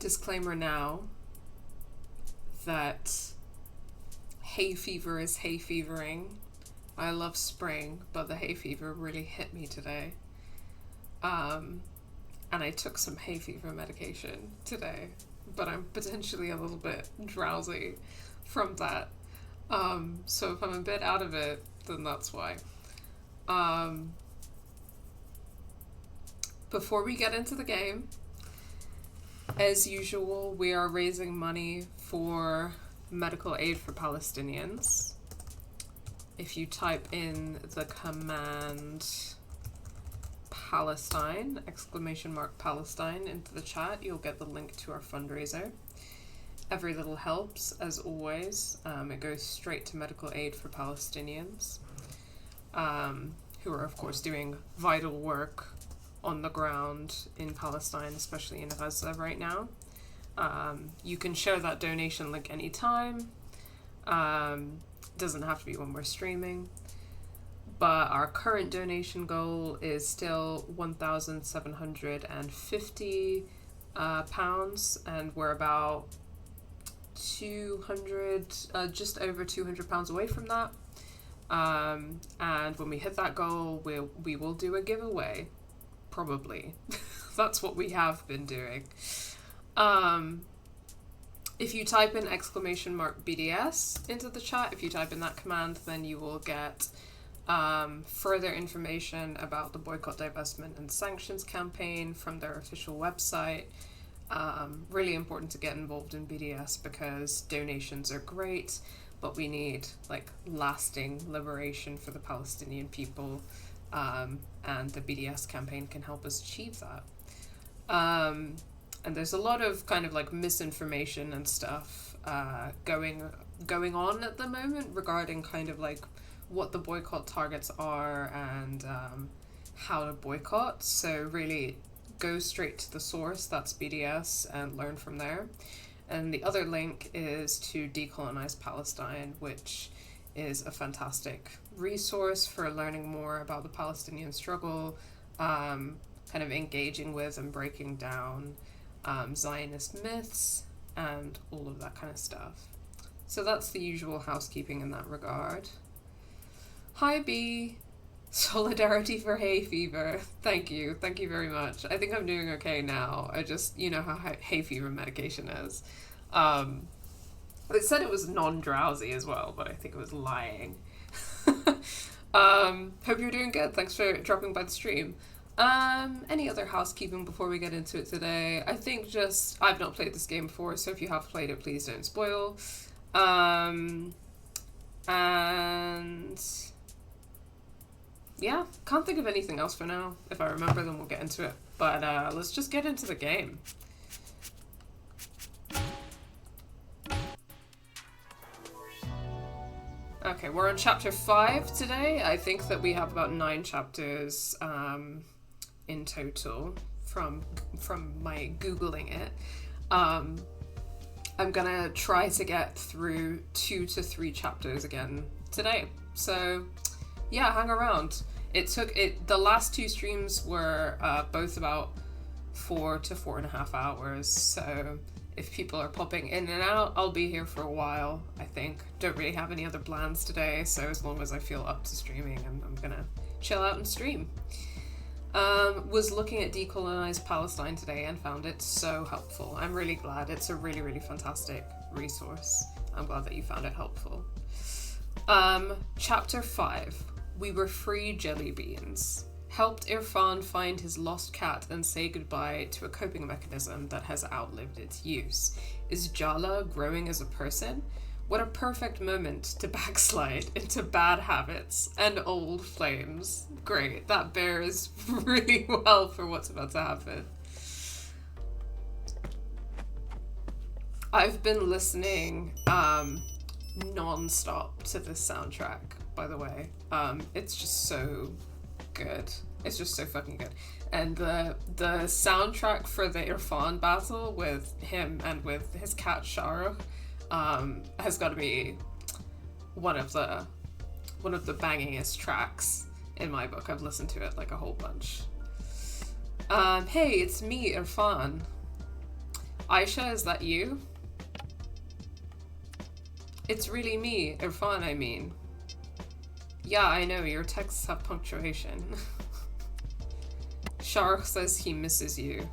Disclaimer now that hay fever is hay fevering. I love spring, but the hay fever really hit me today. And I took some hay fever medication today, but I'm potentially a little bit drowsy from that. So if I'm a bit out of it, then that's why. Before we get into the game, as usual, we are raising money for medical aid for Palestinians. If you type in the command Palestine, !Palestine into the chat, you'll get the link to our fundraiser. Every little helps, as always. It goes straight to medical aid for Palestinians, who are, of course, doing vital work on the ground in Palestine, especially in Gaza right now. You can share that donation link anytime. Doesn't have to be when we're streaming. But our current donation goal is still £1,750, and we're about 200, just over £200 away from that. And when we hit that goal, we will do a giveaway. Probably. That's what we have been doing. If you type in !BDS into the chat, if you type in that command, then you will get further information about the Boycott, Divestment and Sanctions campaign from their official website. Really important to get involved in BDS because donations are great, but we need lasting liberation for the Palestinian people. And the BDS campaign can help us achieve that. And there's a lot of misinformation and stuff going on at the moment regarding what the boycott targets are and how to boycott. So really go straight to the source, that's BDS, and learn from there. And the other link is to Decolonize Palestine, which is a fantastic resource for learning more about the Palestinian struggle, engaging with and breaking down Zionist myths and all of that kind of stuff. So that's the usual housekeeping in that regard. Hi B, solidarity for hay fever. Thank you very much. I think I'm doing okay now. I just, you know how hay fever medication is. It said it was non-drowsy as well, but I think it was lying. Hope you're doing good. Thanks for dropping by the stream. Any other housekeeping before we get into it today? I think I've not played this game before, so if you have played it, please don't spoil. And yeah, can't think of anything else for now. If I remember, then we'll get into it. But let's just get into the game. Okay, we're on chapter 5 today. I think that we have about 9 chapters in total from my Googling it. I'm gonna try to get through 2 to 3 chapters again today. So yeah, hang around. The last 2 streams were both about 4 to 4.5 hours, so if people are popping in and out, I'll be here for a while, I think. Don't really have any other plans today, so as long as I feel up to streaming, I'm gonna chill out and stream. Was looking at Decolonize Palestine today and found it so helpful. I'm really glad. It's a really, really fantastic resource. I'm glad that you found it helpful. Chapter 5. We were free Jellybeans. Helped Irfan find his lost cat and say goodbye to a coping mechanism that has outlived its use. Is Jala growing as a person? What a perfect moment to backslide into bad habits and old flames. Great, that bears really well for what's about to happen. I've been listening non-stop to this soundtrack, by the way. It's just so good. It's just so fucking good. And the soundtrack for the Irfan battle with him and with his cat Sara has got to be one of the bangingest tracks in my book. I've listened to it like a whole bunch. Hey, it's me, Irfan. Aisha, is that you? It's really me, Irfan, I mean. Yeah, I know, your texts have punctuation. Shark says he misses you.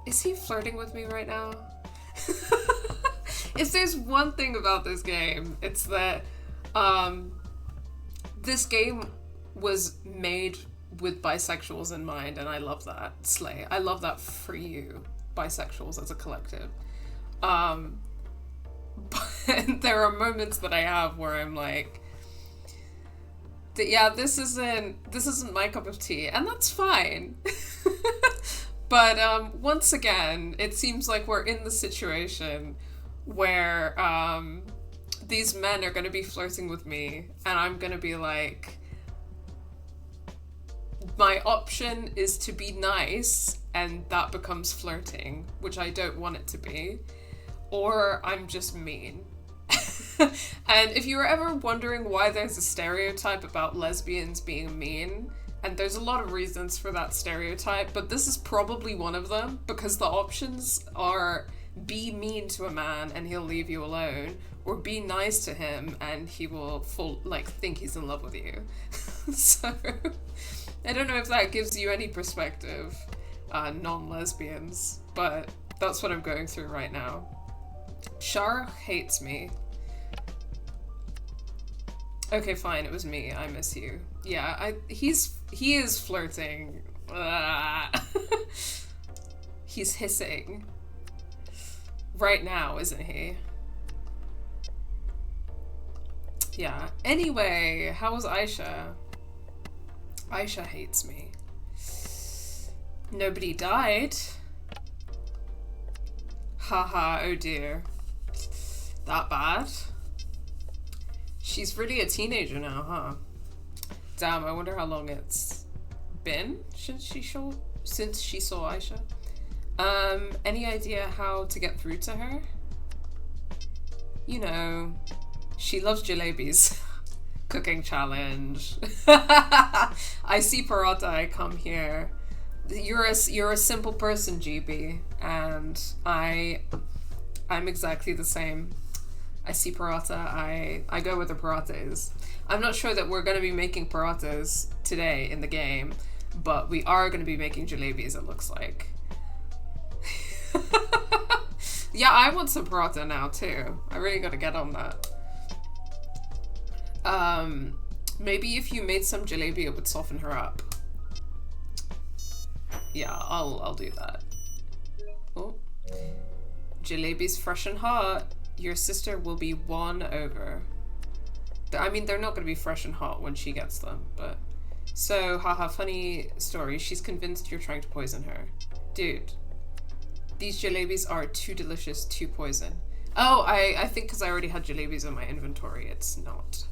Is he flirting with me right now? If there's one thing about this game, it's that, this game was made with bisexuals in mind, and I love that. Slay. I love that for you, bisexuals as a collective. But there are moments that I have where I'm like, yeah, this isn't my cup of tea, and that's fine. But once again, it seems like we're in the situation where these men are going to be flirting with me, and I'm going to be like, my option is to be nice, and that becomes flirting, which I don't want it to be, or I'm just mean. And if you were ever wondering why there's a stereotype about lesbians being mean, and there's a lot of reasons for that stereotype, but this is probably one of them, because the options are be mean to a man and he'll leave you alone, or be nice to him and he will think he's in love with you. So I don't know if that gives you any perspective, non-lesbians, but that's what I'm going through right now. Shara hates me. Okay, fine, it was me. I miss you. Yeah, he is flirting. He's hissing. Right now, isn't he? Yeah. Anyway, how was Aisha? Aisha hates me. Nobody died. Haha, oh dear. That bad? She's really a teenager now, huh? Damn, I wonder how long it's been since she saw Aisha. Any idea how to get through to her? You know, she loves jalebies. Cooking challenge. I see paratha, I come here. You're a simple person, GB, and I'm exactly the same. I see paratha, I go where the paratha is. I'm not sure that we're going to be making parathas today in the game, but we are going to be making jalebis, it looks like. Yeah, I want some paratha now too. I really got to get on that. Maybe if you made some jalebi, it would soften her up. Yeah, I'll do that. Oh, jalebi's fresh and hot. Your sister will be won over. I mean, they're not going to be fresh and hot when she gets them, but... So, haha, funny story. She's convinced you're trying to poison her. Dude, these jalebis are too delicious to poison. Oh, I think because I already had jalebis in my inventory, it's not.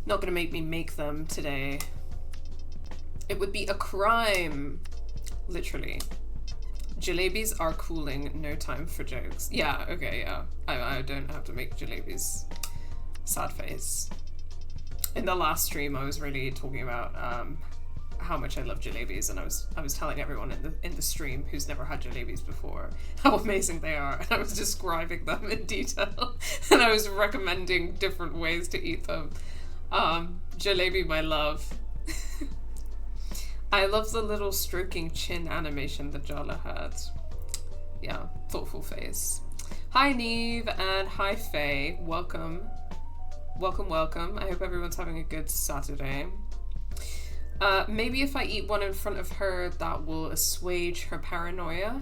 Not going to make me make them today. It would be a crime, literally. Jalebis are cooling, no time for jokes. Yeah, okay, yeah. I don't have to make jalebis. Sad face. In the last stream, I was really talking about how much I love jalebis, and I was telling everyone in the stream who's never had jalebis before how amazing they are, and I was describing them in detail, and I was recommending different ways to eat them. Jalebi, my love. I love the little stroking chin animation that Jala had. Yeah, thoughtful face. Hi Neve, and hi Faye. Welcome. Welcome, welcome. I hope everyone's having a good Saturday. Maybe if I eat one in front of her, that will assuage her paranoia.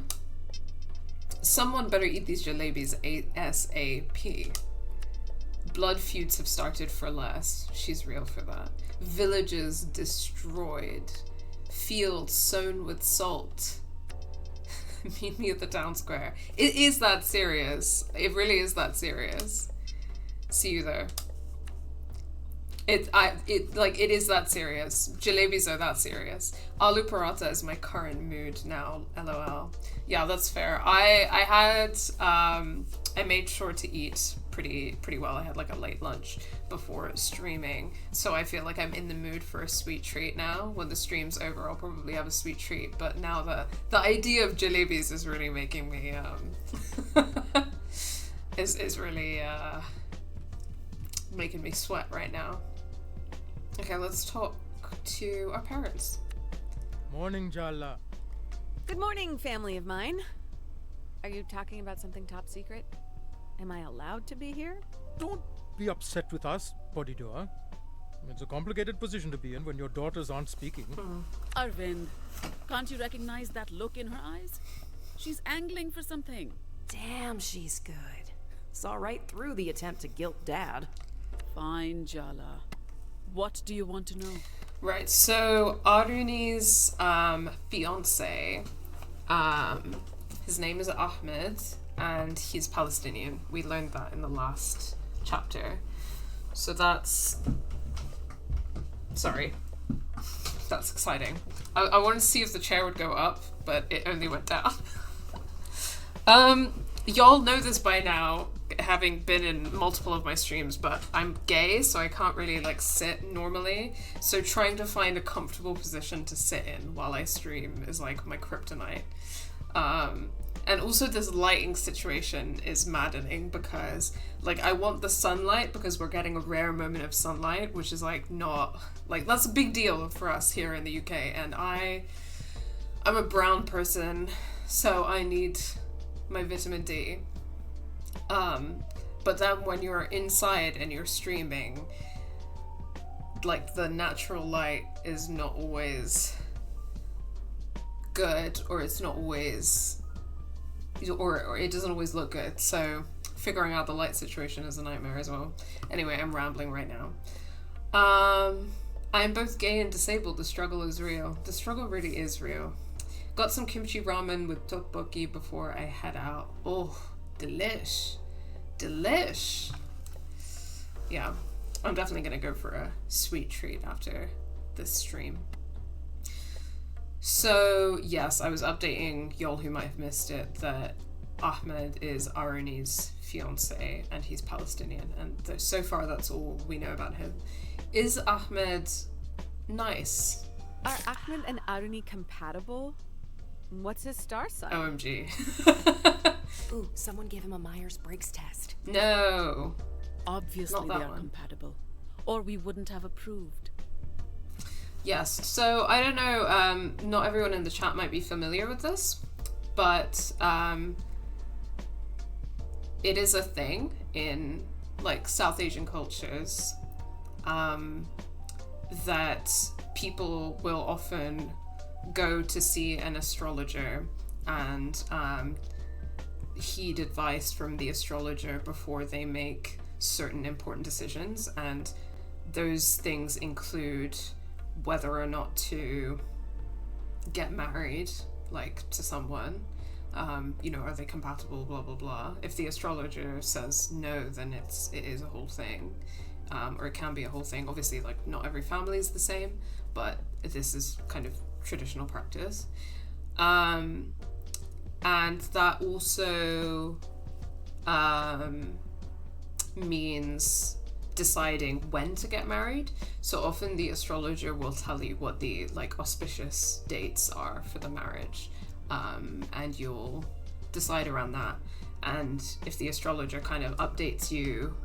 Someone better eat these jalebis ASAP. Blood feuds have started for less. She's real for that. Villages destroyed. Fields sown with salt. Meet me at the town square. It is that serious. It really is that serious. See you there. It is that serious. Jalebis are that serious. Aloo paratha is my current mood now. LOL. Yeah, that's fair. I made sure to eat pretty well. I had like a late lunch before streaming, so I feel like I'm in the mood for a sweet treat now. When the stream's over, I'll probably have a sweet treat, but now the idea of Jellybeans is really making me is really making me sweat right now. Okay, let's talk to our parents. Morning, Jala. Good morning, family of mine. Are you talking about something top secret? Am I allowed to be here? Don't be upset with us, Bodhidua. It's a complicated position to be in when your daughters aren't speaking. Arvind, can't you recognize that look in her eyes? She's angling for something. Damn, she's good. Saw right through the attempt to guilt Dad. Fine, Jala. What do you want to know? Right, so Aruni's fiance, his name is Ahmed, and he's Palestinian. We learned that in the last chapter. So that's exciting. I wanted to see if the chair would go up, but it only went down. Y'all know this by now, having been in multiple of my streams, but I'm gay, so I can't really like sit normally. So trying to find a comfortable position to sit in while I stream is like my kryptonite. And also this lighting situation is maddening because like I want the sunlight because we're getting a rare moment of sunlight, which is like not like that's a big deal for us here in the UK, and I'm a brown person, so I need my vitamin D. But then when you're inside and you're streaming, like the natural light is not always good, or it's not always, or it doesn't always look good. So figuring out the light situation is a nightmare as well. Anyway, I'm rambling right now. I'm both gay and disabled. The struggle is real. The struggle really is real. Got some kimchi ramen with tteokbokki before I head out. Oh, delish. Delish. Yeah, I'm definitely gonna go for a sweet treat after this stream. So, yes, I was updating y'all who might have missed it that Ahmed is Aruni's fiance and he's Palestinian, and so far that's all we know about him. Is Ahmed nice? Are Ahmed and Aruni compatible? What's his star sign? OMG. Ooh, someone give him a Myers-Briggs test. No. Obviously Not they that are one. compatible. Or we wouldn't have approved. Yes, so I don't know, not everyone in the chat might be familiar with this, but it is a thing in like South Asian cultures that people will often go to see an astrologer and heed advice from the astrologer before they make certain important decisions, and those things include whether or not to get married, like, to someone. Are they compatible, blah, blah, blah. If the astrologer says no, then it is a whole thing. Or it can be a whole thing. Obviously, like, not every family is the same, but this is kind of traditional practice. And that also means deciding when to get married. So often the astrologer will tell you what the like auspicious dates are for the marriage, and you'll decide around that. And if the astrologer kind of updates you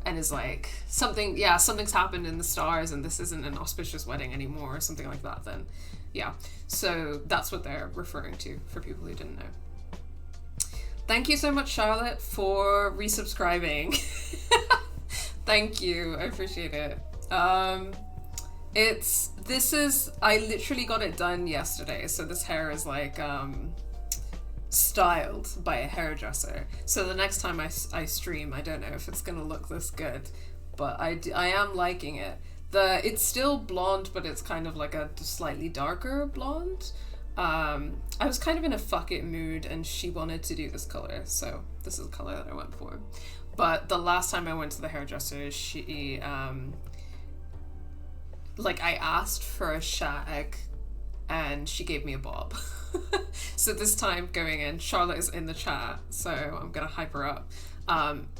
and is like something's happened in the stars and this isn't an auspicious wedding anymore or something like that, then yeah, so that's what they're referring to for people who didn't know. Thank you so much, Charlotte, for resubscribing. Thank you, I appreciate it. I literally got it done yesterday, so this hair is like styled by a hairdresser. So the next time I stream, I don't know if it's gonna look this good, but I am liking it. It's still blonde, but it's kind of like a slightly darker blonde. I was kind of in a fuck it mood, and she wanted to do this color, so this is the color that I went for. But the last time I went to the hairdresser, she I asked for a shag and she gave me a bob. So this time going in, Charlotte is in the chat, so I'm gonna hype her up.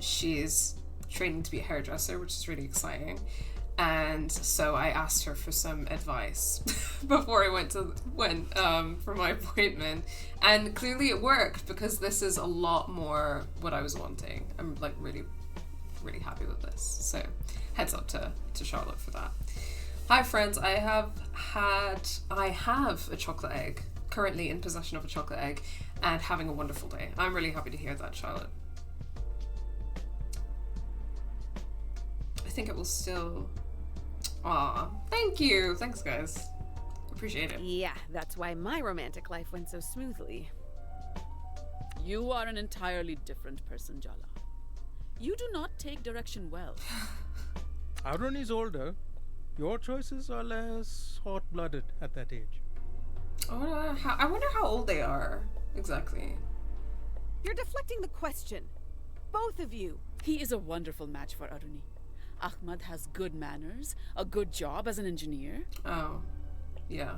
She's training to be a hairdresser, which is really exciting. And so I asked her for some advice before I went for my appointment, and clearly it worked because this is a lot more what I was wanting. I'm like really, really happy with this. So heads up to Charlotte for that. Hi friends, I have a chocolate egg, currently in possession of a chocolate egg, and having a wonderful day. I'm really happy to hear that, Charlotte. I think it will still. Aw, thank you. Thanks, guys. Appreciate it. Yeah, that's why my romantic life went so smoothly. You are an entirely different person, Jala. You do not take direction well. Irony's older. Your choices are less hot-blooded at that age. I wonder how old they are, exactly. You're deflecting the question. Both of you. He is a wonderful match for Aruni. Ahmad has good manners, a good job as an engineer. Oh, yeah.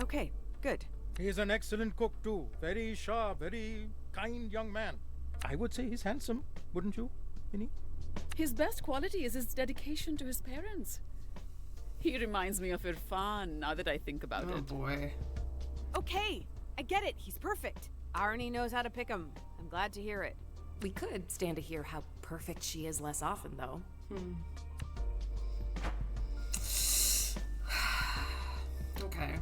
Okay, good. He's an excellent cook too. Very sharp, very kind young man. I would say he's handsome, wouldn't you, Minnie? His best quality is his dedication to his parents. He reminds me of Irfan now that I think about Oh it. boy. Okay, I get it. He's perfect. Arnie knows how to pick him. I'm glad to hear it. We could stand to hear how perfect she is less often, though. Okay.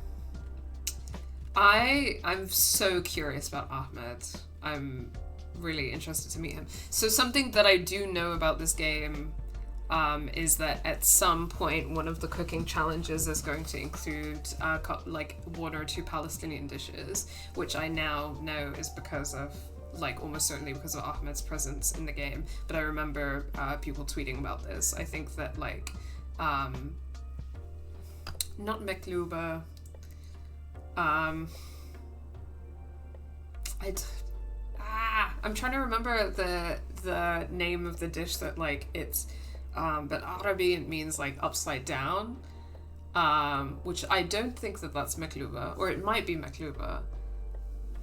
I'm so curious about Ahmed. I'm really interested to meet him. So something that I do know about this game is that at some point one of the cooking challenges is going to include like 1 or 2 Palestinian dishes, which I now know is because of almost certainly because of Ahmed's presence in the game. But I remember people tweeting about this. I think that not Mekluba. I'm trying to remember the name of the dish that it's but Arabi means upside down, which I don't think that's Mekluba, or it might be Mekluba.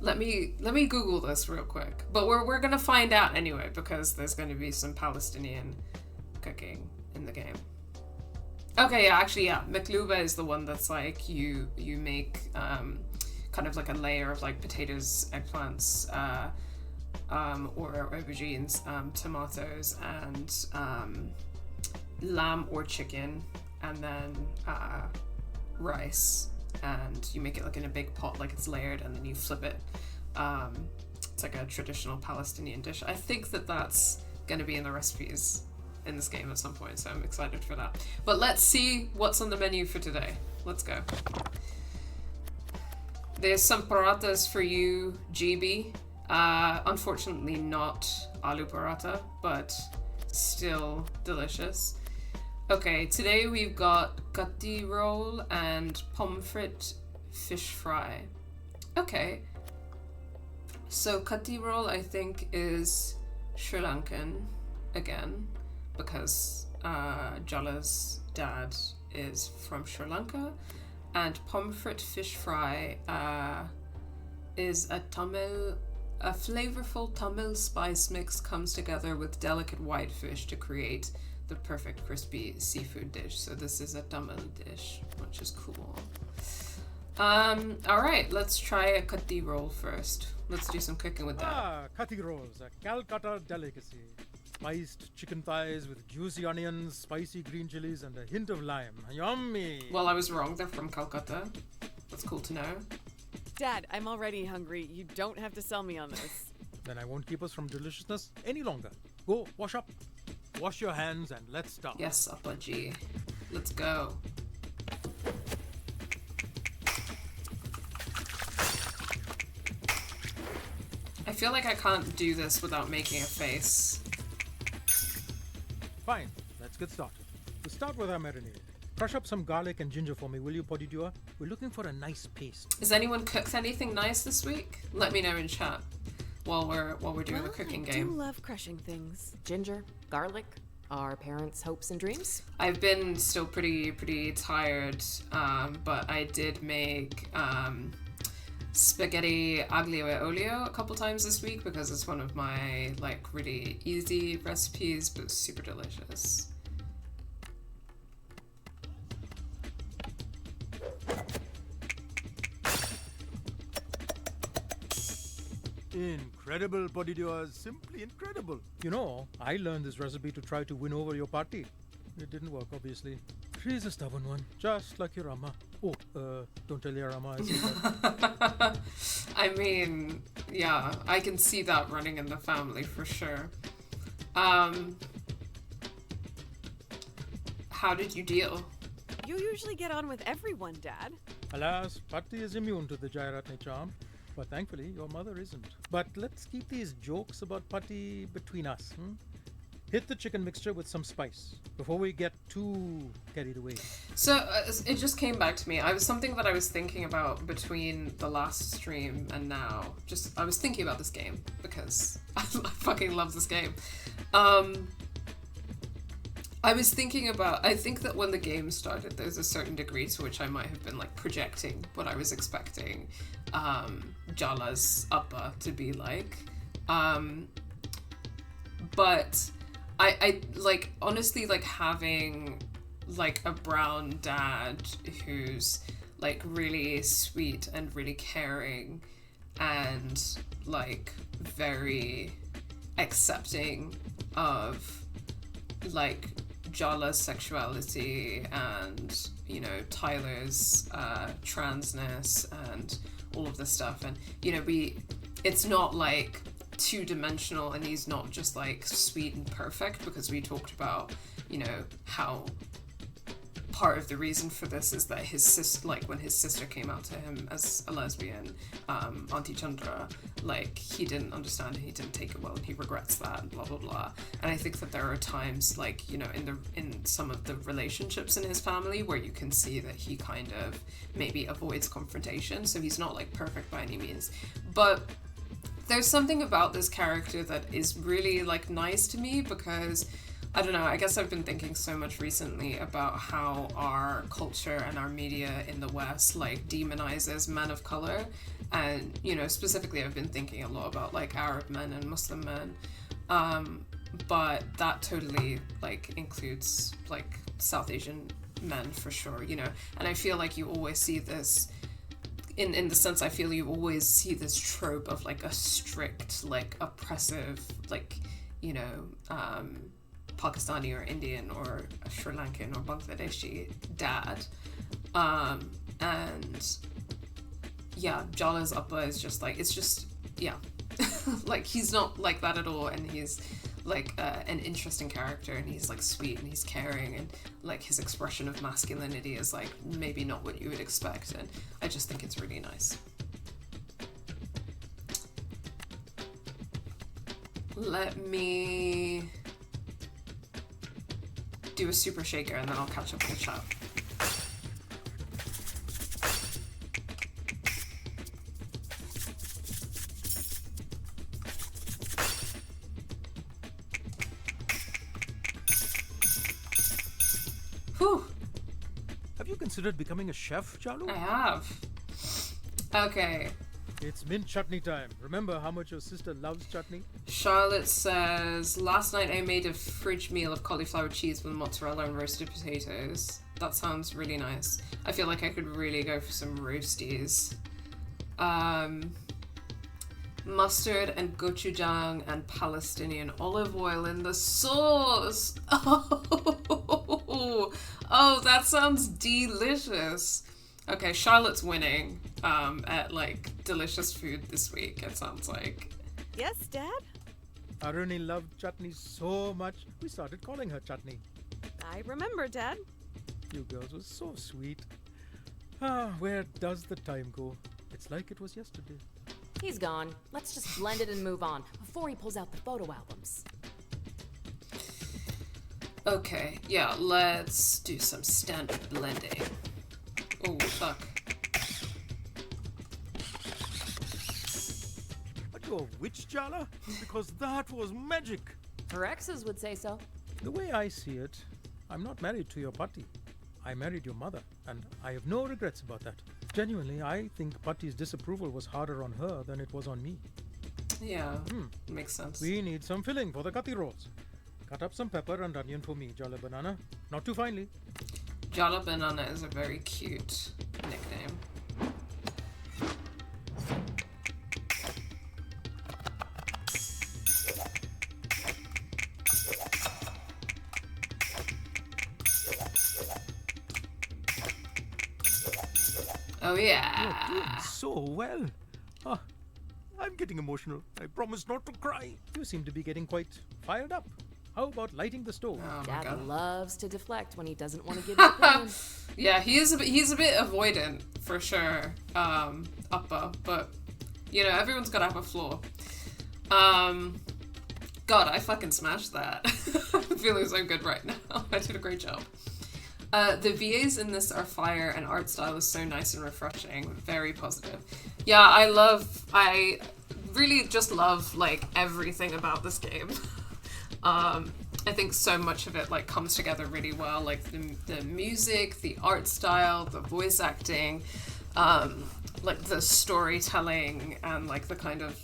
Let me Google this real quick. But we're gonna find out anyway because there's gonna be some Palestinian cooking in the game. Okay, yeah, actually, yeah, Mekluba is the one that's you make kind of a layer of potatoes, eggplants, or aubergines, tomatoes, and lamb or chicken, and then rice, and you make it in a big pot, it's layered, and then you flip it. It's a traditional Palestinian dish. I think that's going to be in the recipes in this game at some point, so I'm excited for that. But let's see what's on the menu for today. Let's go. There's some parathas for you, GB. Unfortunately not aloo paratha, but still delicious. Okay, today we've got katti roll and pomfret fish fry. Okay. So katti roll I think is Sri Lankan again, because Jala's dad is from Sri Lanka, and pomfret fish fry is a flavorful Tamil spice mix comes together with delicate white fish to create the perfect crispy seafood dish. So this is a Tamil dish, which is cool. Alright, let's try a katti roll first. Let's do some cooking with that. Katti rolls, a Calcutta delicacy. Spiced chicken thighs with juicy onions, spicy green chilies, and a hint of lime. Yummy! Well, I was wrong. They're from Calcutta. That's cool to know. Dad, I'm already hungry. You don't have to sell me on this. Then I won't keep us from deliciousness any longer. Go, wash up. Wash your hands and let's start. Yes, Appaji. Let's go. I feel like I can't do this without making a face. Fine, let's get started. To start with our marinade, crush up some garlic and ginger for me, will you, Podidua? We're looking for a nice paste. Has anyone cooked anything nice this week? Let me know in chat while we're doing the cooking game. I do love crushing things. Ginger, garlic, Our parents' hopes and dreams? I've been still pretty tired, but I did make spaghetti aglio e olio a couple times this week because it's one of my like really easy recipes, but super delicious. Incredible, bodydoers. Simply incredible. You know, I learned this recipe to try to win over your party. It didn't work, obviously. She's a stubborn one, just like your Amma. Oh, don't tell your Amma I said that. I mean, yeah, I can see that running in the family for sure. How did you deal? You usually get on with everyone, Dad. Alas, Patti is immune to the Jairatne charm. But thankfully, your mother isn't. But let's keep these jokes about Patti between us, Hit the chicken mixture with some spice before we get too carried away. So it just came back to me. I was something that I was thinking about between the last stream and now. I was thinking about this game because I fucking love this game. I was thinking about, I think that when the game started, there's a certain degree to which I might have been like projecting what I was expecting Jala's Appa to be like. But I like, honestly, like having like a brown dad who's like really sweet and really caring and like very accepting of like Jala's sexuality and, you know, Tyler's transness and all of this stuff. And, you know, it's not like two-dimensional and he's not just like sweet and perfect, because we talked about, you know, how part of the reason for this is that his sister, like when his sister came out to him as a lesbian, Auntie Chandra, like he didn't understand and he didn't take it well and he regrets that and blah blah blah. And I think that there are times, like, you know, in some of the relationships in his family where you can see that he kind of maybe avoids confrontation, so he's not like perfect by any means. But there's something about this character that is really like nice to me, because I don't know, I guess I've been thinking so much recently about how our culture and our media in the West like demonizes men of color. And, you know, specifically I've been thinking a lot about like Arab men and Muslim men. But that totally like includes like South Asian men for sure, you know. And I feel like you always see this in the sense, I feel you always see this trope of like a strict, like oppressive, like, you know, Pakistani or Indian or a Sri Lankan or Bangladeshi dad. And yeah, Jala's Appa is just like, it's just, yeah. Like he's not like that at all, and he's like an interesting character, and he's like sweet and he's caring, and like his expression of masculinity is like maybe not what you would expect, and I just think it's really nice. Let me do a super shaker and then I'll catch up with the chat. Whew. Have you considered becoming a chef, Jalu? I have. Okay. It's mint chutney time. Remember how much your sister loves chutney? Charlotte says, last night I made a fridge meal of cauliflower cheese with mozzarella and roasted potatoes. That sounds really nice. I feel like I could really go for some roasties. Mustard and gochujang and Palestinian olive oil in the sauce. Oh, that sounds delicious. Okay, Charlotte's winning at like delicious food this week, it sounds like. Yes, Dad? Aruni loved chutney so much, we started calling her Chutney. I remember, Dad. You girls were so sweet. Ah, where does the time go? It's like it was yesterday. He's gone. Let's just blend it and move on before he pulls out the photo albums. Okay, yeah, let's do some standard blending. Oh, fuck. Are you a witch, Jala? Because that was magic. Her exes would say so. The way I see it, I'm not married to your Patti. I married your mother, and I have no regrets about that. Genuinely, I think Patti's disapproval was harder on her than it was on me. Yeah, makes sense. We need some filling for the kati rolls. Cut up some pepper and onion for me, Jala Banana. Not too finely. Jala Banana is a very cute nickname. Oh yeah. You're doing so well. Ah, I'm getting emotional. I promise not to cry. You seem to be getting quite fired up. How about lighting the stove? Oh my Dad god. loves to deflect when he doesn't want to give his opinion. Yeah, he's a bit avoidant for sure. Upper, but you know, everyone's gotta have a flaw. God, I fucking smashed that. I'm feeling so good right now. I did a great job. The VAs in this are fire, and art style is so nice and refreshing. Very positive. Yeah, I really just love like everything about this game. I think so much of it like comes together really well, like the music, the art style, the voice acting, like the storytelling, and like the kind of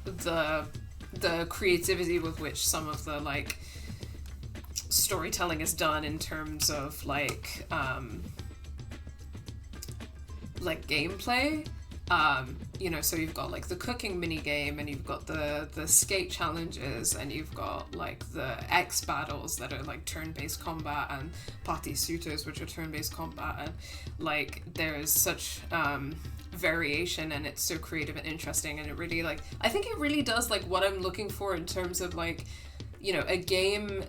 the creativity with which some of the like storytelling is done in terms of like gameplay. You know, so you've got like the cooking mini game, and you've got the skate challenges, and you've got like the X battles that are like turn-based combat, and Party Suitors, which are turn-based combat, and like there's such variation, and it's so creative and interesting, and it really like I think it really does like what I'm looking for in terms of like, you know, a game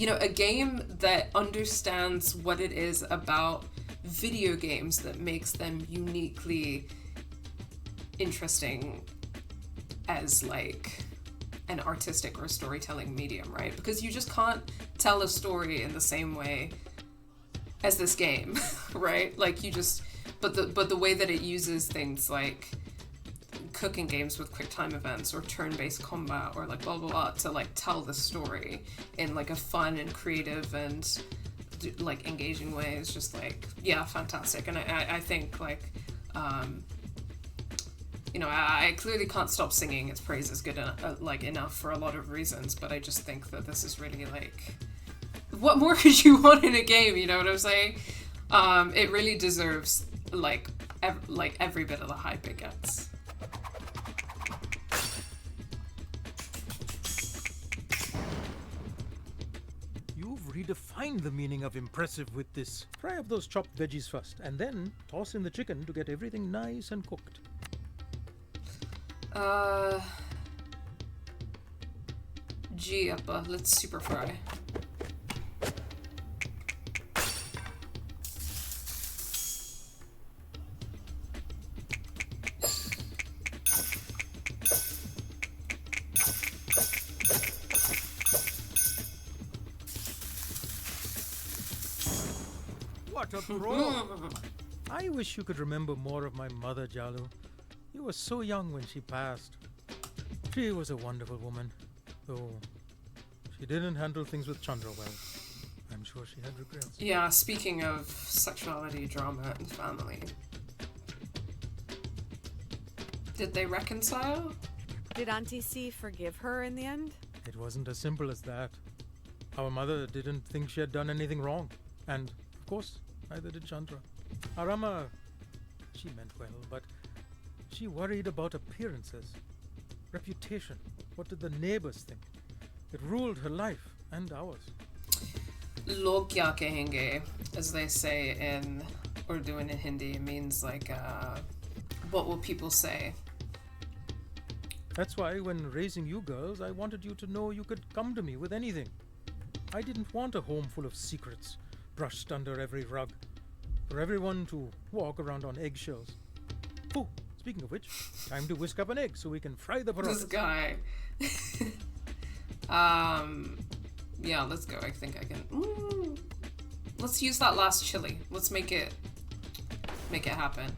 a game that understands what it is about video games that makes them uniquely interesting as like an artistic or storytelling medium, right? Because you just can't tell a story in the same way as this game, right? Like you just but the way that it uses things like cooking games with quick time events or turn-based combat or like blah blah blah to like tell the story in like a fun and creative and like engaging way is just like, yeah, fantastic. And I think like you know, I clearly can't stop singing its praises good enough for a lot of reasons, but I just think that this is really like, what more could you want in a game, you know what I'm saying? It really deserves like every bit of the hype it gets. Redefine the meaning of impressive with this. Fry up those chopped veggies first, and then toss in the chicken to get everything nice and cooked. Gee, let's super fry. I wish you could remember more of my mother, Jalu. You were so young when she passed. She was a wonderful woman, though she didn't handle things with Chandra well. I'm sure she had regrets. Yeah, speaking of sexuality, drama, and family. Did they reconcile? Did Auntie C forgive her in the end? It wasn't as simple as that. Our mother didn't think she had done anything wrong. And, of course, neither did Chandra. Arama, she meant well, but she worried about appearances, reputation. What did the neighbors think? It ruled her life and ours. Log kya kahenge, as they say in Urdu and in Hindi, means like, what will people say? That's why when raising you girls, I wanted you to know you could come to me with anything. I didn't want a home full of secrets, brushed under every rug, for everyone to walk around on eggshells. Oh, speaking of which, time to whisk up an egg so we can fry the This parotas. guy. Yeah, let's go. I think I can. Let's use that last chili. Let's make it happen.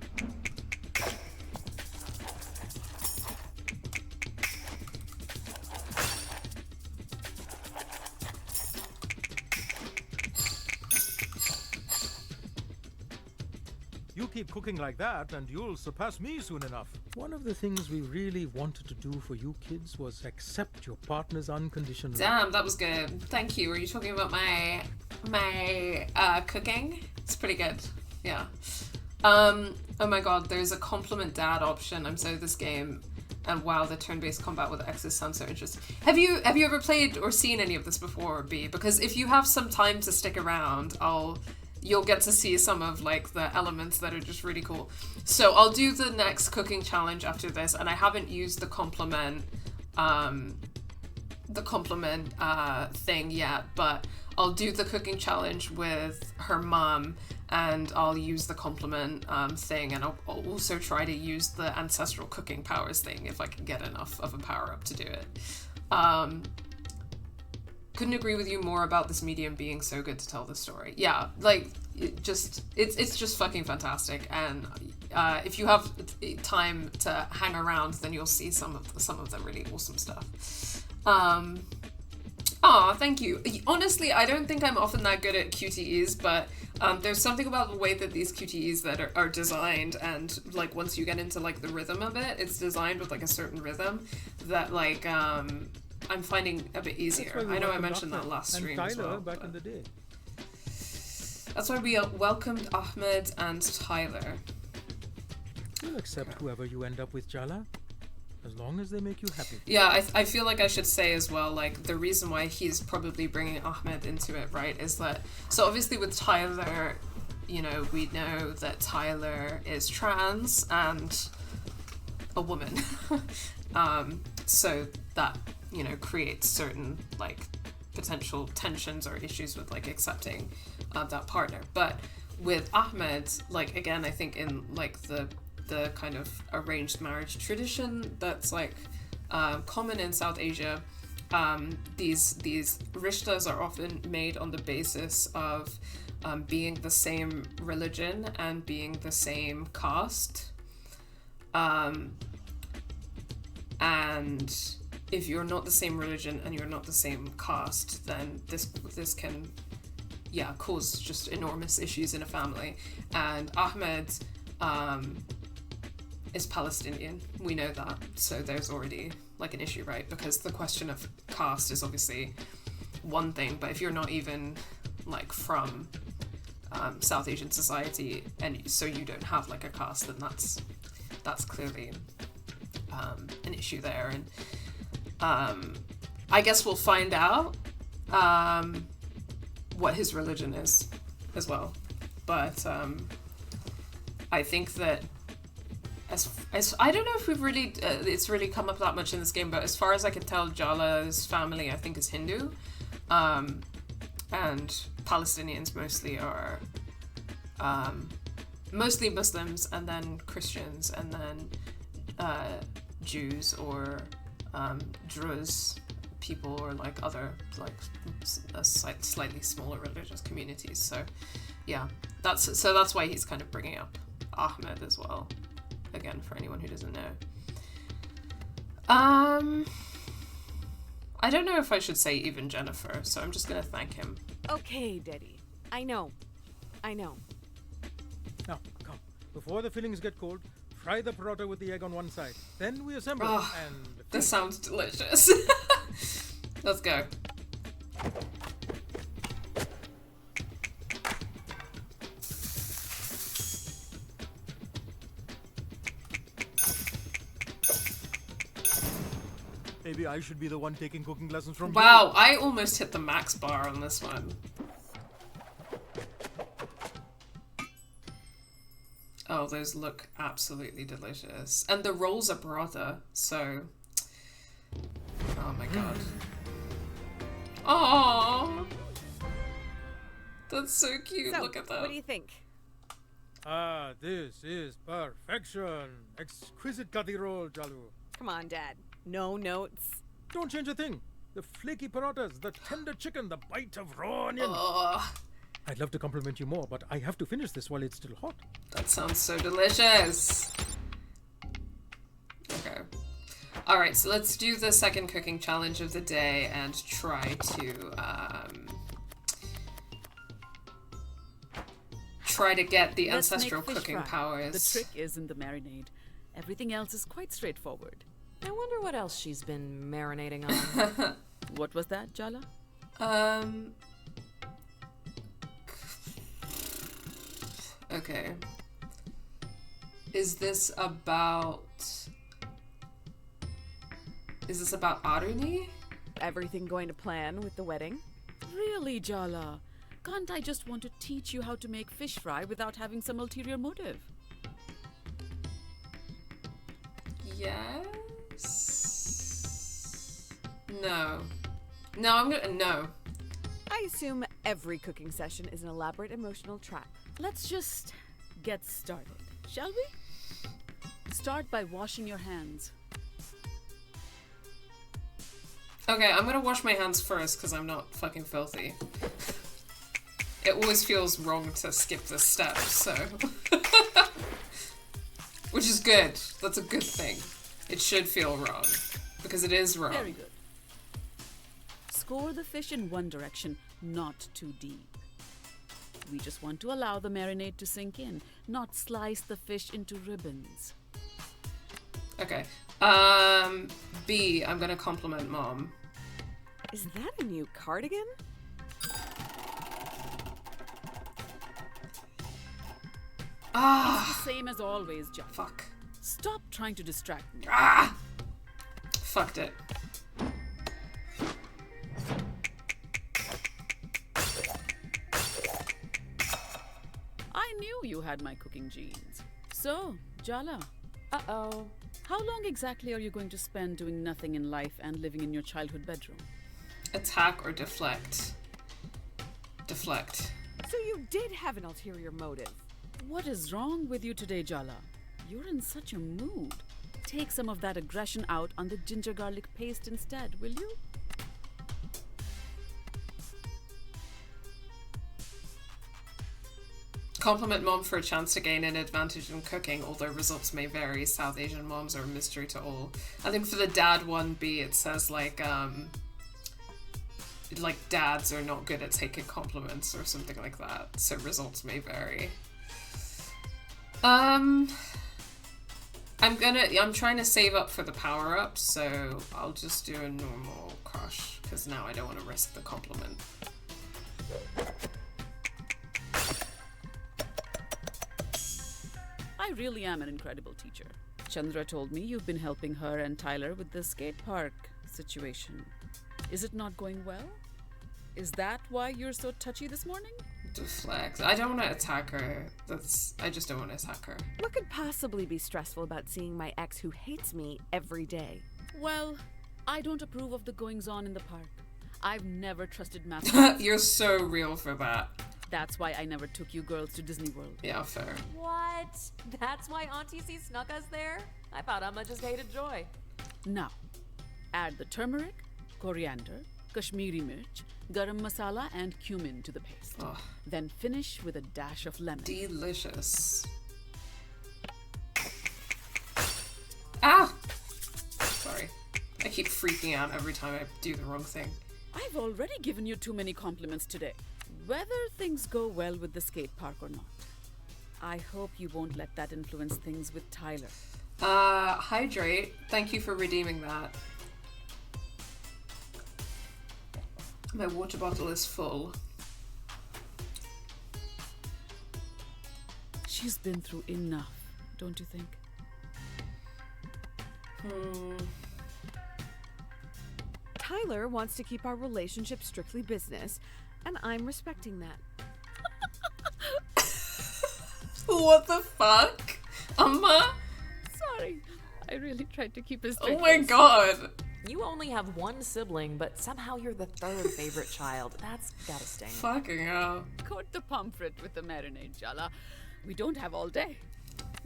You keep cooking like that, and you'll surpass me soon enough. One of the things we really wanted to do for you kids was accept your partner's unconditional love. Damn, that was good. Thank you. Were you talking about my cooking? It's pretty good. Yeah. Oh my god, there's a compliment dad option. I'm so this game. And wow, the turn-based combat with X's sounds so interesting. Have you ever played or seen any of this before, B? Because if you have some time to stick around, you'll get to see some of like the elements that are just really cool. So I'll do the next cooking challenge after this, and I haven't used the compliment thing yet, but I'll do the cooking challenge with her mum, and I'll use the compliment thing, and I'll also try to use the ancestral cooking powers thing if I can get enough of a power up to do it. Couldn't agree with you more about this medium being so good to tell the story. Yeah, like it's just fucking fantastic, and if you have time to hang around, then you'll see some of the really awesome stuff. Aw, thank you. Honestly, I don't think I'm often that good at QTEs, but there's something about the way that these QTEs that are designed, and like once you get into like the rhythm of it, it's designed with like a certain rhythm that like I'm finding a bit easier. I know I mentioned that last stream and as Tyler well. back in the day. That's why we welcomed Ahmed and Tyler. You'll accept whoever you end up with, Jala, as long as they make you happy. Yeah, I feel like I should say as well, like, the reason why he's probably bringing Ahmed into it, right, is that, so obviously with Tyler, you know, we know that Tyler is trans and a woman. So that, you know, creates certain, like, potential tensions or issues with, like, accepting that partner. But with Ahmed, like, again, I think in, like, the kind of arranged marriage tradition that's like common in South Asia, these rishtas are often made on the basis of being the same religion and being the same caste, and if you're not the same religion and you're not the same caste, then this can cause just enormous issues in a family. And Ahmed is Palestinian. We know that. So there's already like an issue, right? Because the question of caste is obviously one thing, but if you're not even like from South Asian society and so you don't have like a caste, then that's clearly an issue there. And I guess we'll find out what his religion is as well. But I think that as I don't know if we've really it's really come up that much in this game, but as far as I can tell, Jala's family I think is Hindu, and Palestinians mostly are mostly Muslims, and then Christians, and then Jews or Druze people, or like other like slightly smaller religious communities. So yeah, that's why he's kind of bringing up Ahmed as well. Again, for anyone who doesn't know. I don't know if I should say even Jennifer, so I'm just gonna thank him. Okay, Daddy. I know. Now, come. Before the fillings get cold, fry the paratha with the egg on one side. Then we assemble and... This sounds delicious. Let's go. Maybe I should be the one taking cooking lessons from you. Wow, I almost hit the max bar on this one. Oh, those look absolutely delicious. And the rolls are paratha, so... Oh my god. Oh, that's so cute. So, look at that. what do you think? Ah, this is perfection. Exquisite kati roll, Jalu. Come on, Dad. No notes. Don't change a thing. The flaky parathas, the tender chicken, the bite of raw onion. Oh, I'd love to compliment you more, but I have to finish this while it's still hot. that sounds so delicious. Okay. Alright, so let's do the second cooking challenge of the day and try to get the Let's ancestral make fish cooking fry. powers. The trick is in the marinade. Everything else is quite straightforward. I wonder what else she's been marinating on. What was that, Jala? Okay. Is this about Aruni? Everything going to plan with the wedding? Really, Jala? Can't I just want to teach you how to make fish fry without having some ulterior motive? Yes. No. No. I assume every cooking session is an elaborate emotional trap. Let's just get started, shall we? Start by washing your hands. Okay, I'm gonna wash my hands first because I'm not fucking filthy. It always feels wrong to skip this step, so. Which is good. That's a good thing. It should feel wrong. Because it is wrong. Very good. Score the fish in one direction, not too deep. We just want to allow the marinade to sink in, not slice the fish into ribbons. Okay. B, I'm gonna compliment Mom. Is that a new cardigan? Ah! It's the same as always, Jack. Fuck. Stop trying to distract me. Ah! Fucked it. I knew you had my cooking genes. So, Jala, Uh-oh. how long exactly are you going to spend doing nothing in life and living in your childhood bedroom? Attack or deflect? Deflect. So you did have an ulterior motive. What is wrong with you today, Jala? You're in such a mood. Take some of that aggression out on the ginger garlic paste instead, will you? Compliment Mom for a chance to gain an advantage in cooking, although results may vary. South Asian moms are a mystery to all. I think for the dad one, B, it says like dads are not good at taking compliments or something like that, so results may vary. I'm trying to save up for the power-up, so I'll just do a normal crush, because now I don't want to risk the compliment. I really am an incredible teacher. Chandra told me you've been helping her and Tyler with the skate park situation. Is it not going well? Is that why you're so touchy this morning? Deflect. I don't want to attack her. I just don't want to attack her. What could possibly be stressful about seeing my ex who hates me every day? Well, I don't approve of the goings-on in the park. I've never trusted Matthew. You're so real for that. That's why I never took you girls to Disney World. Yeah, fair. What? That's why Auntie C snuck us there? I thought Amma just hated Joy. Now, add the turmeric, coriander, Kashmiri mirch, garam masala, and cumin to the paste. Oh. Then finish with a dash of lemon. Delicious. Ah! Sorry. I keep freaking out every time I do the wrong thing. I've already given you too many compliments today. Whether things go well with the skate park or not, I hope you won't let that influence things with Tyler. Hydrate. Thank you for redeeming that. My water bottle is full. She's been through enough, don't you think? Tyler wants to keep our relationship strictly business, and I'm respecting that. What the fuck? Amma? Sorry, I really tried to keep it Oh my god. You only have one sibling, but somehow you're the third favorite child. That's gotta sting. Fucking hell. Coat the pomfret with the marinade, Jala. We don't have all day.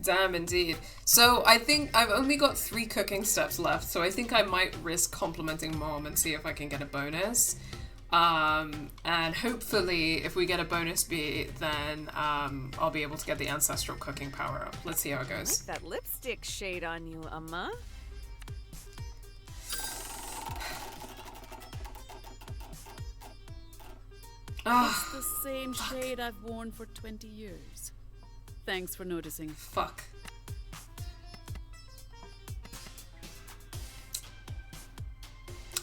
Damn, indeed. So I think I've only got 3 cooking steps left, so I think I might risk complimenting Mom and see if I can get a bonus. And hopefully if we get a bonus B, then I'll be able to get the ancestral cooking power up. Let's see how it I goes. like that lipstick shade on you, Amma. Ah, It's the same shade I've worn for 20 years. thanks for noticing. Fuck.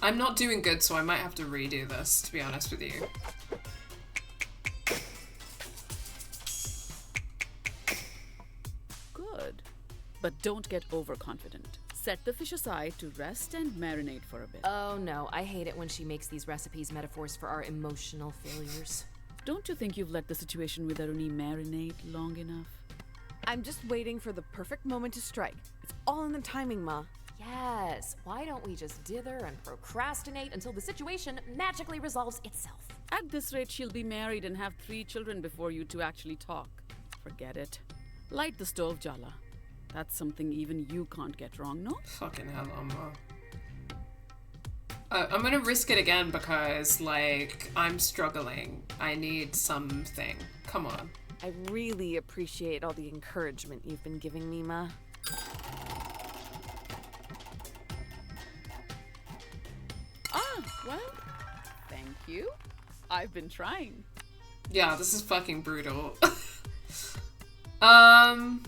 I'm not doing good, so I might have to redo this, to be honest with you. Good. But don't get overconfident. Set the fish aside to rest and marinate for a bit. Oh no, I hate it when she makes these recipes metaphors for our emotional failures. Don't you think you've let the situation with Aruni marinate long enough? I'm just waiting for the perfect moment to strike. It's all in the timing, Ma. Yes, why don't we just dither and procrastinate until the situation magically resolves itself? At this rate, she'll be married and have 3 children before you two actually talk. Forget it. Light the stove, Jala. That's something even you can't get wrong, no? Fucking hell, Amma. I'm gonna risk it again because, like, I'm struggling. I need something. Come on. I really appreciate all the encouragement you've been giving me, Ma. Well, thank you. I've been trying. Yeah, this is fucking brutal. I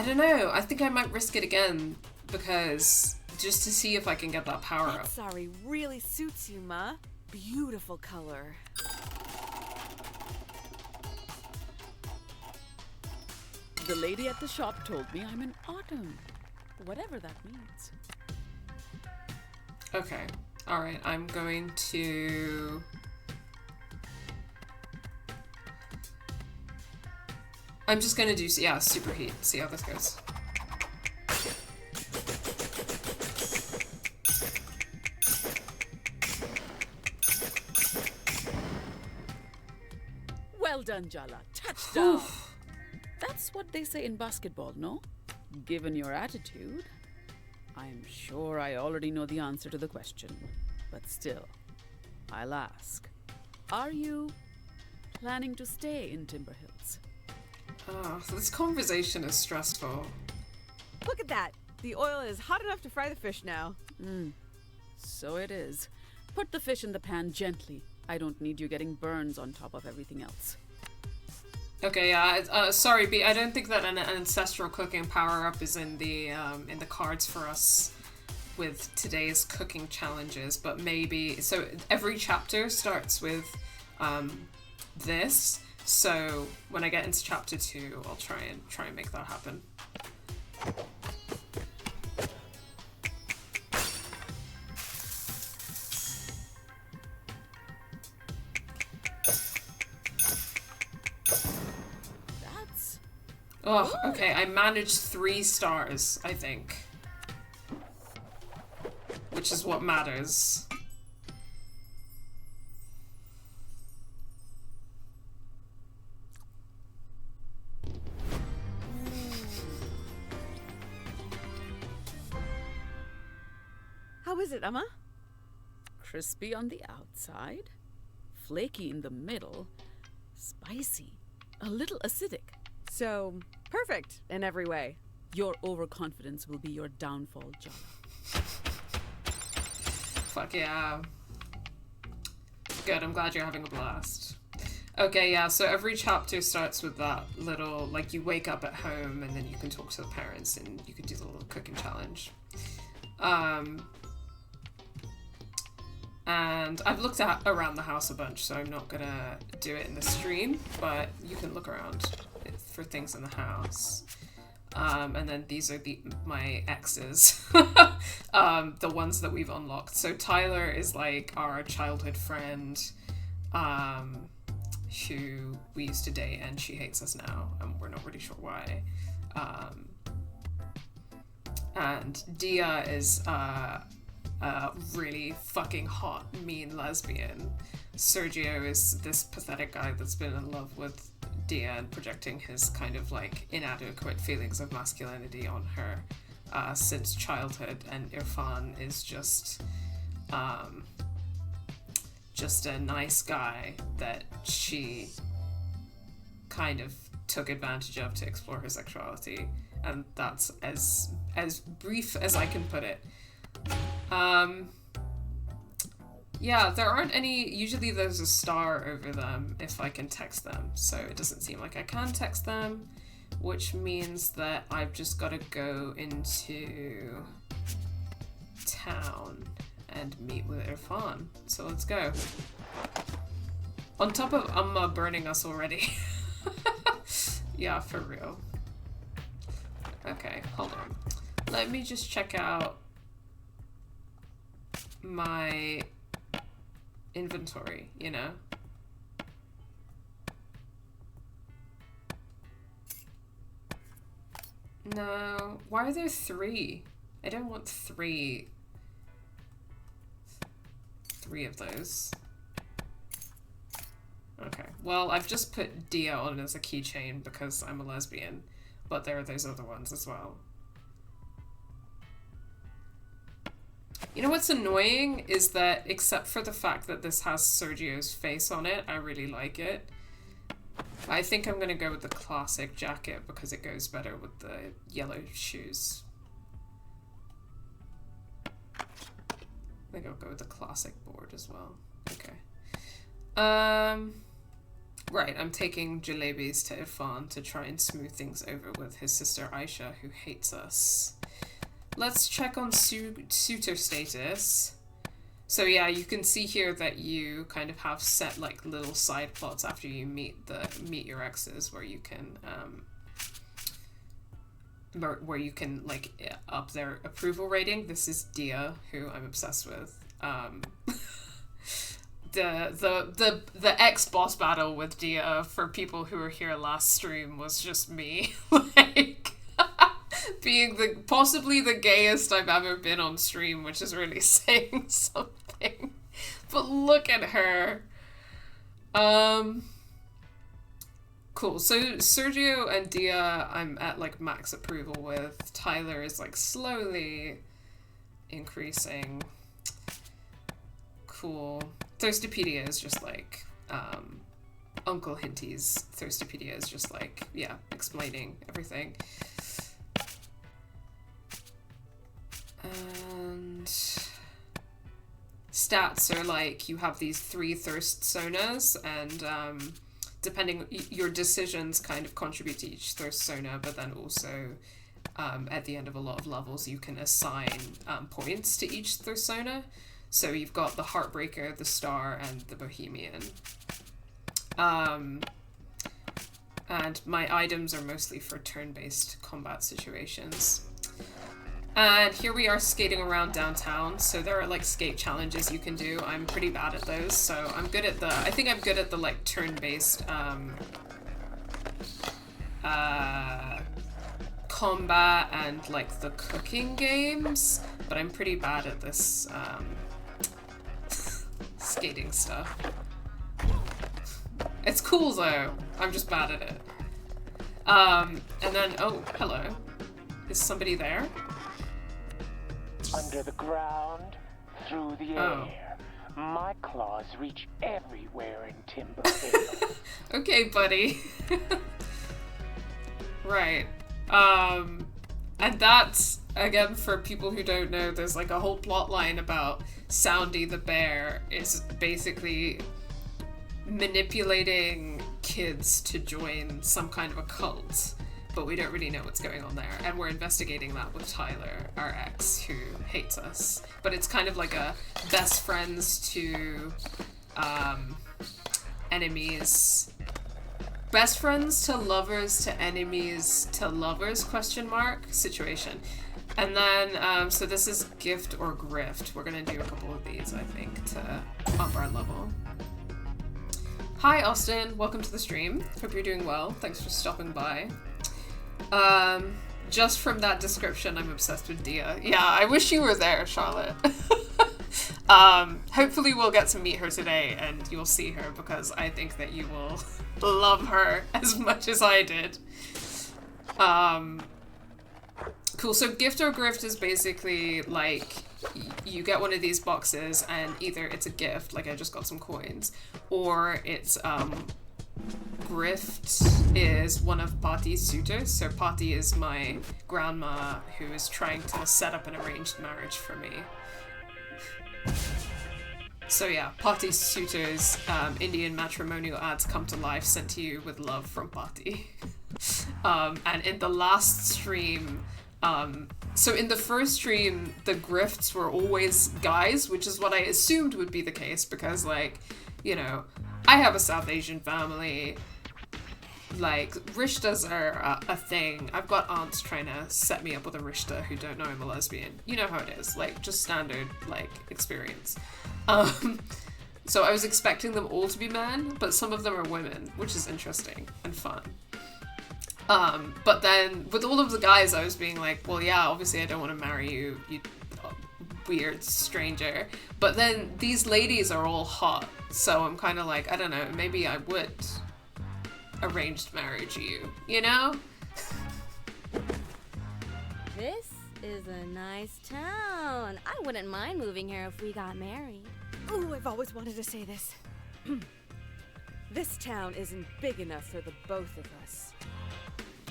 don't know. I think I might risk it again because just to see if I can get that power up. That sari really suits you, Ma. Beautiful color. The lady at the shop told me I'm an autumn. Whatever that means. Okay. Alright, I'm going to... I'm just gonna do, yeah, superheat. See how this goes. Well done, Jala. Touchdown. That's what they say in basketball, no? Given your attitude, I'm sure I already know the answer to the question. But still, I'll ask. Are you planning to stay in Timber Hills? Oh, this conversation is stressful. Look at that! The oil is hot enough to fry the fish now. So it is. Put the fish in the pan gently. I don't need you getting burns on top of everything else. Okay, yeah. Sorry, B. I don't think that an ancestral cooking power-up is in the cards for us with today's cooking challenges. But maybe so. Every chapter starts with this. So when I get into chapter 2, I'll try and make that happen. Oh, okay, I managed 3 stars, I think. Which is what matters. How is it, Emma? Crispy on the outside, flaky in the middle, spicy, a little acidic. So, perfect in every way. Your overconfidence will be your downfall, Jala. Fuck yeah. Good, I'm glad you're having a blast. Okay, yeah, so every chapter starts with that little, like, you wake up at home and then you can talk to the parents and you can do the little cooking challenge. And I've looked around the house a bunch, so I'm not gonna do it in the stream, but you can look around for things in the house. And then these are my exes, the ones that we've unlocked. So Tyler is like our childhood friend, who we used to date, and she hates us now, and we're not really sure why. And Dia is a really fucking hot, mean lesbian. Sergio is this pathetic guy that's been in love with Dia and projecting his kind of like inadequate feelings of masculinity on her since childhood. And Irfan is just a nice guy that she kind of took advantage of to explore her sexuality. and that's as brief as I can put it. Yeah, there aren't any. Usually there's a star over them if I can text them, so it doesn't seem like I can text them, which means that I've just got to go into town and meet with Irfan. So let's go. On top of Amma burning us already. Yeah, for real. Okay, hold on. Let me just check out my inventory, you know? No, why are there 3? I don't want 3 of those. Okay, well, I've just put Dia on as a keychain because I'm a lesbian, but there are those other ones as well. You know what's annoying is that, except for the fact that this has Sergio's face on it, I really like it. I think I'm gonna go with the classic jacket because it goes better with the yellow shoes. I think I'll go with the classic board as well. Okay. Right, I'm taking Jellybeans to Irfan to try and smooth things over with his sister Aisha, who hates us. Let's check on suitor status. So yeah, you can see here that you kind of have set like little side plots after you meet your exes, where you can like up their approval rating. This is Dia, who I'm obsessed with. The ex-boss battle with Dia, for people who were here last stream, was just me like being possibly the gayest I've ever been on stream, which is really saying something. But look at her. Cool. So Sergio and Dia I'm at like max approval with. Tyler is like slowly increasing. Cool. Thirstypedia is just like Uncle Hinty's Thirstypedia is just like, yeah, explaining everything. And stats are like, you have these 3 thirst sonas, and depending, your decisions kind of contribute to each thirst sona, but then also at the end of a lot of levels you can assign points to each thirst sona. So you've got the Heartbreaker, the Star, and the Bohemian. And my items are mostly for turn-based combat situations. And here we are skating around downtown, so there are like skate challenges you can do. I'm pretty bad at those, so I'm good at I think I'm good at the like turn-based combat and like the cooking games, but I'm pretty bad at this skating stuff. It's cool though, I'm just bad at it. And then, oh, hello. Is somebody there? Under the ground, through the air. My claws reach everywhere in Timbervale. Okay, buddy. Right. And that's, again, for people who don't know, there's like a whole plot line about Soundy the bear is basically manipulating kids to join some kind of a cult, but we don't really know what's going on there, and we're investigating that with Tyler, our ex, who hates us. But it's kind of like a best friends to enemies, best friends to lovers to enemies to lovers ? Situation. And then so this is gift or grift. We're gonna do a couple of these, I think, to up our level. Hi Austin, welcome to the stream. Hope you're doing well. Thanks for stopping by. Just from that description, I'm obsessed with Dia. Yeah, I wish you were there, Charlotte. Hopefully we'll get to meet her today and you'll see her, because I think that you will love her as much as I did. Cool, so gift or grift is basically like, you get one of these boxes and either it's a gift, like I just got some coins, or it's Grift is one of Pati's suitors. So Pati is my grandma who is trying to set up an arranged marriage for me. So yeah, Pati's suitors, Indian matrimonial ads come to life, sent to you with love from Pati. And in the last stream, so in the first stream, the grifts were always guys, which is what I assumed would be the case because, like, you know, I have a South Asian family. Like, rishtas are a thing. I've got aunts trying to set me up with a rishta who don't know I'm a lesbian. You know how it is. Like, just standard, like, experience. So I was expecting them all to be men, but some of them are women, which is interesting and fun. But then with all of the guys, I was being like, well, yeah, obviously I don't want to marry you, you weird stranger. But then these ladies are all hot, so I'm kind of like, I don't know, maybe I would arranged marriage you know? This is a nice town. I wouldn't mind moving here if we got married. Ooh, I've always wanted to say this. This town isn't big enough for the both of us.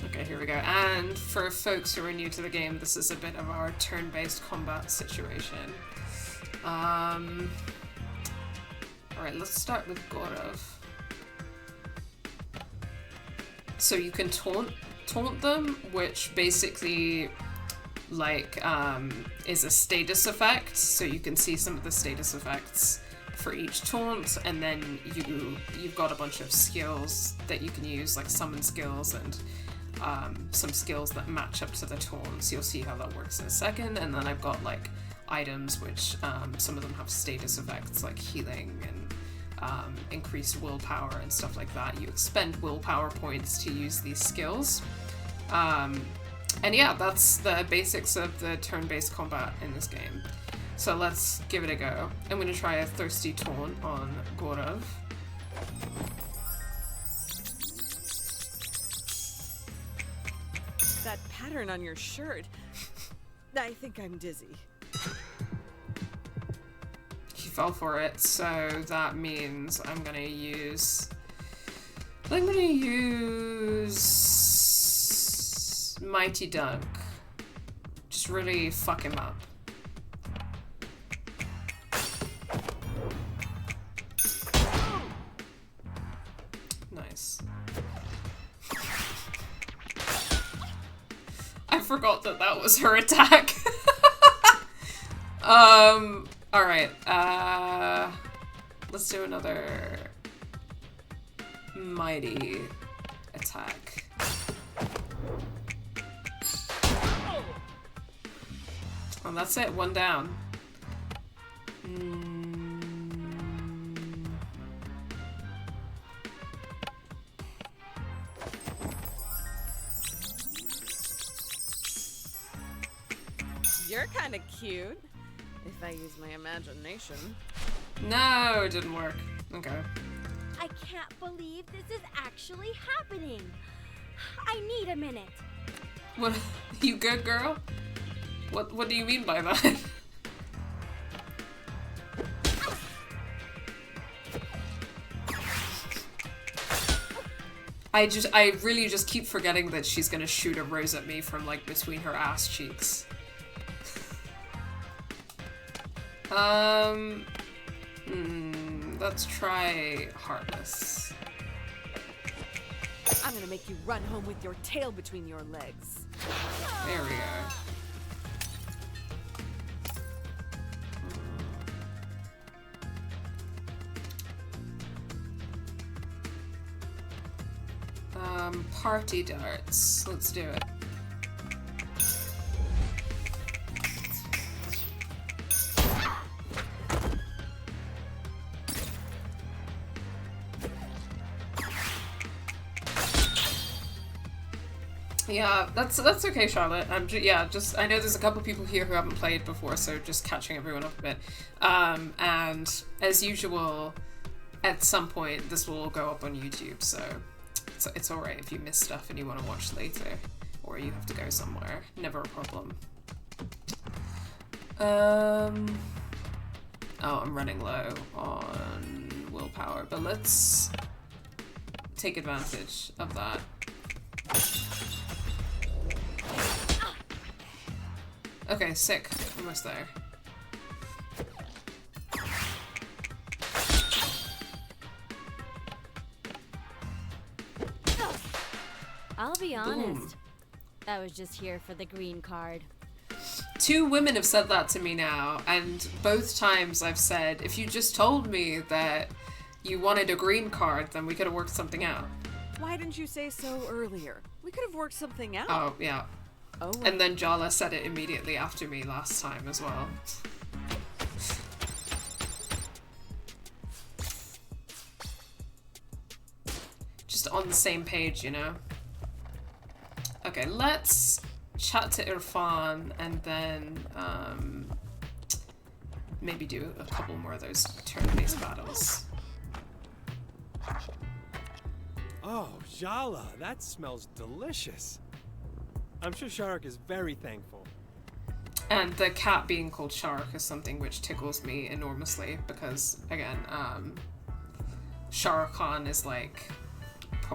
Okay, here we go. And for folks who are new to the game, this is a bit of our turn-based combat situation. Alright, let's start with Gaurav. So you can taunt them, which basically, like, is a status effect. So you can see some of the status effects for each taunt, and then you've got a bunch of skills that you can use, like summon skills and some skills that match up to the taunts. You'll see how that works in a second. And then I've got like items which some of them have status effects like healing and increased willpower and stuff like that. You expend willpower points to use these skills. And yeah, that's the basics of the turn-based combat in this game. So let's give it a go. I'm going to try a Thirsty Taunt on Gaurav. That pattern on your shirt. I think I'm dizzy. He fell for it, so that means I'm going to use Mighty Dunk. Just really fuck him up. Nice. I forgot that was her attack. Alright, let's do another mighty attack. Oh, that's it, one down. You're kind of cute, if I use my imagination. No, it didn't work. Okay. I can't believe this is actually happening. I need a minute. What? You good, girl? What do you mean by that? I really just keep forgetting that she's gonna shoot a rose at me from like between her ass cheeks. Let's try Heartless. I'm gonna make you run home with your tail between your legs. There we go. Party darts. Let's do it. Yeah, that's okay, Charlotte. I know there's a couple people here who haven't played before, so just catching everyone up a bit. And as usual, at some point this will go up on YouTube, so it's alright if you miss stuff and you want to watch later, or you have to go somewhere. Never a problem. Oh, I'm running low on willpower, but let's take advantage of that. Okay, sick. Almost there. I'll be honest. I was just here for the green card. 2 women have said that to me now, and both times I've said, if you just told me that you wanted a green card, then we could have worked something out. Why didn't you say so earlier? We could have worked something out. Oh, yeah. Oh, well. And then Jala said it immediately after me last time as well. Just on the same page, you know? Okay, let's chat to Irfan and then maybe do a couple more of those turn-based battles. Oh, Jala, that smells delicious. I'm sure Shark is very thankful. And the cat being called Shark is something which tickles me enormously because, again, Shah Rukh Khan is like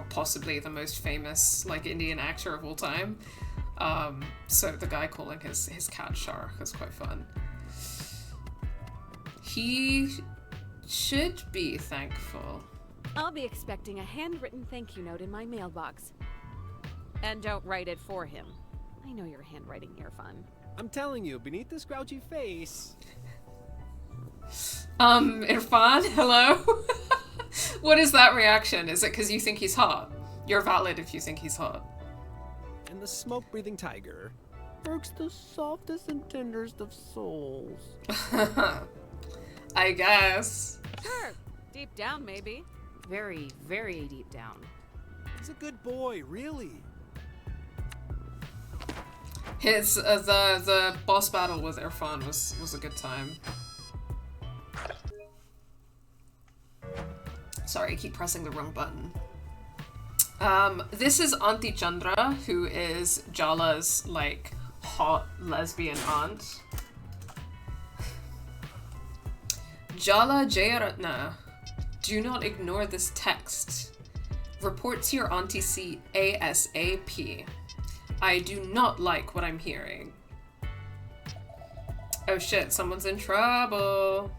possibly the most famous like Indian actor of all time. So the guy calling his cat Shark is quite fun. He should be thankful. I'll be expecting a handwritten thank you note in my mailbox. And don't write it for him. I know your handwriting, Irfan. I'm telling you, beneath this grouchy face... Irfan, hello? What is that reaction? Is it because you think he's hot? You're valid if you think he's hot. And the smoke-breathing tiger works the softest and tenderest of souls. I guess. Sure. Deep down, maybe. Very, very deep down. He's a good boy, really. His the boss battle with Irfan was a good time. Sorry, I keep pressing the wrong button. This is Auntie Chandra, who is Jala's like hot lesbian aunt. Jala Jayaratna, do not ignore this text. Report to your Auntie C ASAP. I do not like what I'm hearing. Oh shit, someone's in trouble.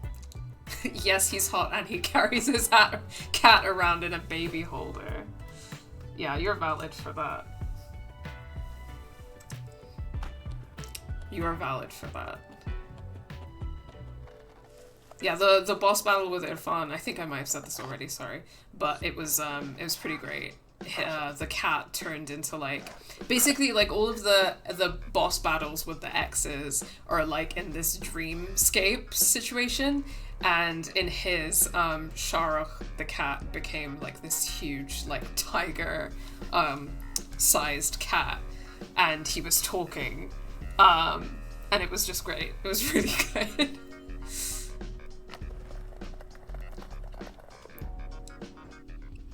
Yes, he's hot and he carries his cat around in a baby holder. Yeah, you're valid for that. You are valid for that. Yeah, the boss battle with Irfan, I think I might have said this already, sorry. But it was pretty great. The cat turned into like basically like all of the boss battles with the exes are like in this dreamscape situation, and in his Shah Rukh the cat became like this huge like tiger sized cat, and he was talking and it was just great. It was really good.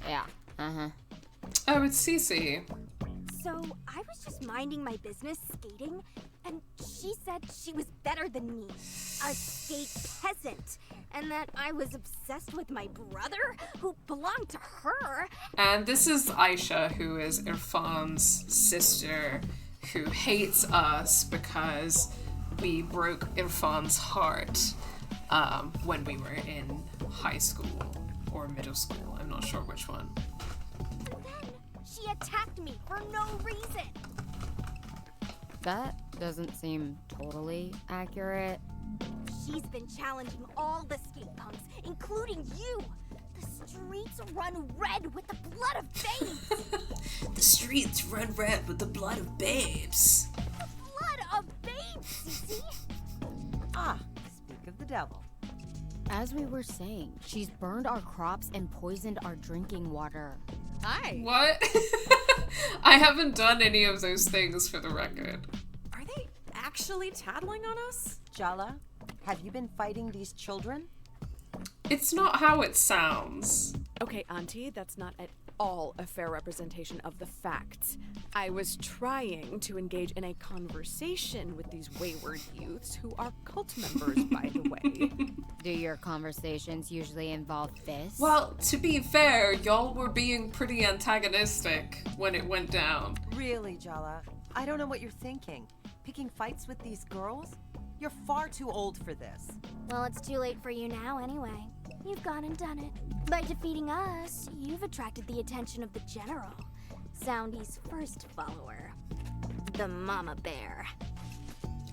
Yeah. Oh, it's Cece. So, I was just minding my business skating, and she said she was better than me. A skate peasant. And that I was obsessed with my brother, who belonged to her. And this is Aisha, who is Irfan's sister, who hates us because we broke Irfan's heart when we were in high school or middle school. I'm not sure which one. She attacked me for no reason. That doesn't seem totally accurate. She's been challenging all the skate punks, including you. The streets run red with the blood of babes. The streets run red with the blood of babes. The blood of babes, Cece. Ah, speak of the devil. As we were saying, she's burned our crops and poisoned our drinking water. Hi. What? I haven't done any of those things for the record. Are they actually tattling on us? Jala, have you been fighting these children? It's not how it sounds. Okay, Auntie, that's not at all a fair representation of the facts. I was trying to engage in a conversation with these wayward youths who are cult members, by the way. Do your conversations usually involve this? Well, to be fair, y'all were being pretty antagonistic when it went down. Really, Jala? I don't know what you're thinking. Picking fights with these girls? You're far too old for this. Well, it's too late for you now anyway. You've gone and done it. By defeating us, you've attracted the attention of the General, Soundy's first follower, the Mama Bear.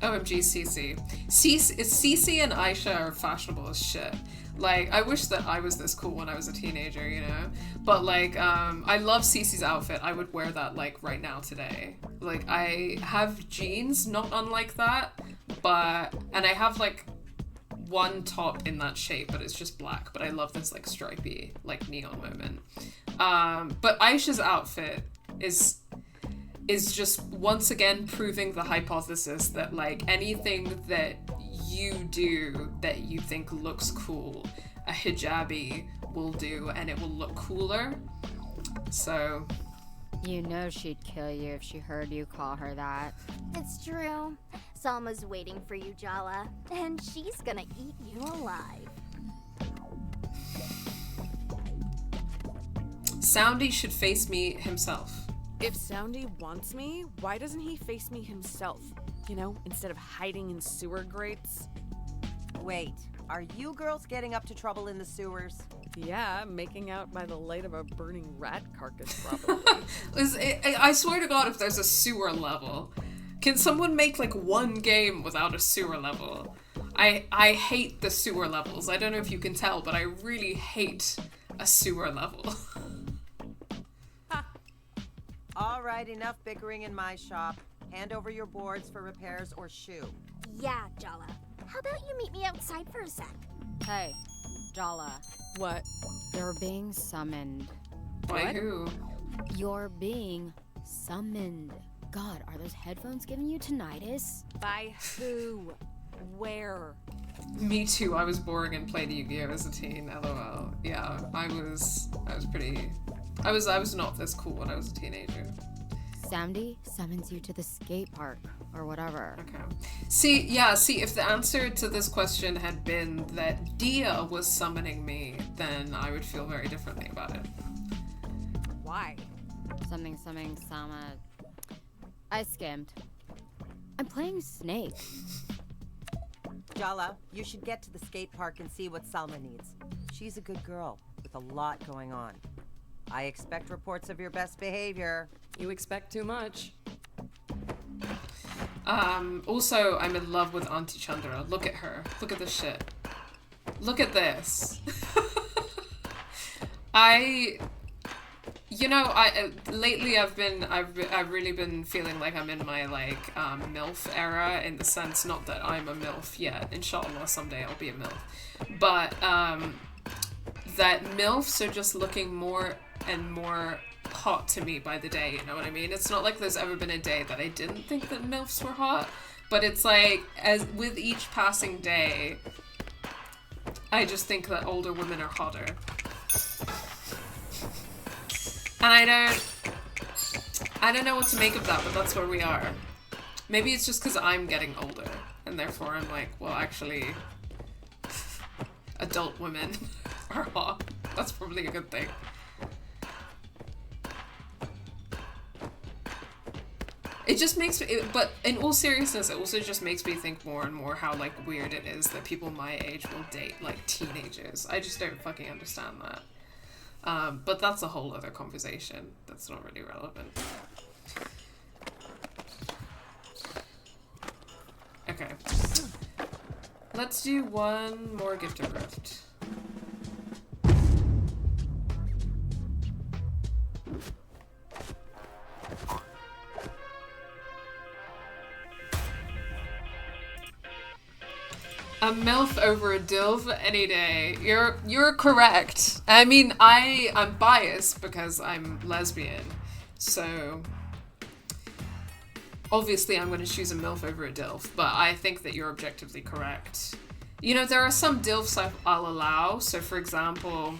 OMG Cece. Cece and Aisha are fashionable as shit. Like, I wish that I was this cool when I was a teenager, you know? But, like, I love Cece's outfit. I would wear that, like, right now today. Like, I have jeans, not unlike that, and I have, like, one top in that shape, but it's just black. But I love this, like, stripy, like, neon moment. But Aisha's outfit is just once again proving the hypothesis that, like, anything that you do that you think looks cool, a hijabi will do, and it will look cooler. So You know she'd kill you if she heard you call her that. It's true. Salma's waiting for you, Jala, and she's gonna eat you alive. Soundy should face me himself. If Soundy wants me, why doesn't he face me himself? You know, instead of hiding in sewer grates? Wait, are you girls getting up to trouble in the sewers? Yeah, making out by the light of a burning rat carcass, probably. I swear to God, if there's a sewer level, can someone make like one game without a sewer level? I hate the sewer levels. I don't know if you can tell, but I really hate a sewer level. All right, enough bickering in my shop. Hand over your boards for repairs or shoo. Yeah, Jala. How about you meet me outside for a sec? Hey, Jala. What? You're being summoned. By What? who? You're being summoned. God, are those headphones giving you tinnitus? By who? Where? Me too. I was boring and played Yu-Gi-Oh as a teen. LOL. Yeah, I was not this cool when I was a teenager. Soundy summons you to the skate park or whatever. Okay. See, if the answer to this question had been that Dia was summoning me, then I would feel very differently about it. Why? Something, Sama. I skimmed. I'm playing Snake. Jala, you should get to the skate park and see what Salma needs. She's a good girl with a lot going on. I expect reports of your best behavior. You expect too much. Also, I'm in love with Auntie Chandra. Look at her. Look at this shit. Look at this. Lately I've really been feeling like I'm in my like MILF era, in the sense, not that I'm a MILF yet. Inshallah, someday I'll be a MILF. But that MILFs are just looking more and more hot to me by the day, you know what I mean? It's not like there's ever been a day that I didn't think that MILFs were hot, but it's like, as with each passing day, I just think that older women are hotter. And I don't know what to make of that, but that's where we are. Maybe it's just because I'm getting older, and therefore I'm like, well, actually, adult women are hot. That's probably a good thing. It just makes me, but in all seriousness, it also just makes me think more and more how like weird it is that people my age will date like teenagers. I just don't fucking understand that. But that's a whole other conversation. That's not really relevant. Okay. Let's do one more gift or grift. A MILF over a DILF any day. You're correct. I mean, I'm biased because I'm lesbian, so obviously I'm going to choose a MILF over a DILF, but I think that you're objectively correct. You know, there are some DILFs I'll allow, so for example,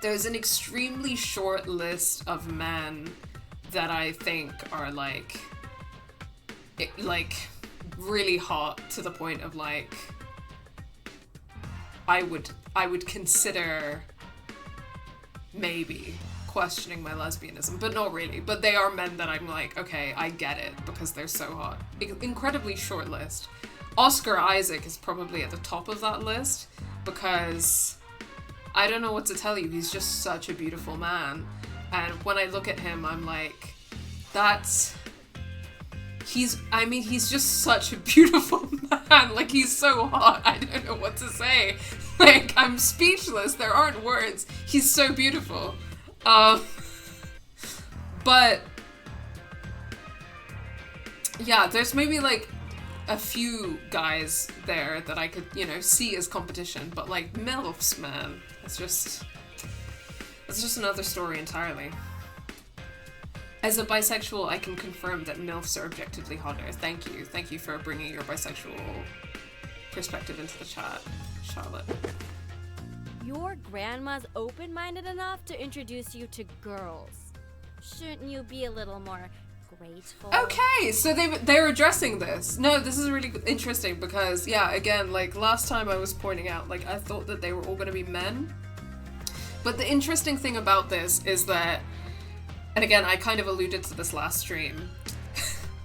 there's an extremely short list of men that I think are like really hot to the point of like I would consider maybe questioning my lesbianism, but not really. But they are men that I'm like, okay, I get it because they're so hot. Incredibly short list. Oscar Isaac is probably at the top of that list because I don't know what to tell you. He's just such a beautiful man. And when I look at him, I'm like, he's just such a beautiful man. Like, he's so hot. I don't know what to say. Like, I'm speechless. There aren't words. He's so beautiful. But yeah, there's maybe like a few guys there that I could, see as competition, but like MILFs, man, that's just another story entirely. As a bisexual, I can confirm that MILFs are objectively hotter. Thank you for bringing your bisexual perspective into the chat, Charlotte. Your grandma's open-minded enough to introduce you to girls. Shouldn't you be a little more grateful? Okay, so they're addressing this. No, this is really interesting because, yeah, again, like last time I was pointing out, like I thought that they were all going to be men. But the interesting thing about this is that, and again, I kind of alluded to this last stream,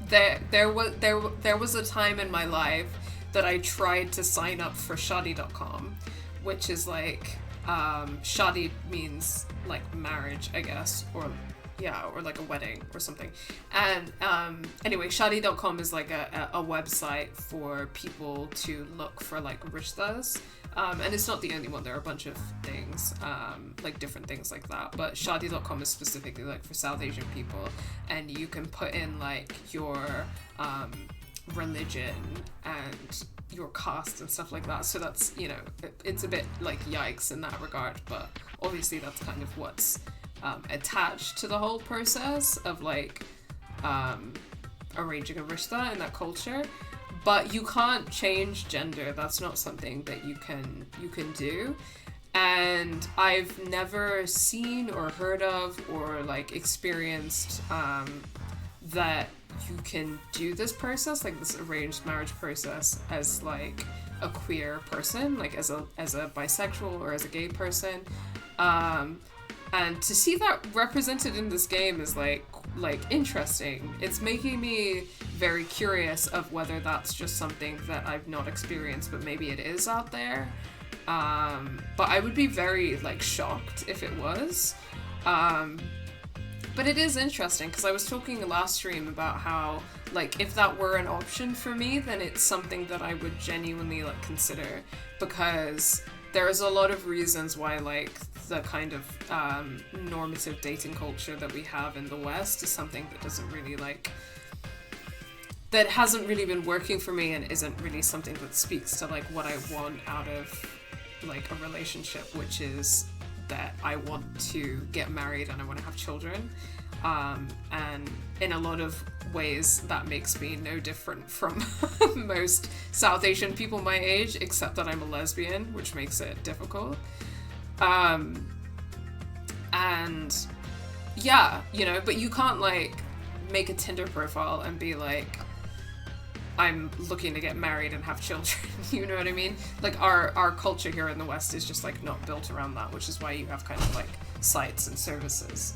there was a time in my life that I tried to sign up for shadi.com, which is like, shadi means like marriage, I guess, or like a wedding or something. And anyway, shadi.com is like a website for people to look for like rishtas. And it's not the only one. There are a bunch of things, like different things like that. But shadi.com is specifically like for South Asian people, and you can put in like your religion and your caste and stuff like that. So that's, it's a bit like yikes in that regard, but obviously that's kind of what's attached to the whole process of like arranging a rishta in that culture. But you can't change gender. That's not something that you can do. And I've never seen or heard of or like experienced that you can do this process, like this arranged marriage process, as like a queer person, like as a bisexual or as a gay person. And to see that represented in this game is like interesting. It's making me very curious of whether that's just something that I've not experienced, but maybe it is out there. But I would be very like shocked if it was. But it is interesting because I was talking last stream about how like if that were an option for me, then it's something that I would genuinely like consider, because there's a lot of reasons why like the kind of normative dating culture that we have in the West is something that doesn't really that hasn't really been working for me and isn't really something that speaks to like what I want out of like a relationship, which is that I want to get married and I want to have children. And in a lot of ways that makes me no different from most South Asian people my age, except that I'm a lesbian, which makes it difficult. And yeah, but you can't like make a Tinder profile and be like, I'm looking to get married and have children. You know what I mean? Like our culture here in the West is just like not built around that, which is why you have kind of like sites and services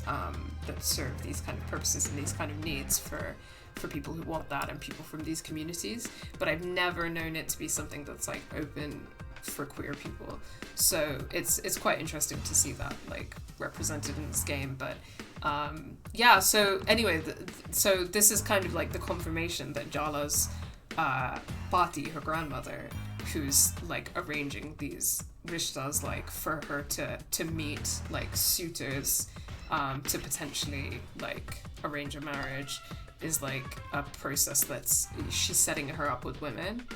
that serve these kind of purposes and these kind of needs for people who want that and people from these communities. But I've never known it to be something that's like open for queer people. So it's quite interesting to see that like represented in this game. But yeah, so anyway, so this is kind of like the confirmation that Jala's Pati, her grandmother, who's like arranging these rishtas like for her to meet like suitors to potentially like arrange a marriage, is like a process that's she's setting her up with women.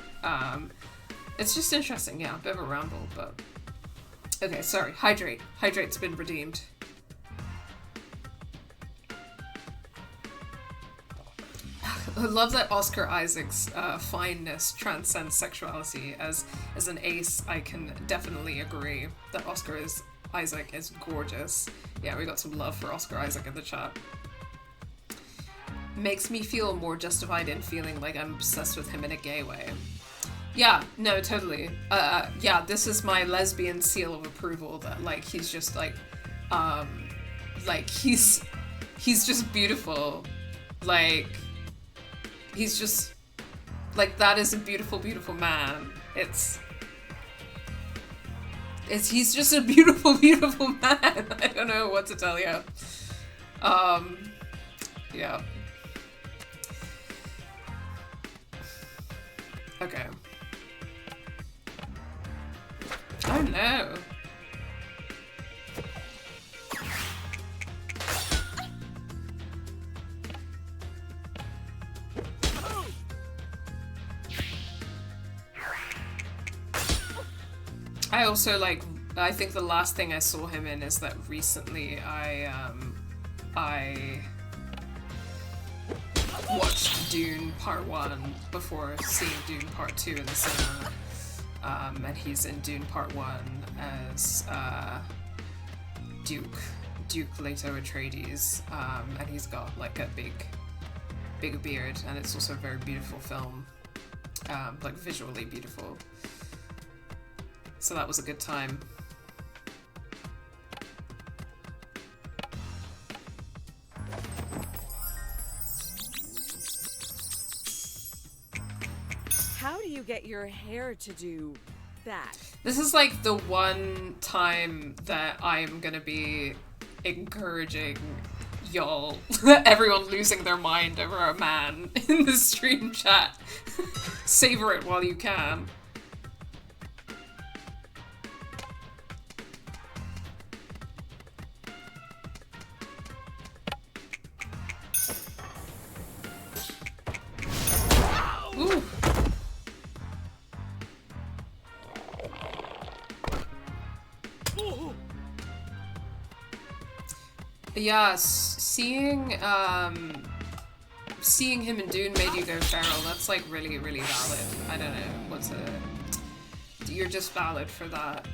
It's just interesting. Yeah, a bit of a ramble, but okay, sorry. Hydrate's been redeemed. I love that Oscar Isaac's fineness transcends sexuality. As an ace, I can definitely agree that Oscar is Isaac is gorgeous. Yeah, we got some love for Oscar Isaac in the chat. Makes me feel more justified in feeling like I'm obsessed with him in a gay way. Yeah, no, totally. Yeah, this is my lesbian seal of approval that, like, he's just, like, he's just beautiful. Like, he's just, like, that is a beautiful, beautiful man. He's just a beautiful, beautiful man. I don't know what to tell you. Yeah. Okay. Oh no. I also, like, I think the last thing I saw him in is that recently I watched Dune Part 1 before seeing Dune Part 2 in the cinema. And he's in Dune Part 1 as Duke Leto Atreides, and he's got like a big beard, and it's also a very beautiful film, like visually beautiful. So that was a good time. How do you get your hair to do that? This is like the one time that I'm gonna be encouraging y'all, everyone losing their mind over a man in the stream chat. Savor it while you can. Ooh. Yeah, seeing him in Dune made you go feral. That's like really, really valid. I don't know, you're just valid for that.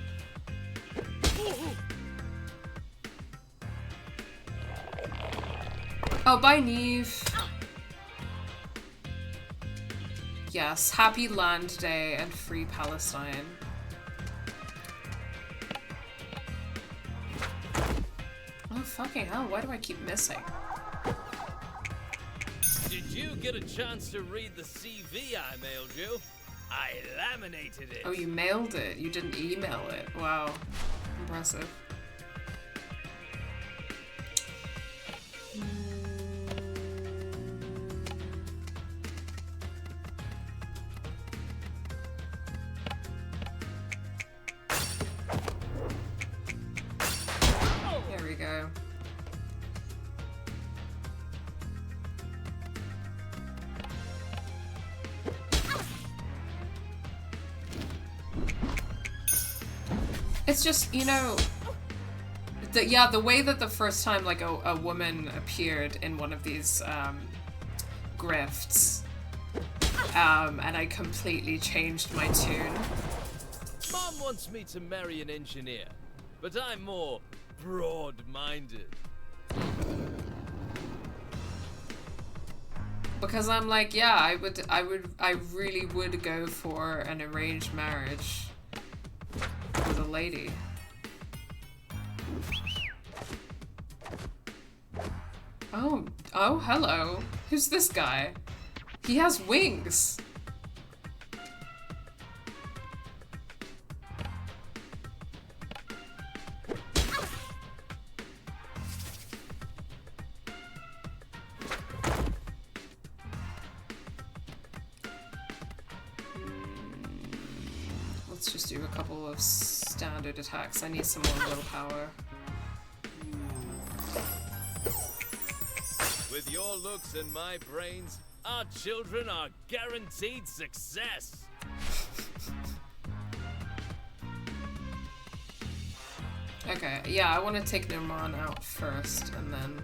Oh, bye, Neve. Yes, happy Land Day and free Palestine. Oh, fucking hell, why do I keep missing? Did you get a chance to read the CV I mailed you? I laminated it. Oh, you mailed it. You didn't email it. Wow. Impressive. There we go. It's just, you know, the way that the first time, like, a woman appeared in one of these, grifts, and I completely changed my tune. Mom wants me to marry an engineer, but I'm more broad-minded. Because I'm like, yeah, I really would go for an arranged marriage with a lady. Oh, hello. Who's this guy? He has wings. Let's just do a couple of standard attacks. I need some more willpower. With your looks and my brains, our children are guaranteed success. Okay, yeah, I want to take Nirman out first, and then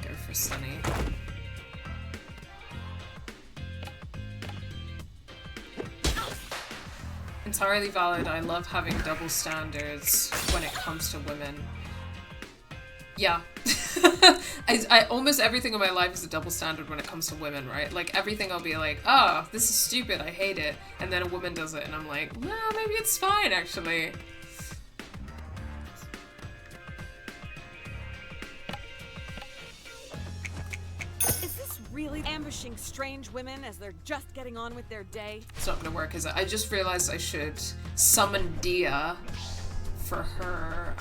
go for Sunny. Entirely valid. I love having double standards when it comes to women. Yeah. I almost everything in my life is a double standard when it comes to women, right? Like everything I'll be like, oh, this is stupid, I hate it. And then a woman does it and I'm like, nah, maybe it's fine actually. Is this really ambushing strange women as they're just getting on with their day? It's not gonna work, is it? I just realized I should summon Dia for her,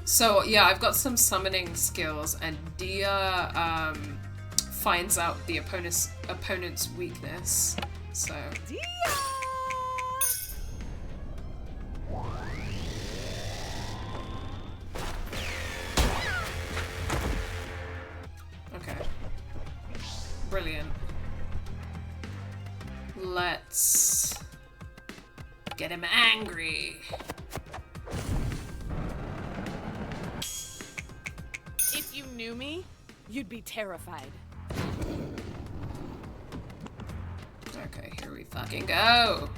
So yeah, I've got some summoning skills, and Dia finds out the opponent's weakness. So Dia! Okay. Brilliant. Let's get him angry. If you knew me, you'd be terrified. Okay, here we fucking go.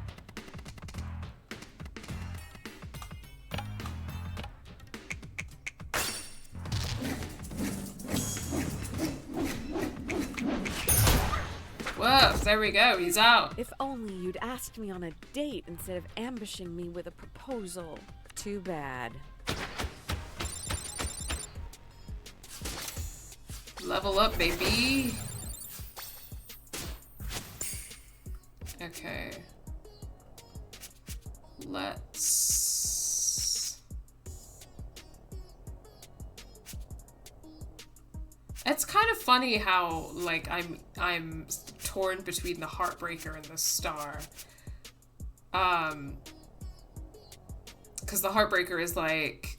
Whoa, there we go, he's out. If only you'd asked me on a date instead of ambushing me with a proposal. Too bad. Level up, baby. Okay. Let's... It's kind of funny how, like, I'm torn between the Heartbreaker and the Star. Because the Heartbreaker is like,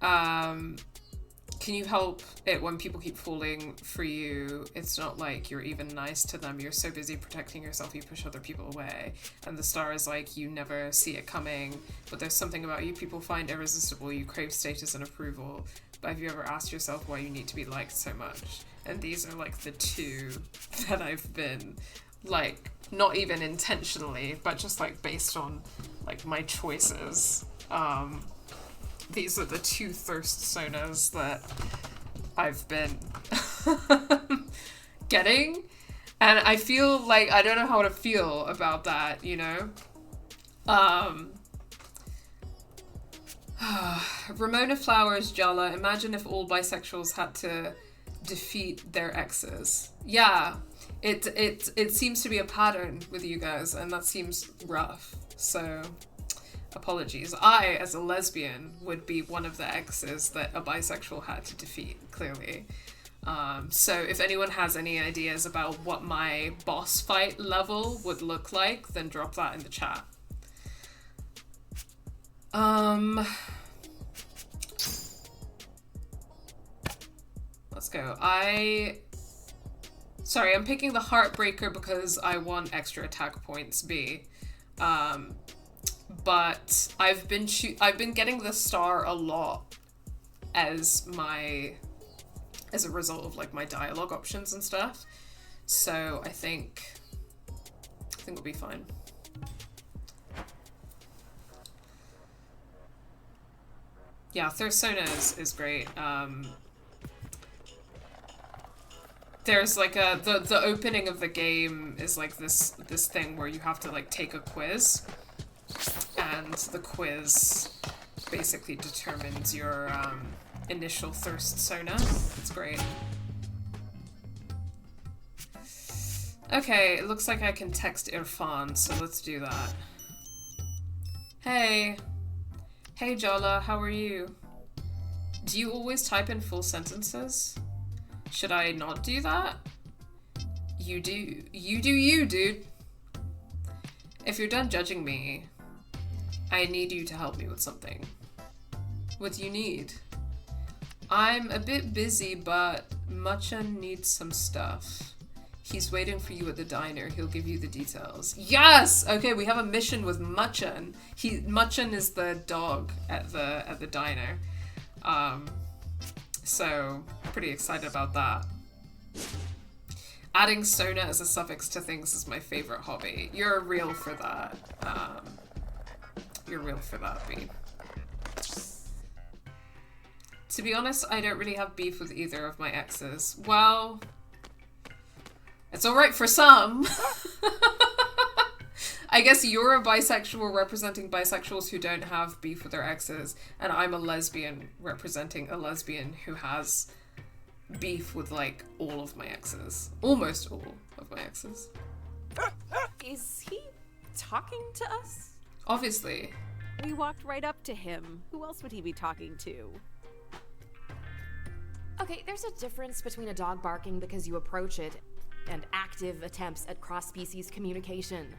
can you help it when people keep falling for you? It's not like you're even nice to them. You're so busy protecting yourself, you push other people away. And the Star is like, you never see it coming, but there's something about you people find irresistible. You crave status and approval. But have you ever asked yourself why you need to be liked so much? And these are like the two that I've been, like, not even intentionally, but just like based on like my choices. These are the two thirst sonas that I've been getting. And I feel like I don't know how to feel about that, you know? Ramona Flowers, Jala, imagine if all bisexuals had to defeat their exes. Yeah, it seems to be a pattern with you guys, and that seems rough, so apologies. I, as a lesbian, would be one of the exes that a bisexual had to defeat, clearly. So if anyone has any ideas about what my boss fight level would look like, then drop that in the chat. Let's go. Sorry, I'm picking the Heartbreaker because I want extra attack points B. But I've been getting the Star a lot as a result of like my dialogue options and stuff. So I think we'll be fine. Yeah, Thursona is great. There's like the opening of the game is like this thing where you have to like take a quiz, and the quiz basically determines your initial thirst sona. It's great. Okay, it looks like I can text Irfan, so let's do that. Hey. Hey Jala, how are you? Do you always type in full sentences? Should I not do that? You do. You do you, dude. If you're done judging me, I need you to help me with something. What do you need? I'm a bit busy, but Muchan needs some stuff. He's waiting for you at the diner. He'll give you the details. Yes! Okay, we have a mission with Muchan. Muchan is the dog at the diner. So pretty excited about that. Adding Sona as a suffix to things is my favorite hobby. You're real for that. You're real for that, B. To be honest, I don't really have beef with either of my exes. Well, it's alright for some. I guess you're a bisexual representing bisexuals who don't have beef with their exes, and I'm a lesbian representing a lesbian who has beef with, like, all of my exes. Almost all of my exes. Is he talking to us? Obviously. We walked right up to him. Who else would he be talking to? Okay, there's a difference between a dog barking because you approach it and active attempts at cross-species communication.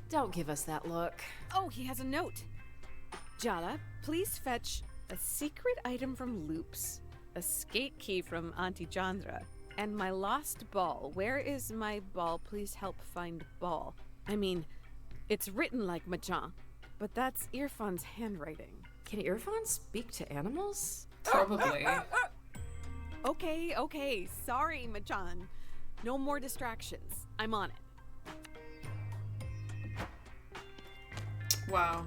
Don't give us that look. Oh, he has a note. Jala, please fetch a secret item from Loops, a skate key from Auntie Chandra, and my lost ball. Where is my ball? Please help find ball. I mean, it's written like Machan, but that's Irfan's handwriting. Can Irfan speak to animals? Probably. Okay. Sorry, Machan. No more distractions. I'm on it. Wow.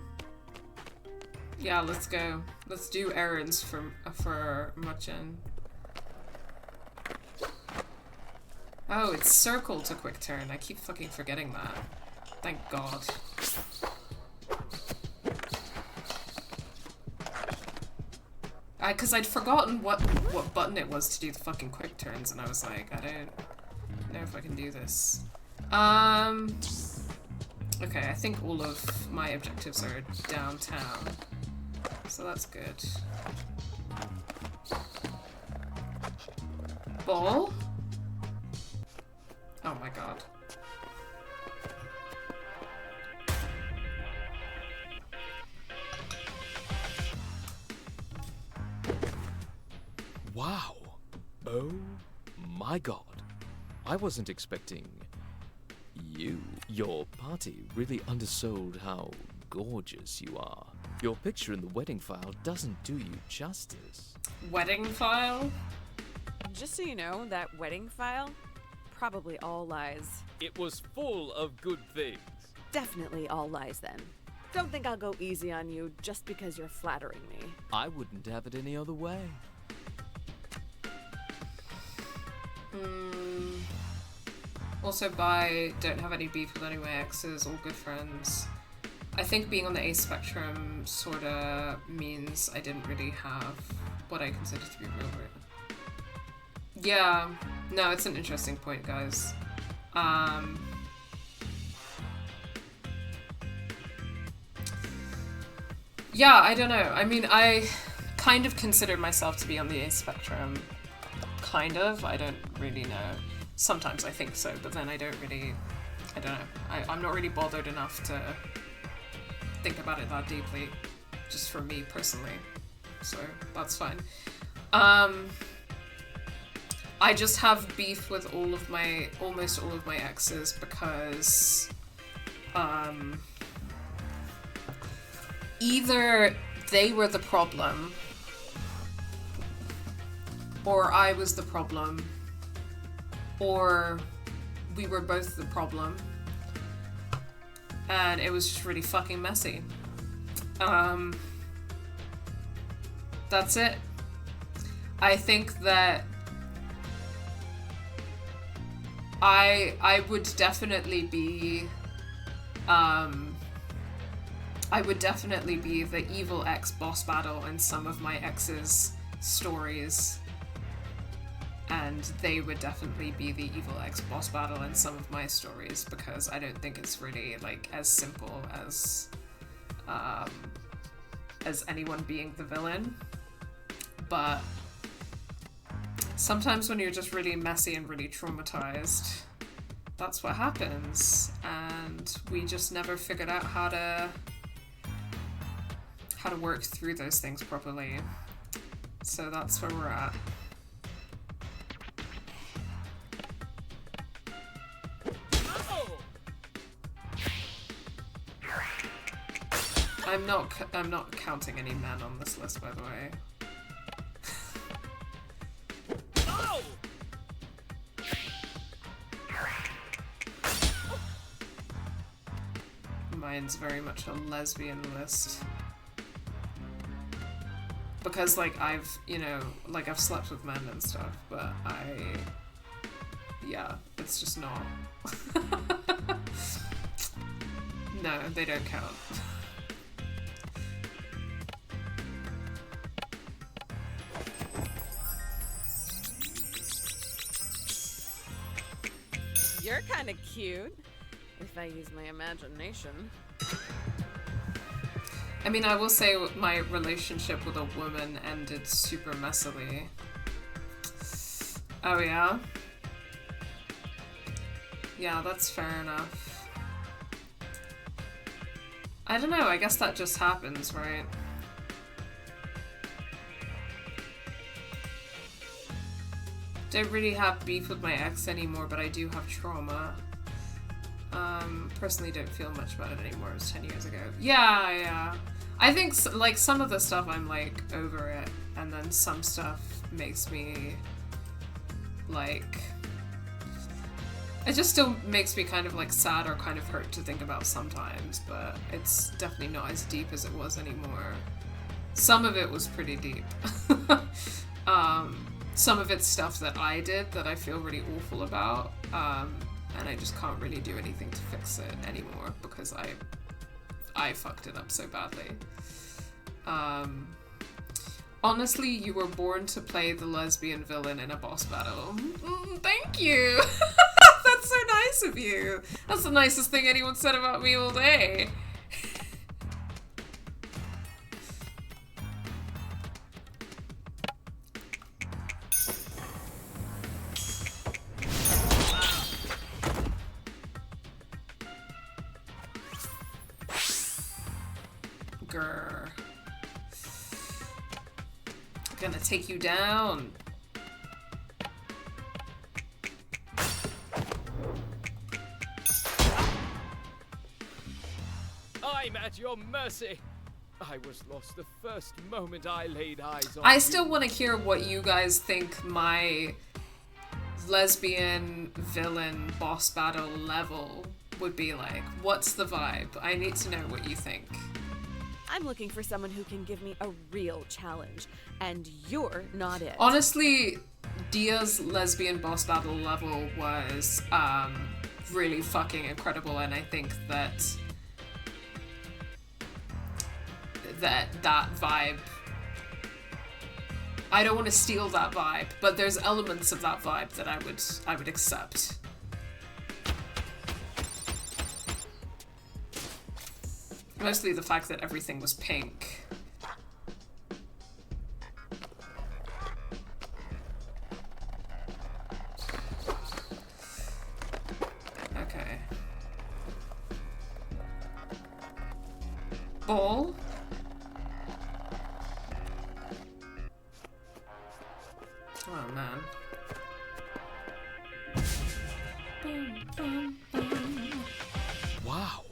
Yeah, let's go. Let's do errands for Machan. Oh, it's circle to quick turn. I keep fucking forgetting that. Thank God. Because I'd forgotten what button it was to do the fucking quick turns, and I was like, I don't know if I can do this. Okay, I think all of my objectives are downtown, so that's good. Ball? Oh my God. Wow. Oh my God. I wasn't expecting you. Your party really undersold how gorgeous you are. Your picture in the wedding file doesn't do you justice. Wedding file? Just so you know, that wedding file, probably all lies. It was full of good things. Definitely all lies then. Don't think I'll go easy on you just because you're flattering me. I wouldn't have it any other way. Also don't have any beef with any of my exes, all good friends. I think being on the A spectrum sorta means I didn't really have what I consider to be real root. Yeah, no, it's an interesting point, guys. Yeah, I don't know. I mean, I kind of consider myself to be on the A spectrum. Kind of. I don't really know. Sometimes I think so, but then I don't know. I'm not really bothered enough to think about it that deeply, just for me personally. So that's fine. I just have beef with almost all of my exes because either they were the problem or I was the problem, or we were both the problem, and it was just really fucking messy. That's it. I think that I would definitely be the evil ex boss battle in some of my ex's stories. And they would definitely be the evil ex-boss battle in some of my stories, because I don't think it's really, like, as simple as anyone being the villain. But sometimes when you're just really messy and really traumatized, that's what happens. And we just never figured out how to work through those things properly. So that's where we're at. I'm not counting any men on this list, by the way. mine's very much a lesbian list. Because, like, I've, you know, like, I've slept with men and stuff, but yeah, it's just not. No, they don't count. You're kind of cute, if I use my imagination. I mean, I will say my relationship with a woman ended super messily. Oh, yeah? Yeah, that's fair enough. I don't know, I guess that just happens, right? Don't really have beef with my ex anymore, but I do have trauma. Personally don't feel much about it anymore. It was 10 years ago. Yeah. I think, like, some of the stuff I'm, like, over it, and then some stuff makes me, like... It just still makes me kind of, like, sad or kind of hurt to think about sometimes, but it's definitely not as deep as it was anymore. Some of it was pretty deep. Some of it's stuff that I did that I feel really awful about, and I just can't really do anything to fix it anymore because I fucked it up so badly. Honestly, you were born to play the lesbian villain in a boss battle. Thank you! That's so nice of you! That's the nicest thing anyone said about me all day. Grr. Gonna take you down. I'm at your mercy. I was lost the first moment I laid eyes on I you. still want to hear what you guys think my lesbian villain boss battle level would be like. What's the vibe? I need to know what you think. I'm looking for someone who can give me a real challenge, and you're not it. Honestly, Dia's lesbian boss battle level was really fucking incredible, and I think that vibe, I don't want to steal that vibe, but there's elements of that vibe that I would accept. Mostly the fact that everything was pink. Okay. Ball? Oh man. Wow.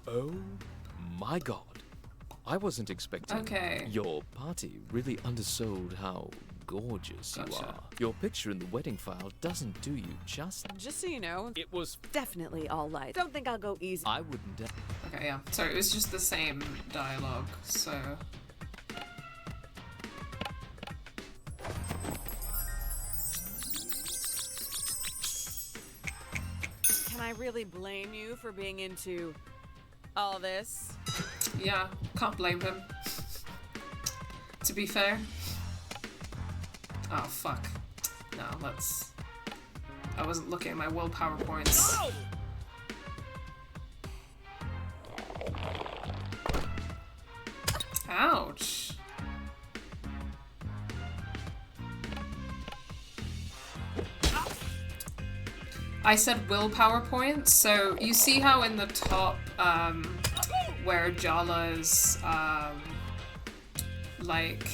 Oh my god. I wasn't expecting Okay. your party really undersold how gorgeous you Gotcha. are. Your picture in the wedding file doesn't do you justice. Just so you know, It was definitely all lies. Don't think I'll go easy. I wouldn't Okay, yeah. Sorry, it was just the same dialogue, so... Can I really blame you for being into all this? Yeah, can't blame him. To be fair. Oh, fuck. No, let's... I wasn't looking at my willpower points. Ouch. I said willpower points, so you see how in the top, where Jala's, like,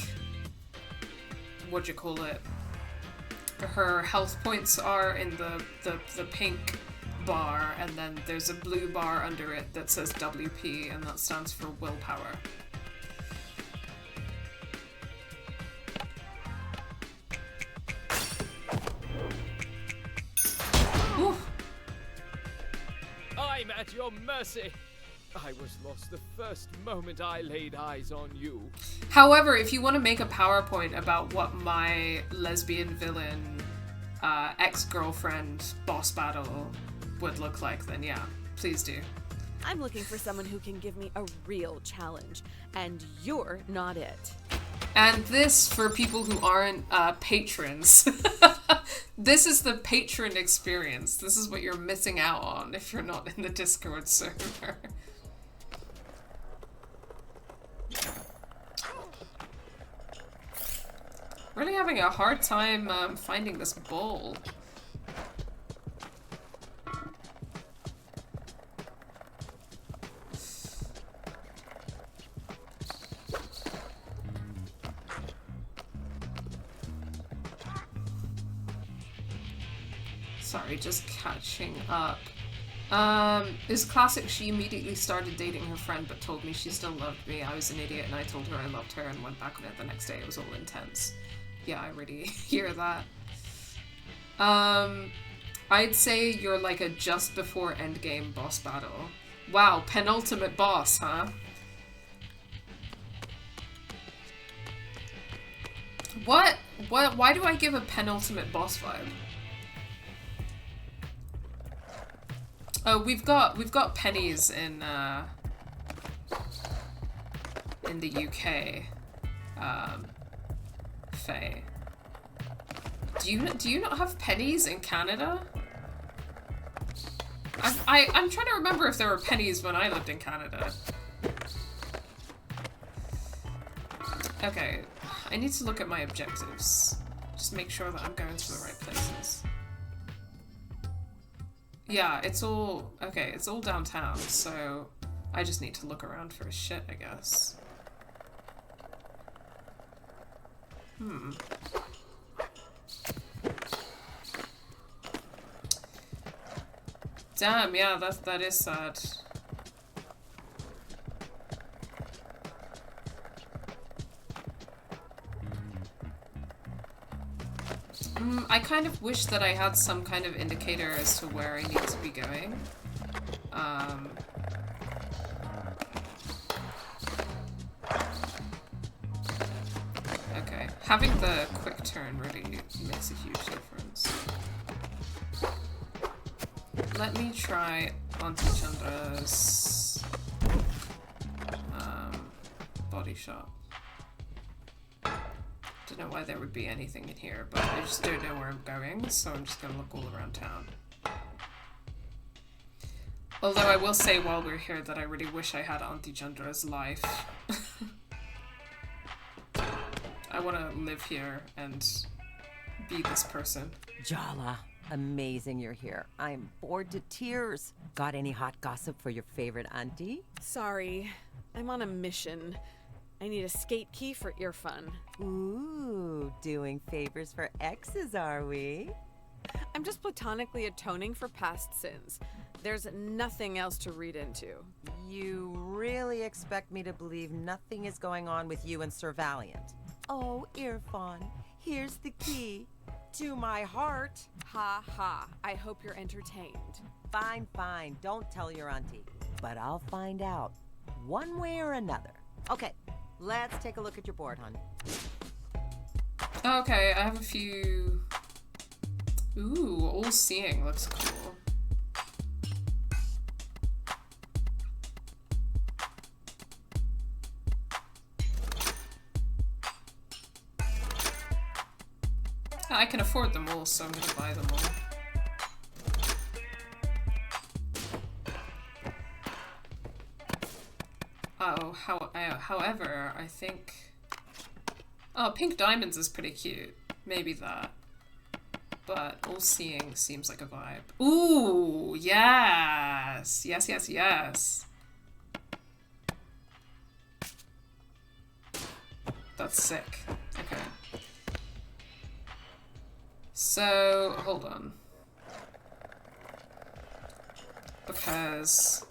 what do you call it? Her health points are in the pink bar, and then there's a blue bar under it that says WP, and that stands for willpower. I'm at your mercy. I was lost the first moment I laid eyes on you. However, if you want to make a PowerPoint about what my lesbian villain ex-girlfriend boss battle would look like, then yeah, please do. I'm looking for someone who can give me a real challenge, and you're not it. And this, for people who aren't patrons, this is the patron experience. This is what you're missing out on if you're not in the Discord server. Really having a hard time finding this bowl. Sorry, just catching up. It's classic. She immediately started dating her friend but told me she still loved me. I was an idiot and I told her I loved her and went back on it the next day. It was all intense. Yeah, I really hear that. I'd say you're like a just before endgame boss battle. Wow, penultimate boss, huh? What? Why do I give a penultimate boss vibe? Oh, we've got pennies in the UK. Faye. Do you not have pennies in Canada? I'm trying to remember if there were pennies when I lived in Canada. Okay, I need to look at my objectives. Just make sure that I'm going to the right places. Yeah, it's all okay, it's all downtown, so I just need to look around for shit, I guess. Damn, yeah, that is sad. I kind of wish that I had some kind of indicator as to where I need to be going. Okay, having the quick turn really makes a huge difference. Let me try Auntie Chandra's body shop. Don't know why there would be anything in here, but I just don't know where I'm going, so I'm just gonna look all around town. Although I will say while we're here that I really wish I had Auntie Chandra's life. I want to live here and be this person. Jala, amazing you're here. I'm bored to tears. Got any hot gossip for your favorite auntie? Sorry, I'm on a mission. I need a skate key for ear fun. Ooh, doing favors for exes, are we? I'm just platonically atoning for past sins. There's nothing else to read into. You really expect me to believe nothing is going on with you and Sir Valiant? Oh, Irfan, here's the key to my heart. Ha ha, I hope you're entertained. Fine, fine, don't tell your auntie. But I'll find out, one way or another. Okay, let's take a look at your board, hon. Okay, I have a few... Ooh, all seeing looks cool. I can afford them all, so I'm gonna buy them all. Oh, however, I think... Oh, pink diamonds is pretty cute. Maybe that. But all-seeing seems like a vibe. Ooh, yes! Yes, yes, yes. That's sick. Okay. So, hold on. Because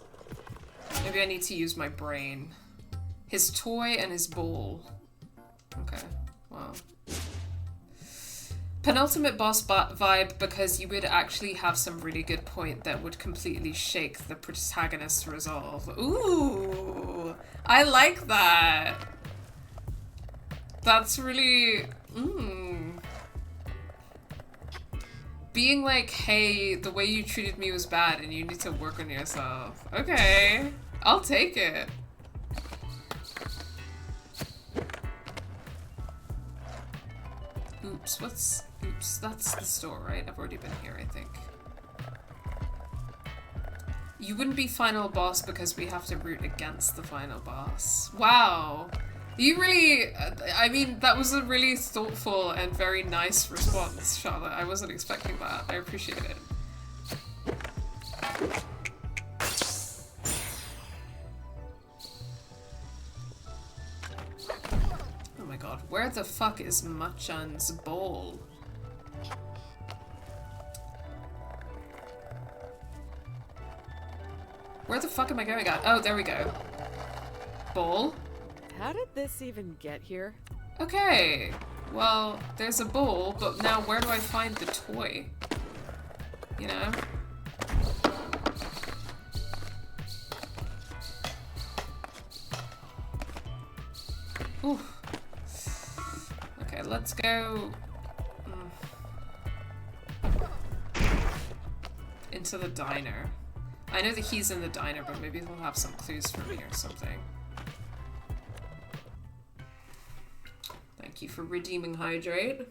maybe I need to use my brain. His toy and his ball. Okay, well. Penultimate boss vibe because you would actually have some really good point that would completely shake the protagonist's resolve. Ooh, I like that. That's really... Being like, hey, the way you treated me was bad and you need to work on yourself. Okay, I'll take it. Oops, oops, that's the store, right? I've already been here, I think. You wouldn't be final boss because we have to root against the final boss. Wow. You really, I mean, that was a really thoughtful and very nice response, Charlotte. I wasn't expecting that. I appreciate it. Oh my god, where the fuck is Machan's bowl? Where the fuck am I going at? Oh, there we go. Bowl? How did this even get here? Okay, well, there's a bowl, but now where do I find the toy? You know? Ooh. Okay, let's go... into the diner. I know that he's in the diner, but maybe he'll have some clues for me or something. Thank you for redeeming hydrate.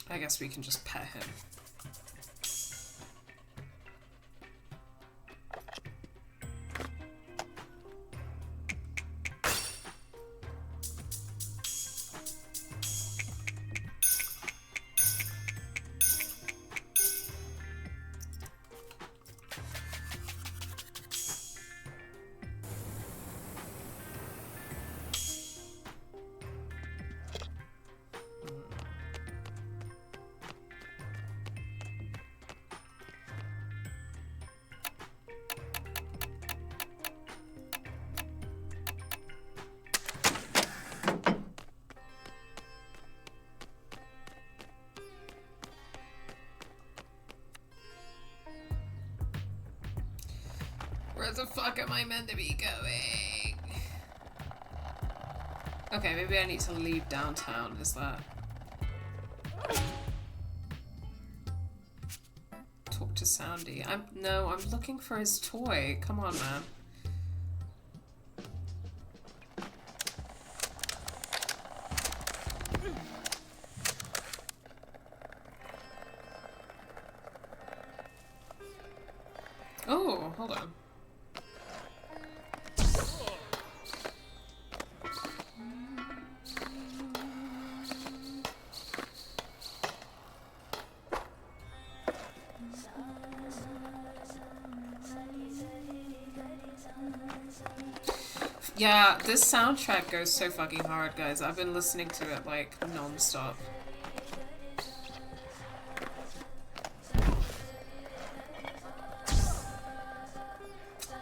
I guess we can just pet him. Where the fuck am I meant to be going? Okay, maybe I need to leave downtown, is that? Talk to Soundy. No, I'm looking for his toy. Come on, man. Oh, hold on. Yeah, this soundtrack goes so fucking hard, guys. I've been listening to it, like, non-stop.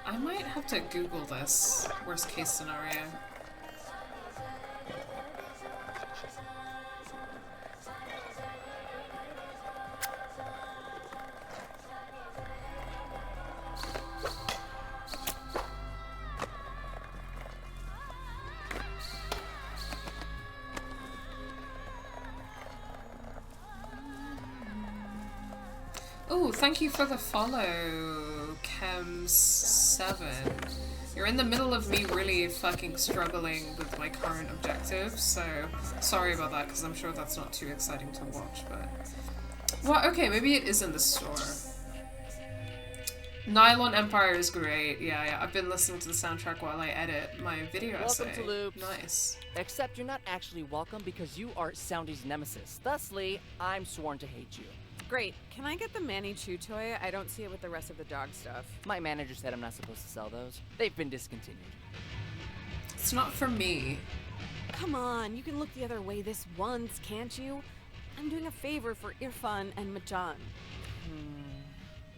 I might have to Google this, worst case scenario. Oh, thank you for the follow, Chems7. You're in the middle of me really fucking struggling with my current objectives, so sorry about that, because I'm sure that's not too exciting to watch, but... Well, okay, maybe it is in the store. Nylon Empire is great, yeah, I've been listening to the soundtrack while I edit my video essay. Welcome to Loops. Nice. Except you're not actually welcome because you are Soundy's nemesis. Thusly, I'm sworn to hate you. Great. Can I get the Manny Chew toy? I don't see it with the rest of the dog stuff. My manager said I'm not supposed to sell those. They've been discontinued. It's not for me. Come on, you can look the other way this once, can't you? I'm doing a favor for Irfan and Machan.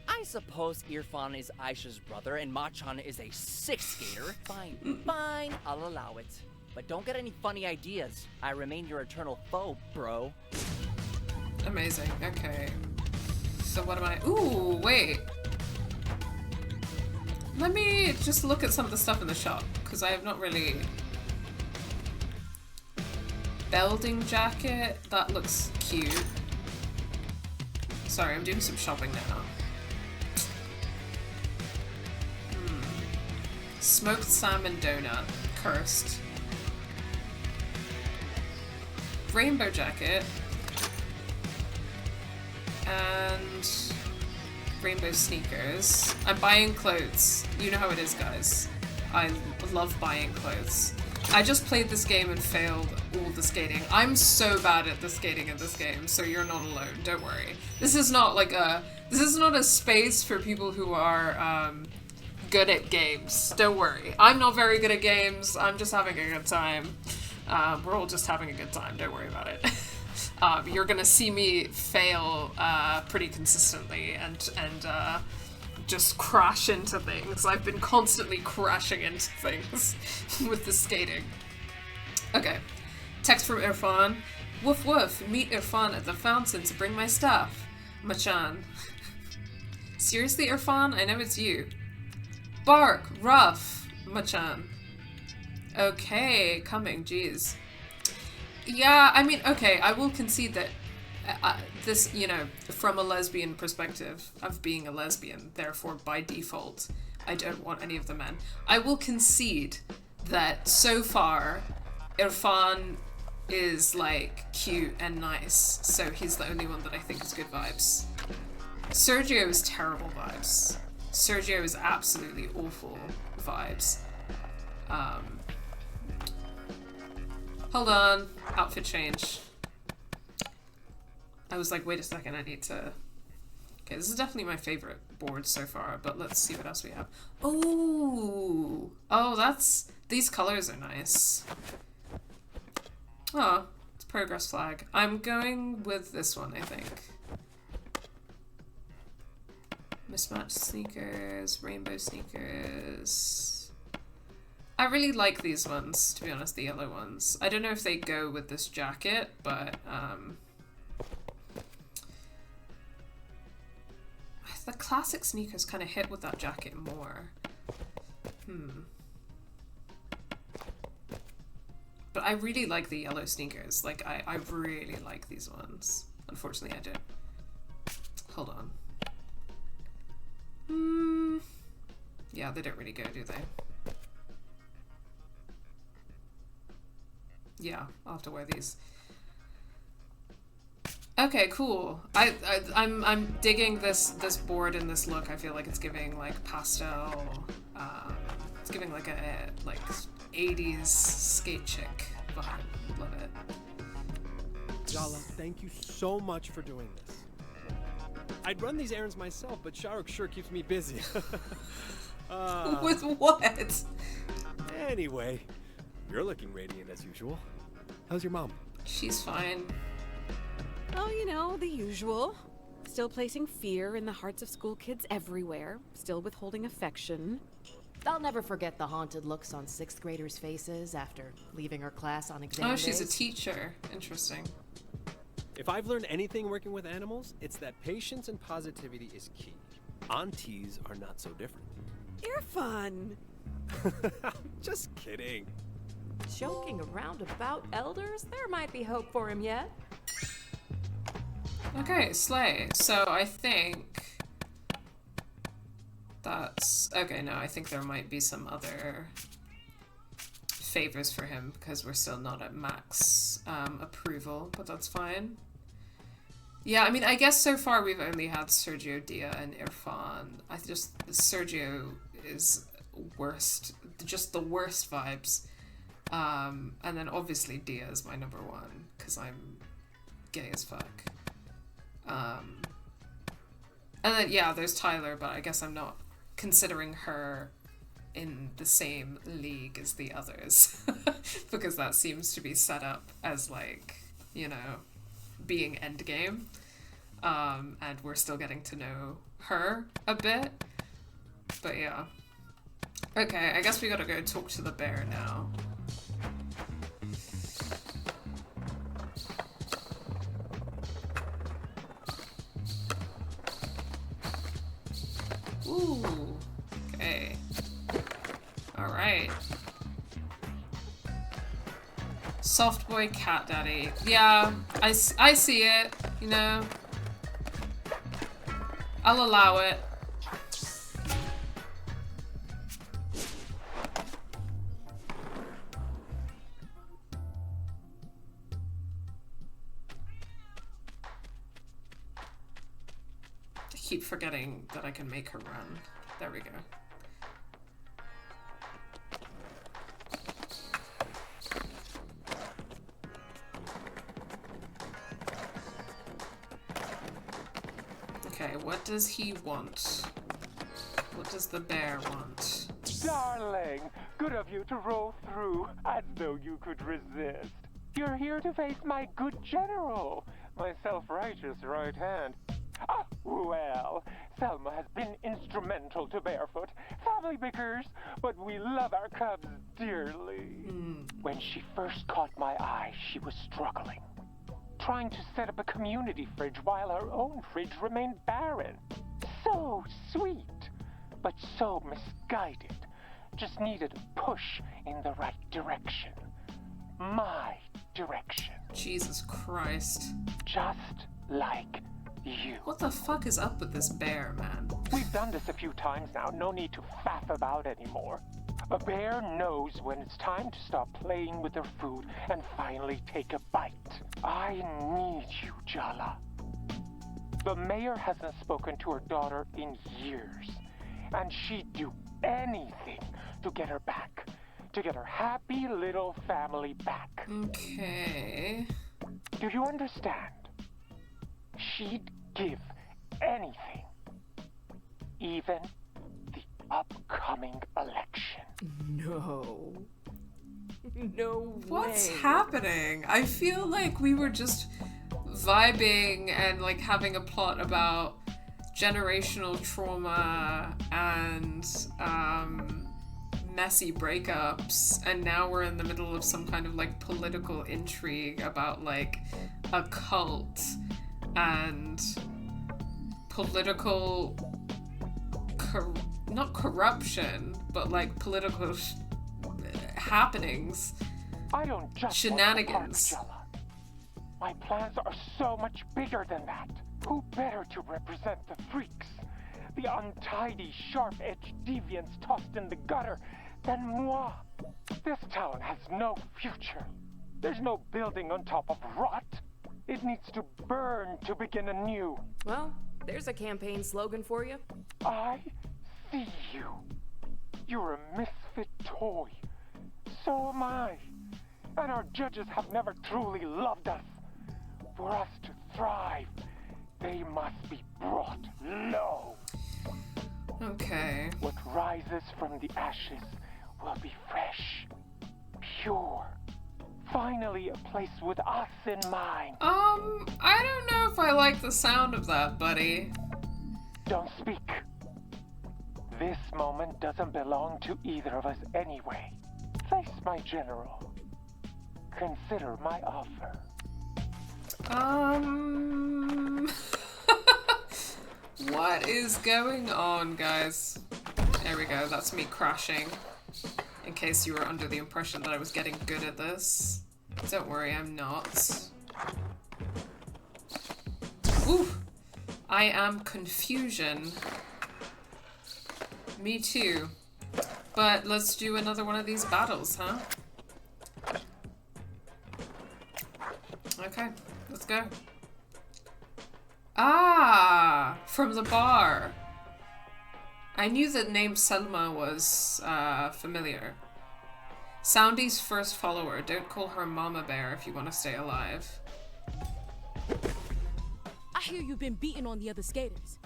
I'm I suppose Irfan is Aisha's brother and Machan is a sixth skater. Fine, fine, I'll allow it. But don't get any funny ideas. I remain your eternal foe, bro. Amazing. Okay. So what am I? Ooh, wait. Let me just look at some of the stuff in the shop, because I have not really... Belding jacket. That looks cute. Sorry, I'm doing some shopping now. Smoked salmon donut. Cursed. Rainbow jacket. And rainbow sneakers. I'm buying clothes. You know how it is, guys. I love buying clothes. I just played this game and failed all the skating. I'm so bad at the skating in this game, so you're not alone. Don't worry. This is not like a... This is not a space for people who are good at games. Don't worry. I'm not very good at games. I'm just having a good time. We're all just having a good time. Don't worry about it. You're gonna see me fail pretty consistently and just crash into things. I've been constantly crashing into things with the skating. Okay. Text from Irfan. Woof woof, meet Irfan at the fountain to bring my stuff. Machan. Seriously, Irfan? I know it's you. Bark, rough, Machan. Okay, coming, jeez. Yeah, I mean, okay, I will concede that this, you know, from a lesbian perspective of being a lesbian, therefore by default, I don't want any of the men. I will concede that so far, Irfan is like cute and nice, so he's the only one that I think is good vibes. Sergio is terrible vibes. Sergio is absolutely awful vibes. Hold on, outfit change. I was like, wait a second, I need to... Okay, this is definitely my favorite board so far, but let's see what else we have. Oh, that's... These colors are nice. Oh, it's progress flag. I'm going with this one, I think. Mismatched sneakers, rainbow sneakers. I really like these ones, to be honest, the yellow ones. I don't know if they go with this jacket, but the classic sneakers kind of hit with that jacket more. But I really like the yellow sneakers. Like, I really like these ones. Unfortunately, I don't. Hold on. Yeah, they don't really go, do they? Yeah, I'll have to wear these. Okay, cool. I'm digging this board and this look. I feel like it's giving like pastel. It's giving like a 80s skate chick vibe. Love it. Jala, thank you so much for doing this. I'd run these errands myself, but Sharuk sure keeps me busy. With what? Anyway, you're looking radiant as usual. How's your mom? She's fine. Oh, you know, the usual. Still placing fear in the hearts of school kids everywhere. Still withholding affection. I'll never forget the haunted looks on 6th graders' faces after leaving her class on exam days. She's a teacher. Interesting. If I've learned anything working with animals, it's that patience and positivity is key. Aunties are not so different. Irfan! Just kidding. Joking around about elders? There might be hope for him yet. Okay, slay. So I think that's... Okay, no, I think there might be some other favors for him because we're still not at max approval, but that's fine. Yeah, I mean, I guess so far we've only had Sergio, Dia, and Irfan. Sergio is worst, just the worst vibes. And then obviously Dia is my number one because I'm gay as fuck. And then, yeah, there's Tyler, but I guess I'm not considering her in the same league as the others because that seems to be set up as like, you know, being endgame. And we're still getting to know her a bit. But yeah. Okay, I guess we gotta go talk to the bear now. Ooh. Okay. Alright. Soft boy cat daddy. Yeah, I see it, you know. I'll allow it. I keep forgetting that I can make her run. There we go. Okay, what does he want? What does the bear want? Darling, good of you to roll through. I know you could resist. You're here to face my good general, my self-righteous right hand. Ah, well, Selma has been instrumental to Barefoot. Family bickers, but we love our cubs dearly. When she first caught my eye, she was struggling, trying to set up a community fridge while her own fridge remained barren. So sweet, but so misguided. Just needed a push in the right direction. My direction. Jesus Christ. Just like you. What the fuck is up with this bear, man? We've done this a few times now. No need to faff about anymore. A bear knows when it's time to stop playing with their food and finally take a bite. I need you, Jala. The mayor hasn't spoken to her daughter in years, and she'd do anything to get her back. To get her happy little family back. Okay. Do you understand? She'd give anything. Even the upcoming election. No. No What's way. happening? I feel like we were just vibing and like having a plot about generational trauma and messy breakups, and now we're in the middle of some kind of like political intrigue about like a cult and political not corruption, but like political happenings. I don't just shenanigans. Want the park, Jala. My plans are so much bigger than that. Who better to represent the freaks, the untidy, sharp-edged deviants tossed in the gutter than moi? This town has no future. There's no building on top of rot. It needs to burn to begin anew. Well, there's a campaign slogan for you. I see you. You're a misfit toy. So am I. And our judges have never truly loved us. For us to thrive, they must be brought low. Okay. What rises from the ashes will be fresh, pure. Finally, a place with us in mind. I don't know if I like the sound of that, buddy. Don't speak. This moment doesn't belong to either of us anyway. Face my general. Consider my offer. What is going on, guys? There we go, that's me crashing. In case you were under the impression that I was getting good at this. Don't worry, I'm not. Ooh! I am confusion. Me too. But let's do another one of these battles, huh? Okay, let's go. Ah! From the bar. I knew the name Selma was familiar. Soundy's first follower. Don't call her Mama Bear if you want to stay alive. I hear you've been beating on the other skaters.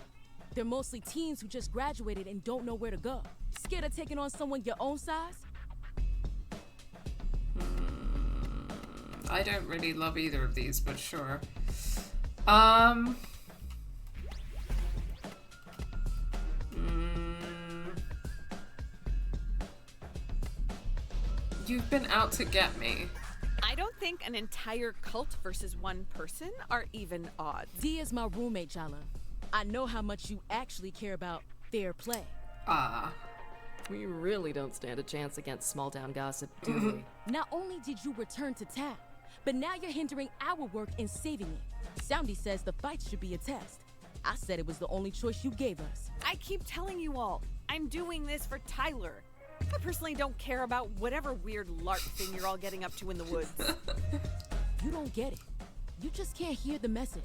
They're mostly teens who just graduated and don't know where to go. Scared of taking on someone your own size? I don't really love either of these, but sure. You've been out to get me. I don't think an entire cult versus one person are even odds. Dia's my roommate, Jala. I know how much you actually care about fair play. We really don't stand a chance against small town gossip, do we? Not only did you return to town, but now you're hindering our work in saving it. Soundy says the fight should be a test. I said it was the only choice you gave us. I keep telling you all, I'm doing this for Tyler. I personally don't care about whatever weird LARP thing you're all getting up to in the woods. You don't get it. You just can't hear the message.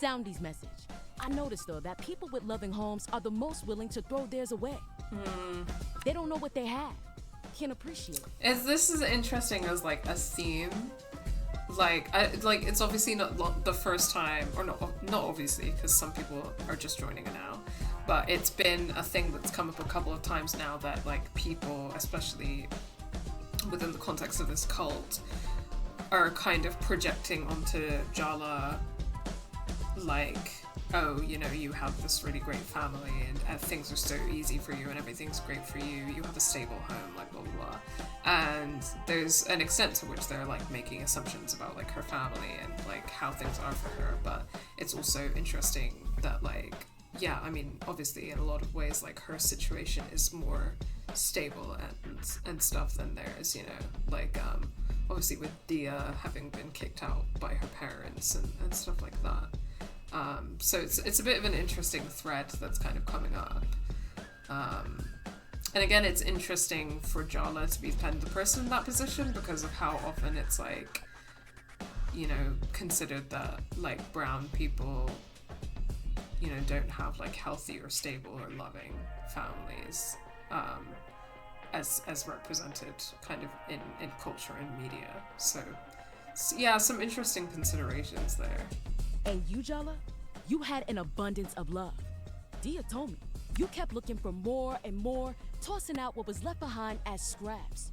Soundy's message. I noticed, though, that people with loving homes are the most willing to throw theirs away. They don't know what they have. Can't appreciate it. This is interesting as like a theme. Like it's obviously not the first time, or not obviously, because some people are just joining it now. But it's been a thing that's come up a couple of times now that like people, especially within the context of this cult, are kind of projecting onto Jala like, oh, you know, you have this really great family and things are so easy for you and everything's great for you. You have a stable home, like blah blah blah. And there's an extent to which they're like making assumptions about like her family and like how things are for her. But it's also interesting that like, yeah, I mean, obviously in a lot of ways like her situation is more stable and stuff than theirs, you know, like obviously with Dia having been kicked out by her parents and stuff like that. So it's a bit of an interesting thread that's kind of coming up. And again, it's interesting for Jala to be kind of the person in that position because of how often it's like, you know, considered that like brown people, you know, don't have like healthy or stable or loving families, as represented kind of in culture and media. So yeah, some interesting considerations there. And you, Jala, you had an abundance of love. Dia told me you kept looking for more and more, tossing out what was left behind as scraps.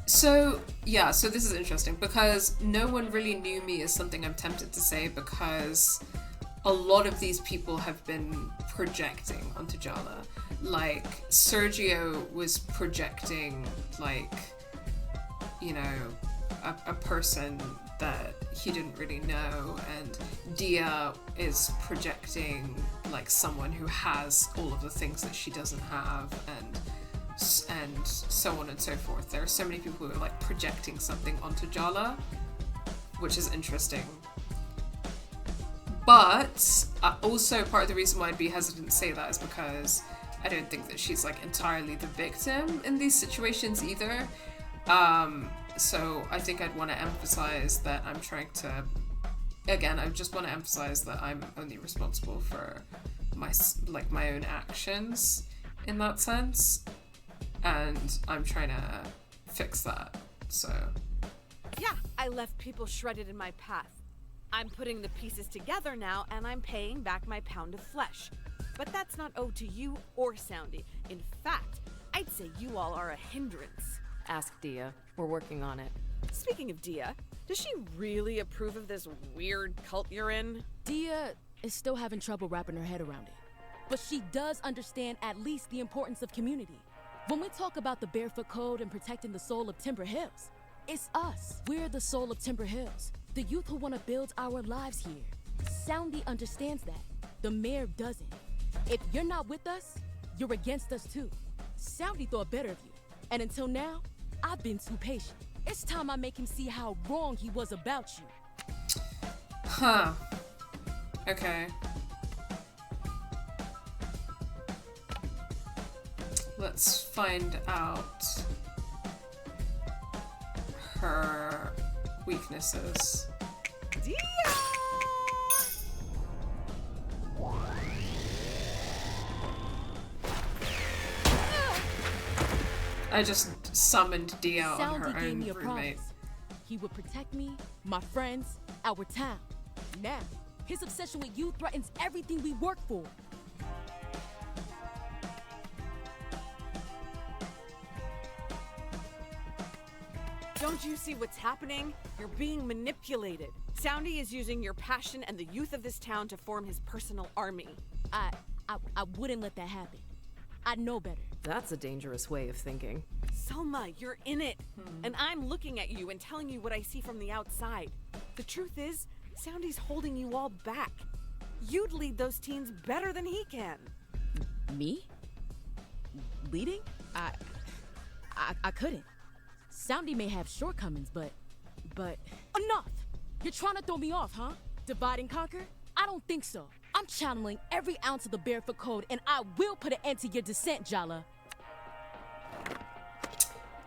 So this is interesting because no one really knew me is something I'm tempted to say because a lot of these people have been projecting onto Jala. Like Sergio was projecting like, you know, a person that he didn't really know, and Dia is projecting like someone who has all of the things that she doesn't have, and so on and so forth. There are so many people who are like projecting something onto Jala, which is interesting. But also part of the reason why I'd be hesitant to say that is because I don't think that she's like entirely the victim in these situations either. So I think I'd want to emphasize that I'm trying to, again, I just want to emphasize that I'm only responsible for my own actions in that sense, and I'm trying to fix that. So Yeah, I left people shredded in my path. I'm putting the pieces together now, and I'm paying back my pound of flesh. But that's not owed to you or Soundy. In fact, I'd say you all are a hindrance. Ask Dia. We're working on it. Speaking of Dia, does she really approve of this weird cult you're in? Dia is still having trouble wrapping her head around it. But she does understand at least the importance of community. When we talk about the Barefoot Code and protecting the soul of Timber Hills, it's us. We're the soul of Timber Hills. The youth who want to build our lives here. Soundy understands that. The mayor doesn't. If you're not with us, you're against us too. Soundy thought better of you. And until now, I've been too patient. It's time I make him see how wrong he was about you. Huh. Okay. Let's find out her weaknesses. Dia! I just summoned Dia on Soundy her gave own me a roommate. promise. He would protect me, my friends, our town. Now, his obsession with you threatens everything we work for. Don't you see what's happening? You're being manipulated. Soundy is using your passion and the youth of this town to form his personal army. I wouldn't let that happen. I know better. That's a dangerous way of thinking. Selma, you're in it. And I'm looking at you and telling you what I see from the outside. The truth is, Soundy's holding you all back. You'd lead those teens better than he can. Me? Leading? I couldn't. Soundy may have shortcomings, but enough! You're trying to throw me off, huh? Divide and conquer? I don't think so. I'm channeling every ounce of the Barefoot Code, and I will put an end to your descent, Jala.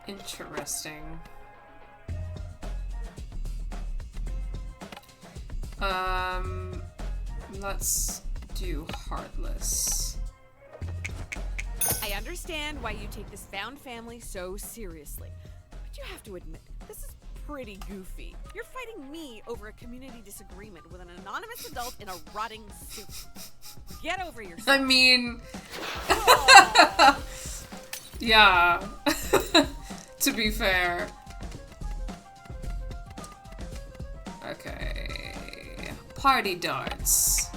Interesting. Let's do Heartless. I understand why you take this found family so seriously, but you have to admit, this is pretty goofy. You're fighting me over a community disagreement with an anonymous adult in a rotting suit. Get over yourself. I mean... yeah. To be fair. Okay. Party darts.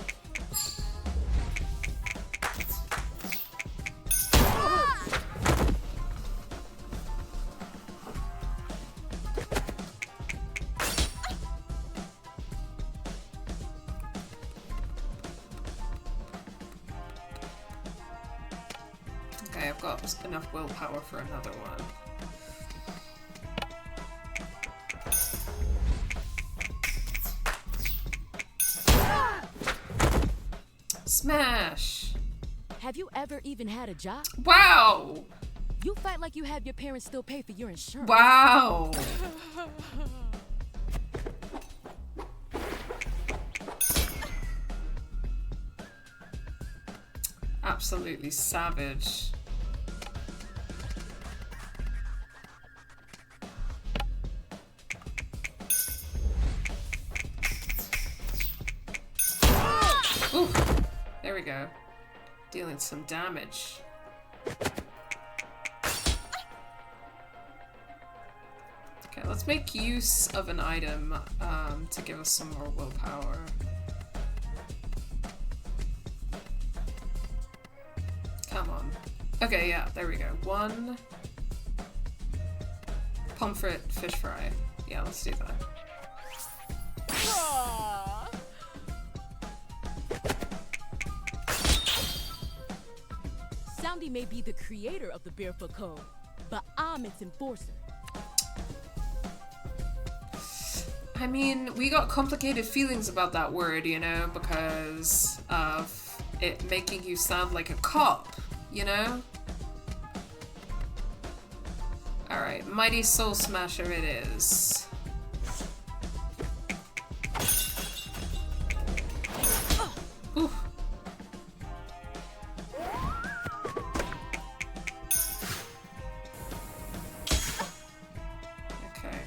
Okay, I've got enough willpower for another one. Smash! Have you ever even had a job? Wow! You fight like you have your parents still pay for your insurance. Wow! Absolutely savage. Ooh, there we go. Dealing some damage. Okay, let's make use of an item to give us some more willpower. Come on. Okay, yeah, there we go. One pomfret fish fry. Yeah, let's do that. Soundy may be the creator of the Barefoot Code, but I'm its enforcer. I mean, we got complicated feelings about that word, you know, because of it making you sound like a cop, you know? Alright, Mighty Soul Smasher it is. Ooh. Okay.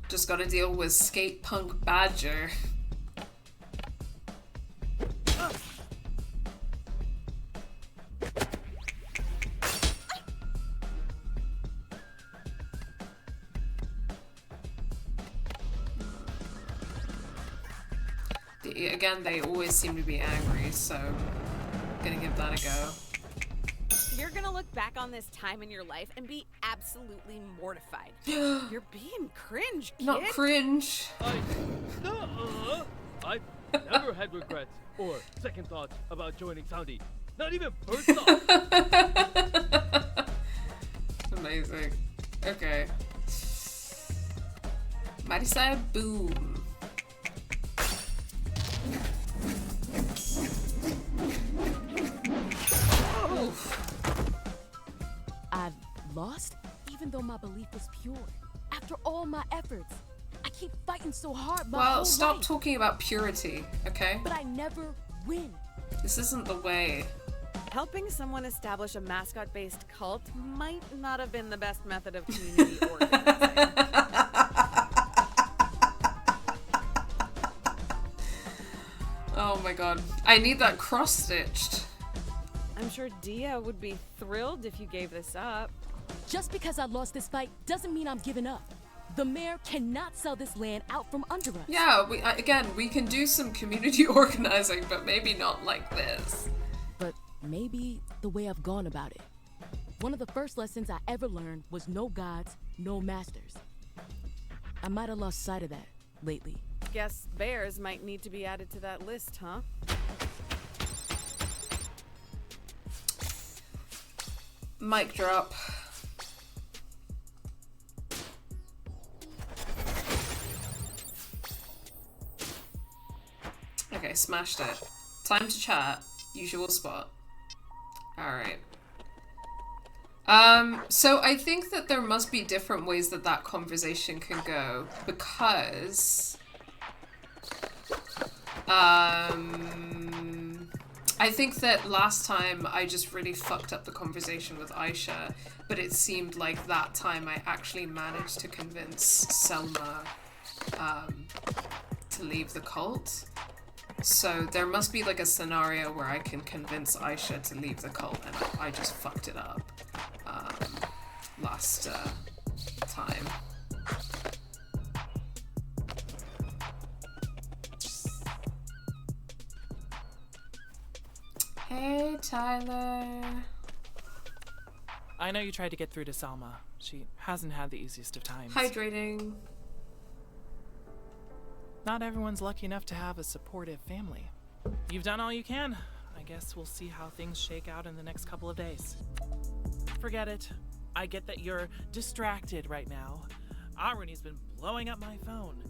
Just gotta deal with Skate Punk Badger. Again, they always seem to be angry, so I'm gonna give that a go. You're gonna look back on this time in your life and be absolutely mortified. You're being cringe, kid. Not cringe. I've never had regrets or second thoughts about joining Soundy. Not even first thoughts. Amazing. Okay. Mighty Side Boom. Oof. I've lost, even though my belief was pure. After all my efforts, I keep fighting so hard. Well, stop talking about purity, okay? But I never win. This isn't the way. Helping someone establish a mascot-based cult might not have been the best method of community organizing. Oh my god. I need that cross-stitched. I'm sure Dia would be thrilled if you gave this up. Just because I lost this fight doesn't mean I'm giving up. The mayor cannot sell this land out from under us. Yeah, we can do some community organizing, but maybe not like this. But maybe the way I've gone about it. One of the first lessons I ever learned was no gods, no masters. I might have lost sight of that lately. Guess bears might need to be added to that list, huh? Mic drop. Okay, smashed it. Time to chat. Usual spot. Alright. So I think that there must be different ways that that conversation can go, because I think that last time I just really fucked up the conversation with Aisha, but it seemed like that time I actually managed to convince Selma to leave the cult. So there must be like a scenario where I can convince Aisha to leave the cult, and I just fucked it up last time. Hey, Tyler. I know you tried to get through to Selma. She hasn't had the easiest of times. Hydrating. Not everyone's lucky enough to have a supportive family. You've done all you can. I guess we'll see how things shake out in the next couple of days. Forget it. I get that you're distracted right now. Aruni's been blowing up my phone.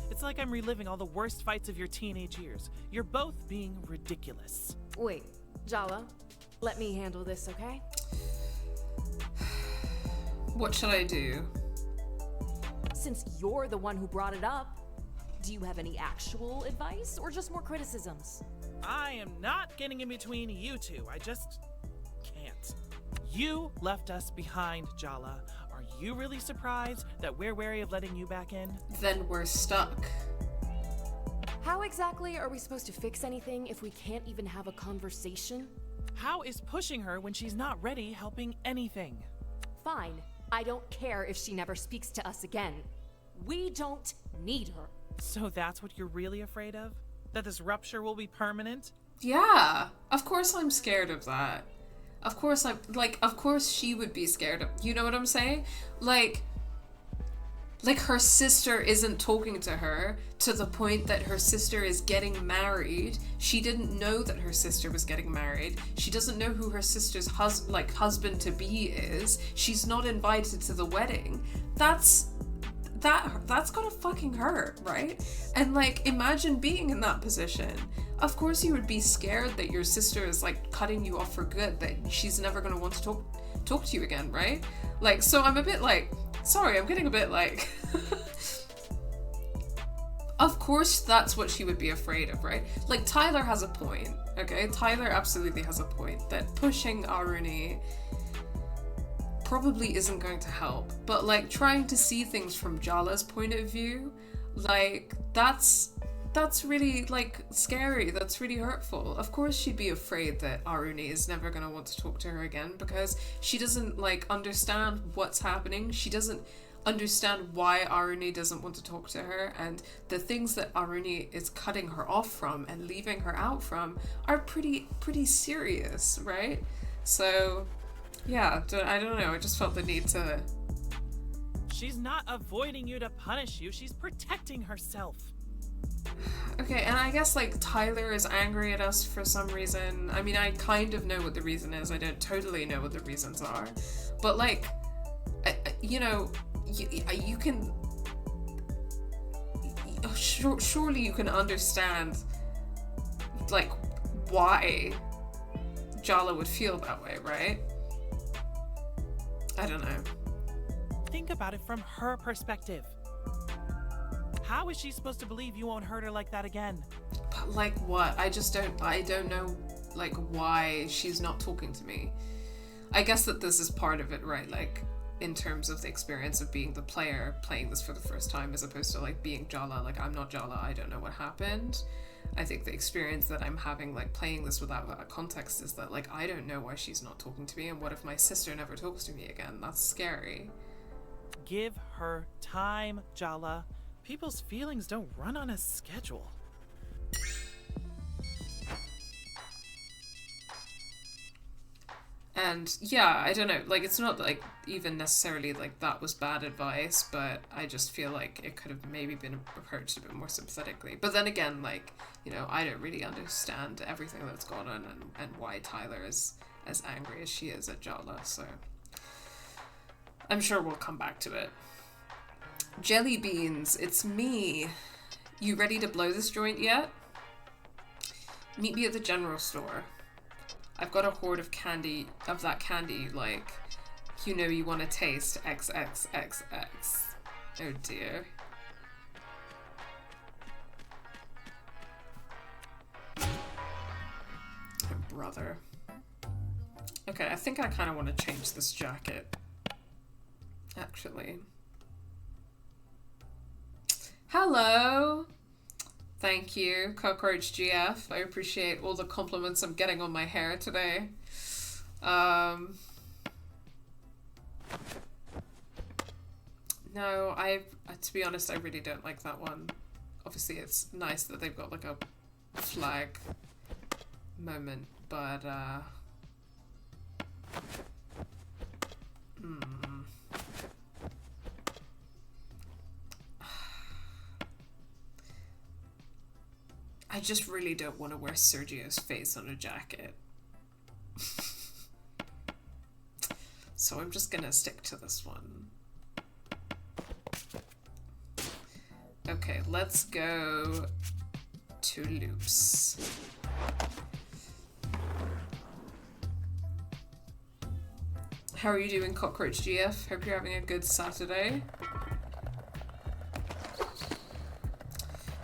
It's like I'm reliving all the worst fights of your teenage years. You're both being ridiculous. Wait, Jala, let me handle this, okay? What should I do? Since you're the one who brought it up, do you have any actual advice or just more criticisms? I am not getting in between you two. I just can't. You left us behind, Jala. Are you really surprised that we're wary of letting you back in? Then we're stuck. How exactly are we supposed to fix anything if we can't even have a conversation? How is pushing her when she's not ready helping anything? Fine. I don't care if she never speaks to us again. We don't need her. So that's what you're really afraid of? That this rupture will be permanent? Yeah, of course I'm scared of that. Of course of course she would be scared of, you know what I'm saying? Like her sister isn't talking to her to the point that her sister is getting married. She didn't know that her sister was getting married. She doesn't know who her sister's husband-to-be is. She's not invited to the wedding. That's gotta fucking hurt, right? And like, imagine being in that position. Of course you would be scared that your sister is like cutting you off for good, that she's never gonna want to talk to you again, right? Like, so I'm a bit like, sorry, I'm getting a bit like of course that's what she would be afraid of, right? Like, Tyler has a point, okay? Tyler absolutely has a point that pushing Aruni probably isn't going to help, but like trying to see things from Jala's point of view, like that's really like scary. That's really hurtful. Of course she'd be afraid that Aruni is never going to want to talk to her again because she doesn't like understand what's happening. She doesn't understand why Aruni doesn't want to talk to her, and the things that Aruni is cutting her off from and leaving her out from are pretty serious, right? So yeah, I don't know, I just felt the need to... She's not avoiding you to punish you, she's protecting herself. Okay, and I guess like Tyler is angry at us for some reason. I mean, I kind of know what the reason is. I don't totally know what the reasons are. But like, you know, you can... Surely you can understand like why Jala would feel that way, right? I don't know. Think about it from her perspective. How is she supposed to believe you won't hurt her like that again? But like what? I don't know like why she's not talking to me. I guess that this is part of it, right? Like in terms of the experience of being the player playing this for the first time as opposed to like being Jala. Like, I'm not Jala, I don't know what happened. I think the experience that I'm having like playing this without that context is that like I don't know why she's not talking to me, and what if my sister never talks to me again? That's scary. Give her time, Jala. People's feelings don't run on a schedule. And yeah, I don't know, like, it's not like even necessarily like that was bad advice, but I just feel like it could have maybe been approached a bit more sympathetically. But then again, like, you know, I don't really understand everything that's gone on and why Tyler is as angry as she is at Jala, so I'm sure we'll come back to it. Jellybeans, it's me. You ready to blow this joint yet? Meet me at the general store. I've got a hoard of candy, of that candy, like, you know you want to taste XXXX. Oh dear. Oh, brother. Okay, I think I kind of want to change this jacket. Actually. Hello! Thank you, Cockroach GF. I appreciate all the compliments I'm getting on my hair today. No, to be honest, I really don't like that one. Obviously, it's nice that they've got like a flag moment, but I just really don't want to wear Sergio's face on a jacket. So I'm just gonna stick to this one. Okay, let's go to Loops. How are you doing, Cockroach GF? Hope you're having a good Saturday.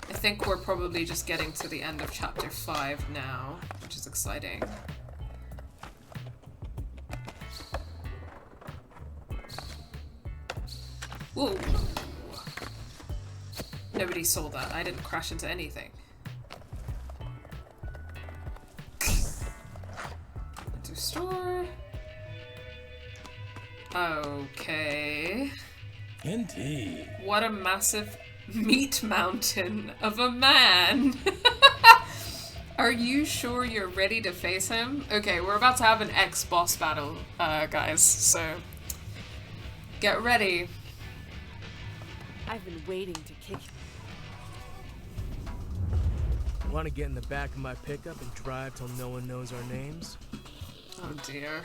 I think we're probably just getting to the end of chapter 5 now, which is exciting. Whoa! Nobody saw that. I didn't crash into anything. Into store. Okay. Indeed. What a massive meat mountain of a man. Are you sure you're ready to face him? Okay, we're about to have an ex-boss battle, guys, so get ready. I've been waiting to kick. Want to get in the back of my pickup and drive till no one knows our names? Oh dear.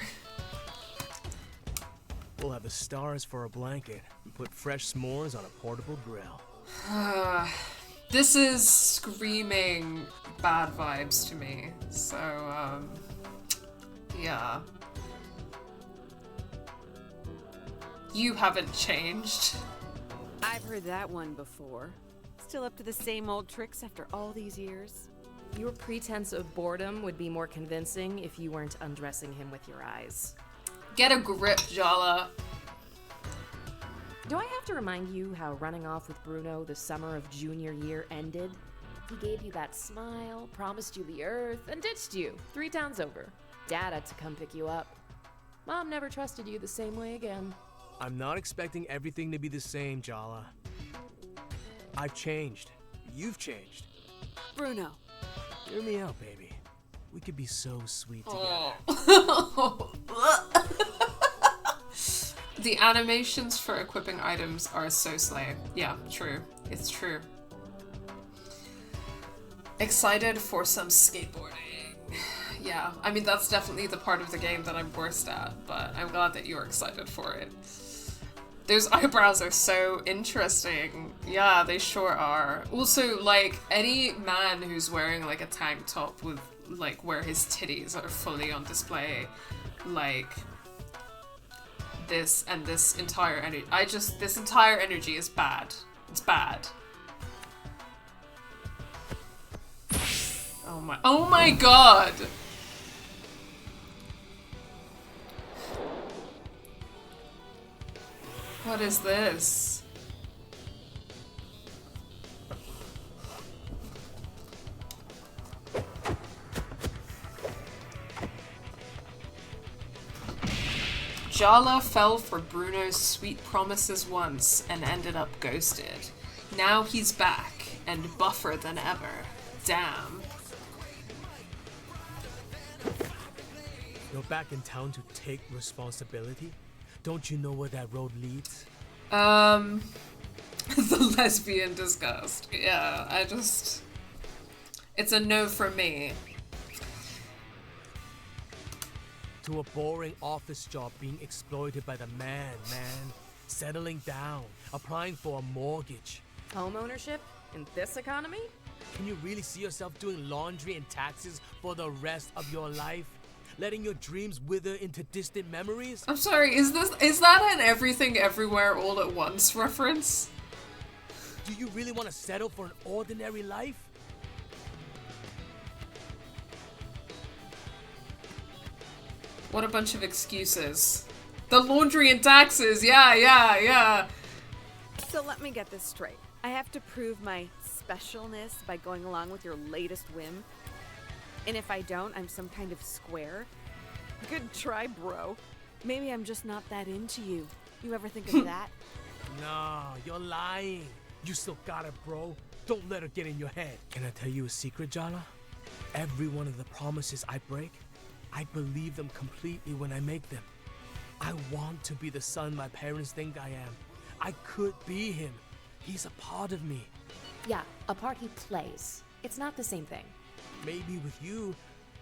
We'll have the stars for a blanket and put fresh s'mores on a portable grill. This is screaming bad vibes to me, so, yeah. You haven't changed. I've heard that one before. Still up to the same old tricks after all these years? Your pretense of boredom would be more convincing if you weren't undressing him with your eyes. Get a grip, Jala. Do I have to remind you how running off with Bruno the summer of junior year ended? He gave you that smile, promised you the earth, and ditched you 3 towns over. Dad had to come pick you up. Mom never trusted you the same way again. I'm not expecting everything to be the same, Jala. I've changed. You've changed. Bruno. Hear me out, baby. We could be so sweet together. Oh. The animations for equipping items are so slay. Yeah, true. It's true. Excited for some skateboarding. Yeah, I mean, that's definitely the part of the game that I'm worst at, but I'm glad that you're excited for it. Those eyebrows are so interesting. Yeah, they sure are. Also, like, any man who's wearing, like, a tank top with, like, where his titties are fully on display, like, this and this entire energy. This entire energy is bad. It's bad. Oh my god! What is this? Jala fell for Bruno's sweet promises once and ended up ghosted. Now he's back and buffer than ever. Damn. You're back in town to take responsibility? Don't you know where that road leads? The lesbian disgust. Yeah, it's a no for me. To a boring office job being exploited by the man. Settling down, applying for a mortgage. Home ownership in this economy? Can you really see yourself doing laundry and taxes for the rest of your life? Letting your dreams wither into distant memories? I'm sorry, is that an Everything Everywhere All at Once reference? Do you really want to settle for an ordinary life? What a bunch of excuses. The laundry and taxes, yeah. So let me get this straight. I have to prove my specialness by going along with your latest whim? And if I don't, I'm some kind of square? Good try, bro. Maybe I'm just not that into you. You ever think of that? No, you're lying. You still got it, bro. Don't let her get in your head. Can I tell you a secret, Jala? Every one of the promises I break, I believe them completely when I make them. I want to be the son my parents think I am. I could be him. He's a part of me. Yeah, a part he plays. It's not the same thing. Maybe with you,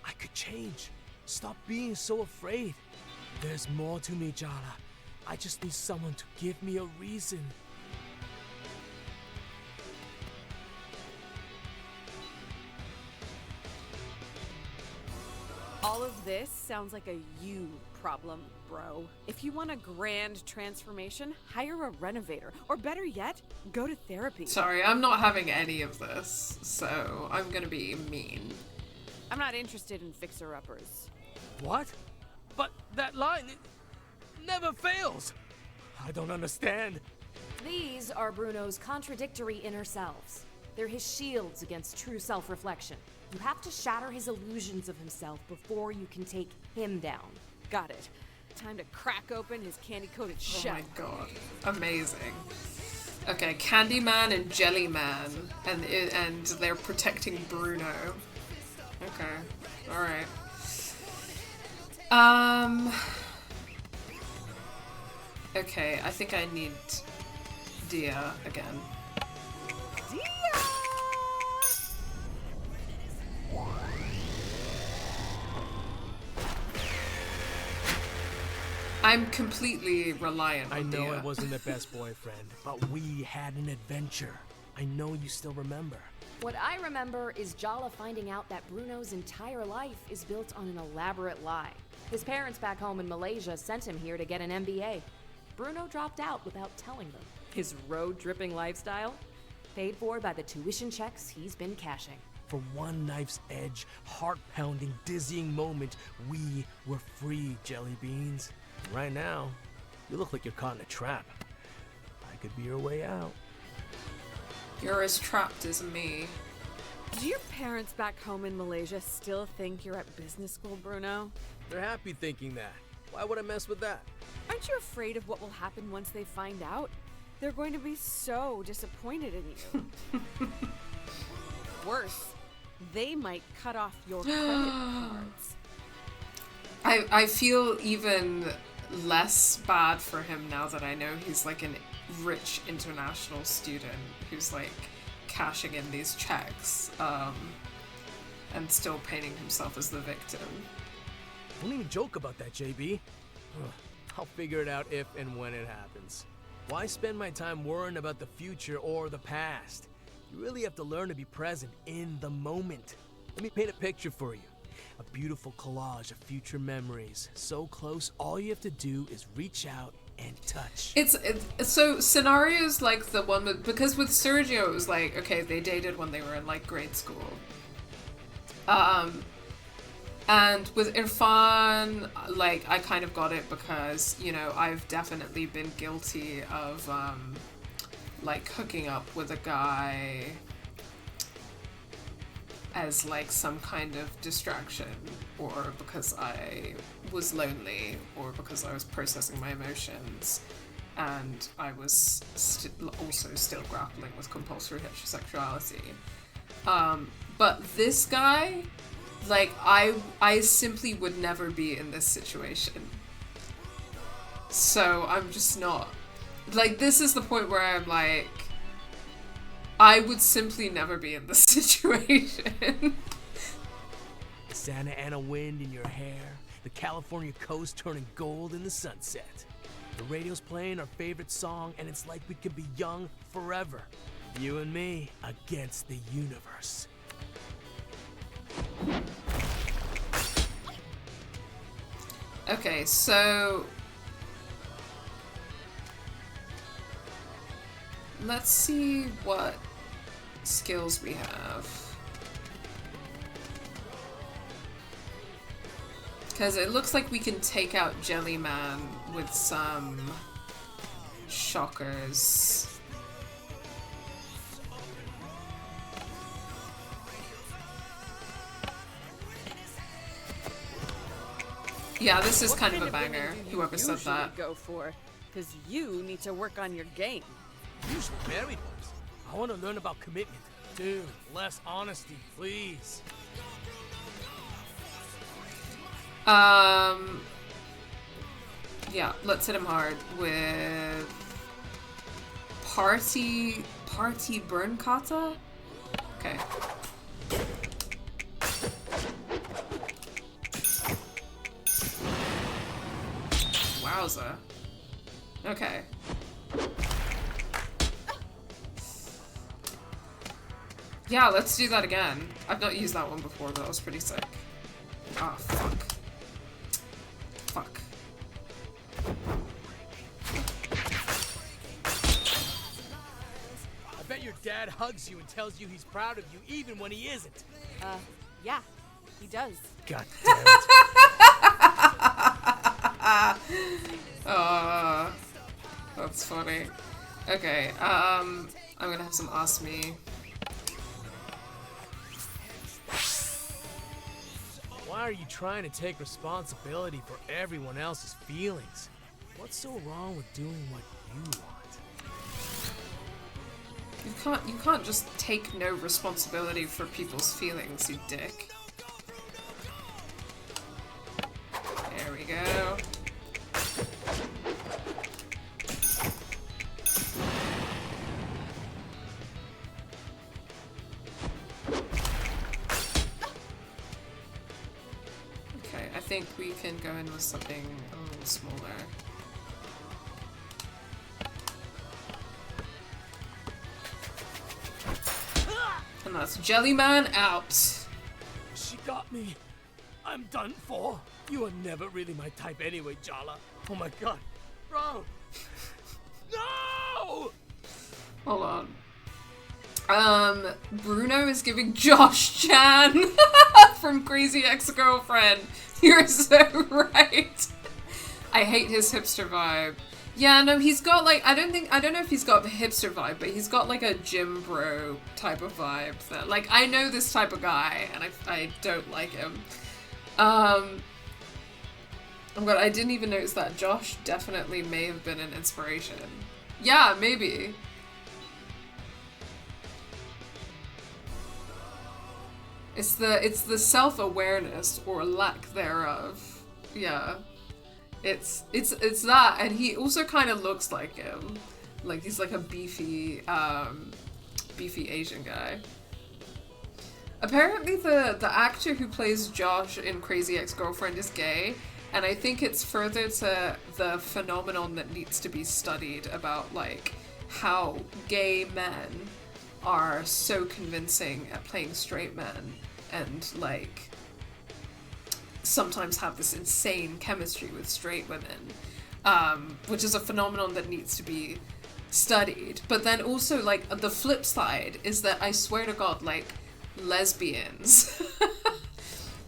I could change. Stop being so afraid. There's more to me, Jala. I just need someone to give me a reason. All of this sounds like a you problem, bro. If you want a grand transformation, hire a renovator. Or better yet, go to therapy. Sorry, I'm not having any of this, so I'm gonna be mean. I'm not interested in fixer-uppers. What? But that line, it never fails. I don't understand. These are Bruno's contradictory inner selves. They're his shields against true self-reflection. You have to shatter his illusions of himself before you can take him down. Got it. Time to crack open his candy-coated shell. Oh my god. Amazing. Okay, Candyman and Jellyman, and they're protecting Bruno. Okay. Alright. Okay, I think I need Dia again. I'm completely reliant on I know Dia. I wasn't the best boyfriend, but we had an adventure. I know you still remember. What I remember is Jala finding out that Bruno's entire life is built on an elaborate lie. His parents back home in Malaysia sent him here to get an MBA. Bruno dropped out without telling them. His road-dripping lifestyle? Paid for by the tuition checks he's been cashing. For one knife's edge, heart-pounding, dizzying moment, we were free, Jellybeans. Right now, you look like you're caught in a trap. I could be your way out. You're as trapped as me. Do your parents back home in Malaysia still think you're at business school, Bruno? They're happy thinking that. Why would I mess with that? Aren't you afraid of what will happen once they find out? They're going to be so disappointed in you. Worse, they might cut off your credit cards. I feel even less bad for him now that I know he's like a rich international student who's like cashing in these checks and still painting himself as the victim. Don't even joke about that, JB. Ugh, I'll figure it out if and when it happens. Why spend my time worrying about the future or the past? You really have to learn to be present in the moment. Let me paint a picture for you. A beautiful collage of future memories. So close, all you have to do is reach out and touch. It's so scenarios like the one with, because with Sergio it was like, okay, they dated when they were in like grade school. And with Irfan, like, I kind of got it because, you know, I've definitely been guilty of, like, hooking up with a guy as like some kind of distraction, or because I was lonely, or because I was processing my emotions, and I was also still grappling with compulsory heterosexuality. But this guy, like, I simply would never be in this situation. So I'm just not, like, this is the point where I'm like, I would simply never be in this situation. Santa Ana wind in your hair, the California coast turning gold in the sunset. The radio's playing our favorite song, and it's like we could be young forever. You and me against the universe. Okay, so let's see what skills we have. Because it looks like we can take out Jellyman with some shockers. Yeah, this is kind of a banger, whoever said that. Go for, because you need to work on your game. Usually married ones. I want to learn about commitment. Dude, less honesty, please. Yeah, let's hit him hard with Party Burn Kata? Okay. Wowza. Okay. Yeah, let's do that again. I've not used that one before, but that was pretty sick. Ah, fuck. Fuck. I bet your dad hugs you and tells you he's proud of you even when he isn't. Yeah, he does. God damn it. That's funny. Okay, I'm gonna have some Ask Me. Why are you trying to take responsibility for everyone else's feelings? What's so wrong with doing what you want? You can't just take no responsibility for people's feelings, you dick. There we go. Okay, I think we can go in with something a little smaller. And that's Jellyman out. She got me. I'm done for. You are never really my type anyway, Jala. Oh my god. Bro. No! Hold on. Bruno is giving Josh Chan from Crazy Ex-Girlfriend. You're so right. I hate his hipster vibe. Yeah, no, he's got like, I don't know if he's got the hipster vibe, but he's got like a gym bro type of vibe that, like, I know this type of guy and I don't like him. Oh god, I didn't even notice that. Josh definitely may have been an inspiration. Yeah, maybe. It's the self-awareness or lack thereof. Yeah. It's that, and he also kind of looks like him. Like, he's like a beefy Asian guy. Apparently the actor who plays Josh in Crazy Ex-Girlfriend is gay, and I think it's further to the phenomenon that needs to be studied about, like, how gay men are so convincing at playing straight men, and, like, sometimes have this insane chemistry with straight women, which is a phenomenon that needs to be studied. But then also, like, the flip side is that I swear to God, like, lesbians,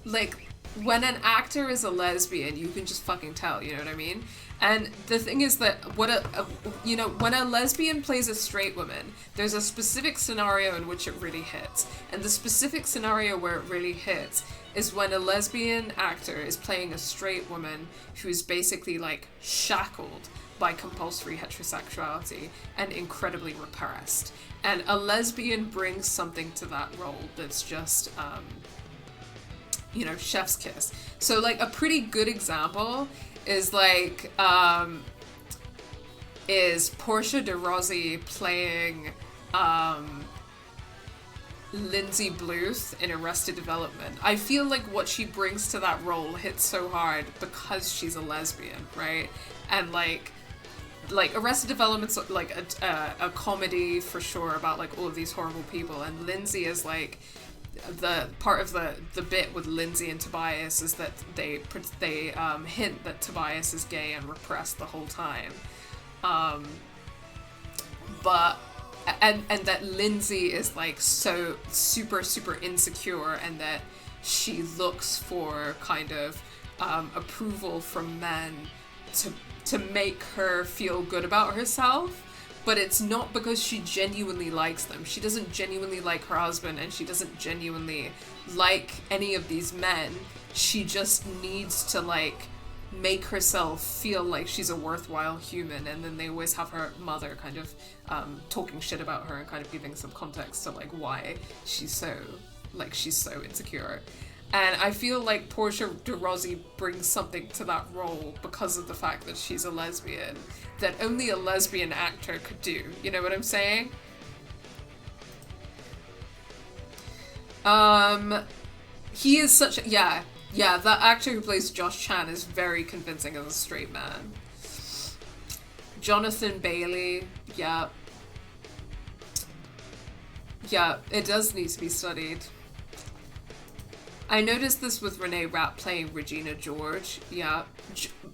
like, when an actor is a lesbian, you can just fucking tell, you know what I mean? And the thing is that when a lesbian plays a straight woman, there's a specific scenario in which it really hits. And the specific scenario where it really hits is when a lesbian actor is playing a straight woman who's basically like shackled by compulsory heterosexuality and incredibly repressed. And a lesbian brings something to that role that's just, chef's kiss. So like a pretty good example is like, is Portia de Rossi playing Lindsay Bluth in Arrested Development. I feel like what she brings to that role hits so hard because she's a lesbian, right? And like Arrested Development's like a comedy for sure about like all of these horrible people, and Lindsay is like the part of the bit with Lindsay and Tobias is that they hint that Tobias is gay and repressed the whole time, but that Lindsay is like so super insecure, and that she looks for kind of approval from men to make her feel good about herself. But it's not because she genuinely likes them. She doesn't genuinely like her husband, and she doesn't genuinely like any of these men. She just needs to like make herself feel like she's a worthwhile human. And then they always have her mother kind of talking shit about her and kind of giving some context to like why she's so insecure. And I feel like Portia de Rossi brings something to that role because of the fact that she's a lesbian that only a lesbian actor could do. You know what I'm saying? He is such a... Yeah, that actor who plays Josh Chan is very convincing as a straight man. Jonathan Bailey, yeah. Yeah, it does need to be studied. I noticed this with Renee Rapp playing Regina George. Yeah.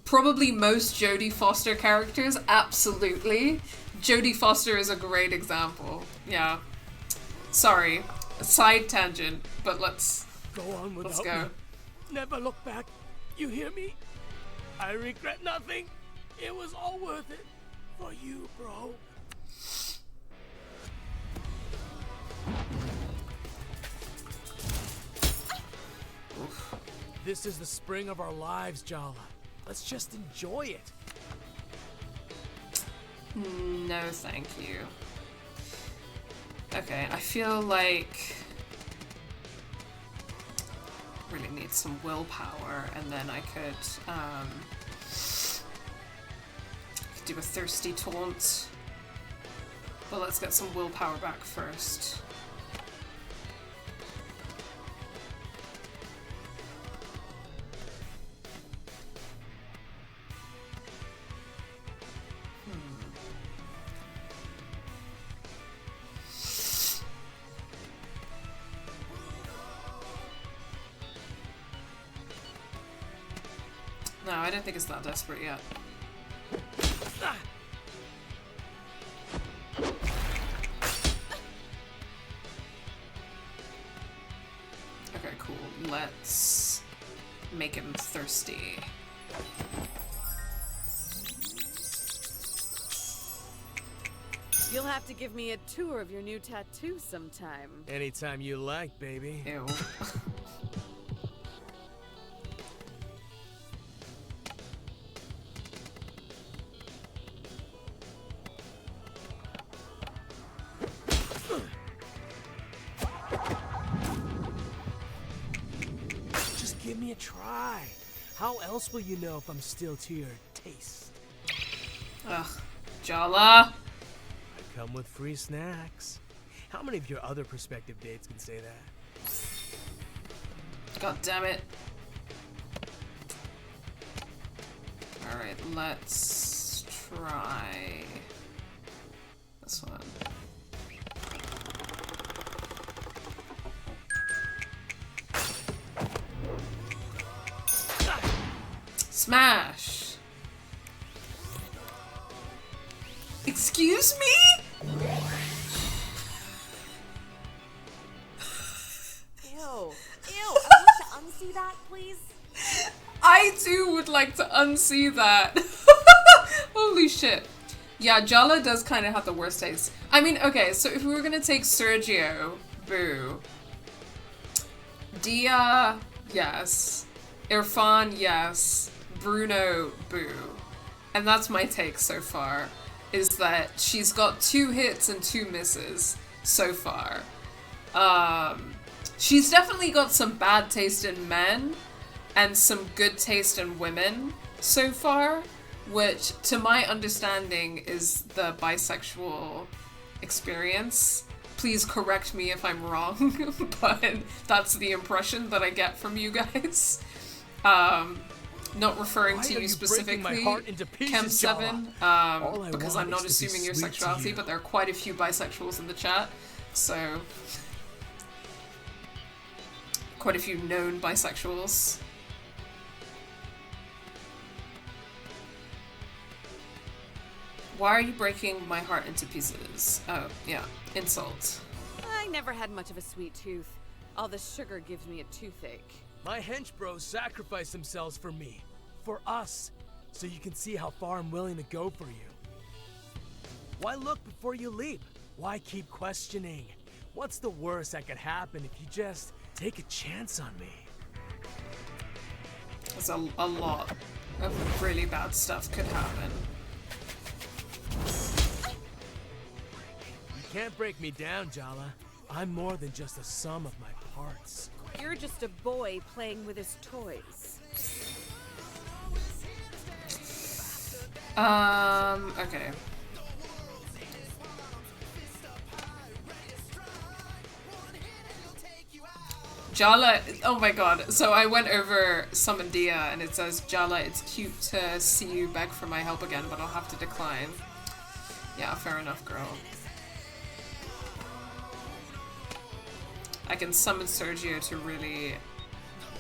Probably most Jodie Foster characters. Absolutely. Jodie Foster is a great example. Yeah. Sorry. Side tangent, but let's go on without let's go. Me. Never look back. You hear me? I regret nothing. It was all worth it. For you, bro. Oof. This is the spring of our lives, Jala. Let's just enjoy it. No, thank you. Okay, I feel like I really need some willpower, and then I could do a thirsty taunt. But let's get some willpower back first. No, I don't think it's that desperate yet. Okay, cool. Let's make him thirsty. You'll have to give me a tour of your new tattoo sometime. Anytime you like, baby. Ew. Give me a try. How else will you know if I'm still to your taste? Ugh, Jala. I come with free snacks. How many of your other prospective dates can say that? God damn it. Alright, let's try this one. Smash! Excuse me? Ew. Ew. I want to unsee that, please? I too would like to unsee that. Holy shit. Yeah, Jala does kind of have the worst taste. I mean, okay, so if we were gonna take Sergio, boo. Dia, yes. Irfan, yes. Bruno, boo. And that's my take so far, is that she's got 2 hits and 2 misses so far. She's definitely got some bad taste in men and some good taste in women so far, which, to my understanding, is the bisexual experience. Please correct me if I'm wrong, but that's the impression that I get from you guys. Not referring to you specifically, Chem7, because I'm not assuming your sexuality, but there are quite a few bisexuals in the chat, so... Quite a few known bisexuals. Why are you breaking my heart into pieces? Oh, yeah. Insult. I never had much of a sweet tooth. All the sugar gives me a toothache. My hench bros sacrifice themselves for me. For us. So you can see how far I'm willing to go for you. Why look before you leap? Why keep questioning? What's the worst that could happen if you just take a chance on me? There's a lot of really bad stuff could happen. You can't break me down, Jala. I'm more than just a sum of my parts. You're just a boy playing with his toys. Okay. Jala, oh my god, so I went over Summon Dia and it says, Jala, it's cute to see you beg for my help again, but I'll have to decline. Yeah, fair enough, girl. I can summon Sergio to really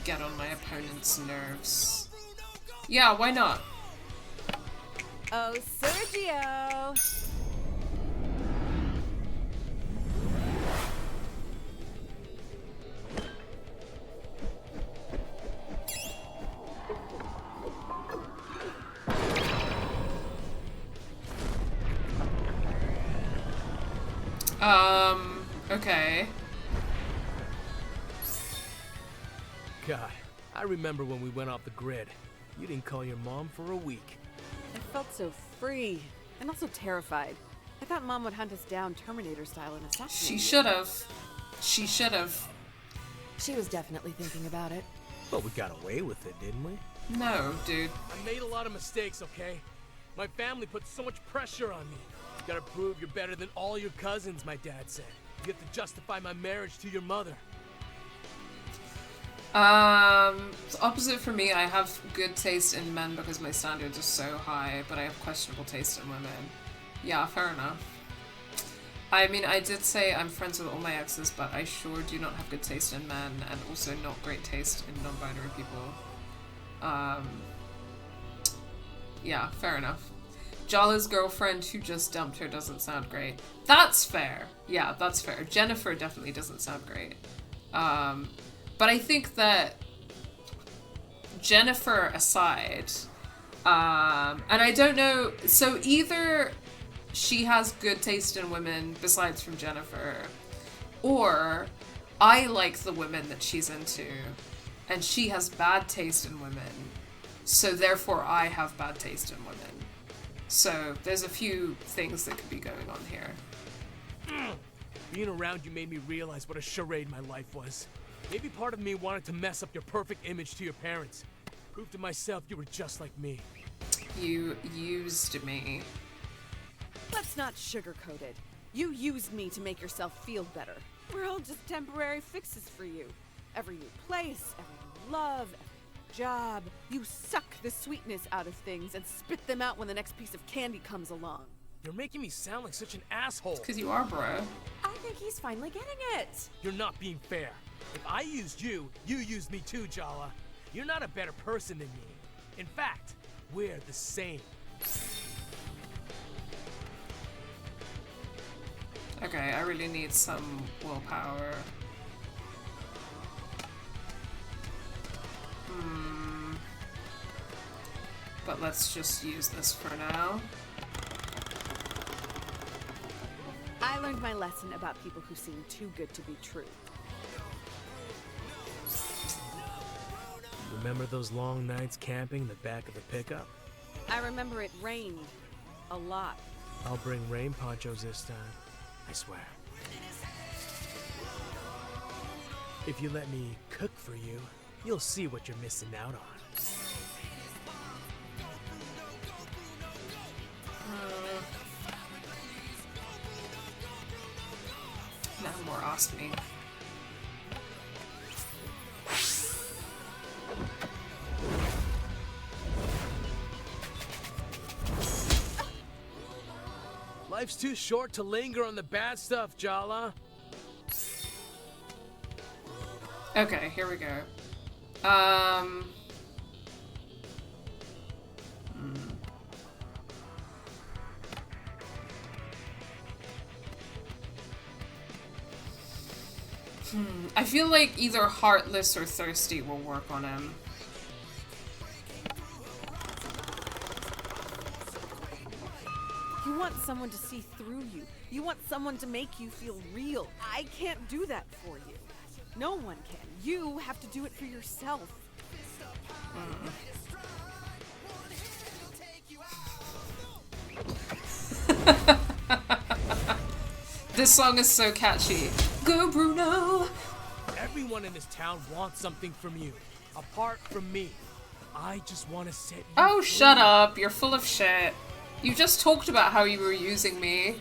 get on my opponent's nerves. Yeah, why not? Oh, Sergio! Okay. God, I remember when we went off the grid. You didn't call your mom for a week. I felt so free, and also terrified. I thought Mom would hunt us down Terminator style and assassinate She you. should have. She should have. She was definitely thinking about it. But we got away with it, didn't we? No, dude. I made a lot of mistakes, okay? My family put so much pressure on me. You gotta prove you're better than all your cousins, my dad said. You have to justify my marriage to your mother. It's opposite for me. I have good taste in men because my standards are so high, but I have questionable taste in women. Yeah, fair enough. I mean, I did say I'm friends with all my exes, but I sure do not have good taste in men, and also not great taste in non-binary people. Yeah, fair enough. Jala's girlfriend who just dumped her doesn't sound great. That's fair. Yeah, that's fair. Jennifer definitely doesn't sound great. But I think that Jennifer aside, and I don't know, so either she has good taste in women besides from Jennifer, or I like the women that she's into, and she has bad taste in women, so therefore I have bad taste in women. So there's a few things that could be going on here. Being around you made me realize what a charade my life was. Maybe part of me wanted to mess up your perfect image to your parents. Prove to myself you were just like me. You used me. Let's not sugarcoat it. You used me to make yourself feel better. We're all just temporary fixes for you. Every new place, every new love, every job. You suck the sweetness out of things and spit them out when the next piece of candy comes along. You're making me sound like such an asshole. Because you are, bro. I think he's finally getting it. You're not being fair. If I used you, you used me too, Jala. You're not a better person than me. In fact, we're the same. Okay, I really need some willpower. but let's just use this for now. I learned my lesson about people who seem too good to be true. Remember those long nights camping in the back of the pickup? I remember it rained a lot. I'll bring rain ponchos this time. I swear. If you let me cook for you, you'll see what you're missing out on. Now more ask me. Life's too short to linger on the bad stuff, Jala. Okay, here we go. I feel like either heartless or thirsty will work on him. You want someone to see through you. You want someone to make you feel real. I can't do that for you. No one can. You have to do it for yourself. This song is so catchy. Go, Bruno! Everyone in this town wants something from you, apart from me. I just want to set you Oh, free. shut up. You're full of shit. You just talked about how you were using me.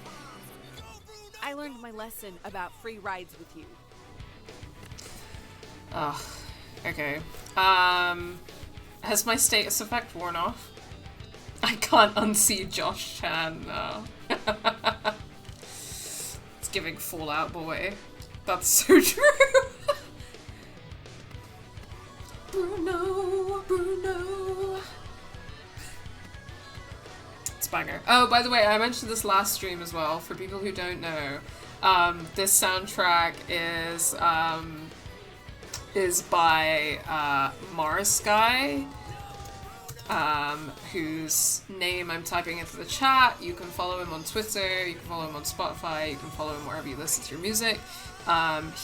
I learned my lesson about free rides with you. Ugh. Okay. Has my status effect worn off? I can't unsee Josh Chan now. It's giving Fallout Boy. That's so true. Bruno. It's banger. Oh, by the way, I mentioned this last stream as well. For people who don't know, this soundtrack is by Marchbank, whose name I'm typing into the chat. You can follow him on Twitter, you can follow him on Spotify, you can follow him wherever you listen to your music.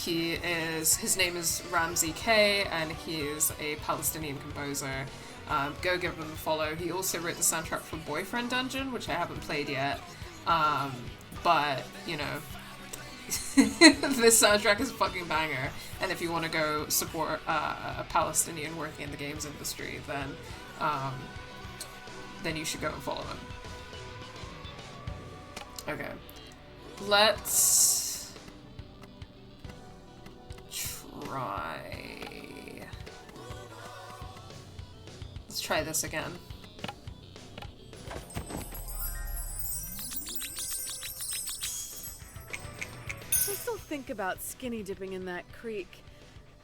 His name is Ramsey K, and he is a Palestinian composer. Go give him a follow. He also wrote the soundtrack for Boyfriend Dungeon, which I haven't played yet. But, you know, this soundtrack is a fucking banger. And if you want to go support a Palestinian working in the games industry, then you should go and follow him. Okay. Let's try this again. I still think about skinny dipping in that creek.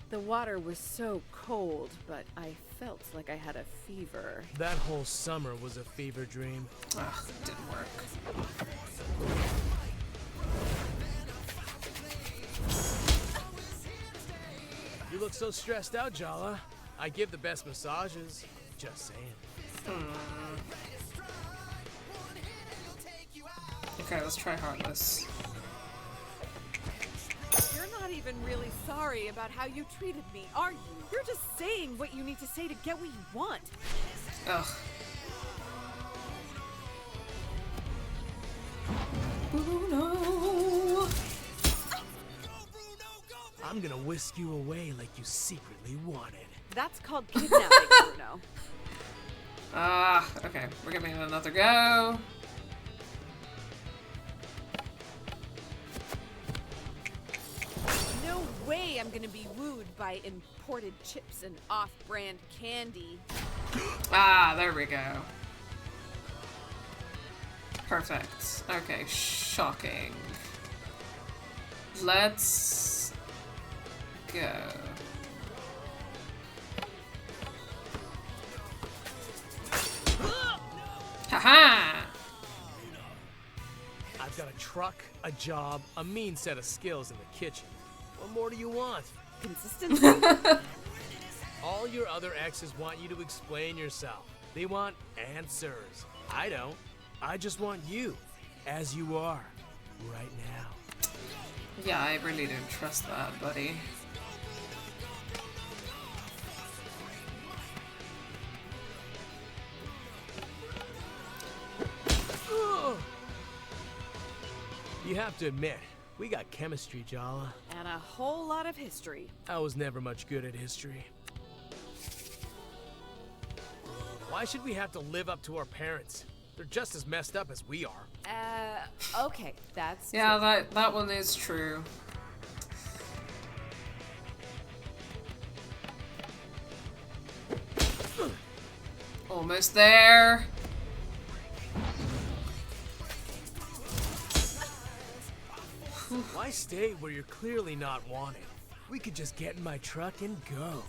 The water was so cold, but I felt like I had a fever. That whole summer was a fever dream. Ugh, didn't work. You look so stressed out, Jala. I give the best massages. Just saying. Okay, let's try Heartless. You're not even really sorry about how you treated me, are you? You're just saying what you need to say to get what you want. Ugh. Bruno. I'm gonna whisk you away like you secretly wanted. That's called kidnapping, Bruno. Okay, we're giving it another go. No way I'm gonna be wooed by imported chips and off-brand candy. There we go. Perfect. Okay, shocking. Let's go. Haha! I've got a truck, a job, a mean set of skills in the kitchen. What more do you want? Consistency? All your other exes want you to explain yourself. They want answers. I don't. I just want you, as you are, right now. Yeah, I really don't trust that, buddy. You have to admit, we got chemistry, Jala. And a whole lot of history. I was never much good at history. Why should we have to live up to our parents? They're just as messed up as we are. Okay, that's Yeah, true. that one is true. Almost there. Why stay where you're clearly not wanted? We could just get in my truck and go.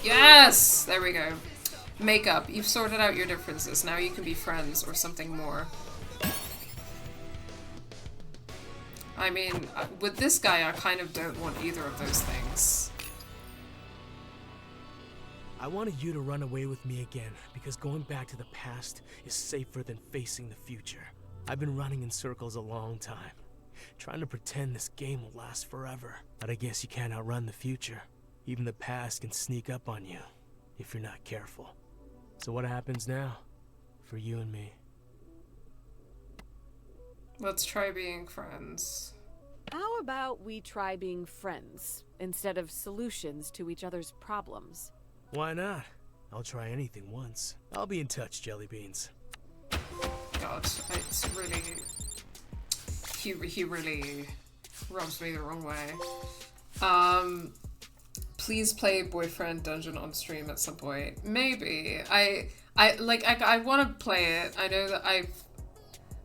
Yes! There we go. Makeup. You've sorted out your differences. Now you can be friends or something more. I mean, with this guy, I kind of don't want either of those things. I wanted you to run away with me again, because going back to the past is safer than facing the future. I've been running in circles a long time, trying to pretend this game will last forever. But I guess you can't outrun the future. Even the past can sneak up on you, if you're not careful. So what happens now, for you and me? Let's try being friends. How about we try being friends instead of solutions to each other's problems? Why not? I'll try anything once. I'll be in touch, Jellybeans. God, it's really... He really rubs me the wrong way. Please play Boyfriend Dungeon on stream at some point. Maybe. I want to play it. I know that I've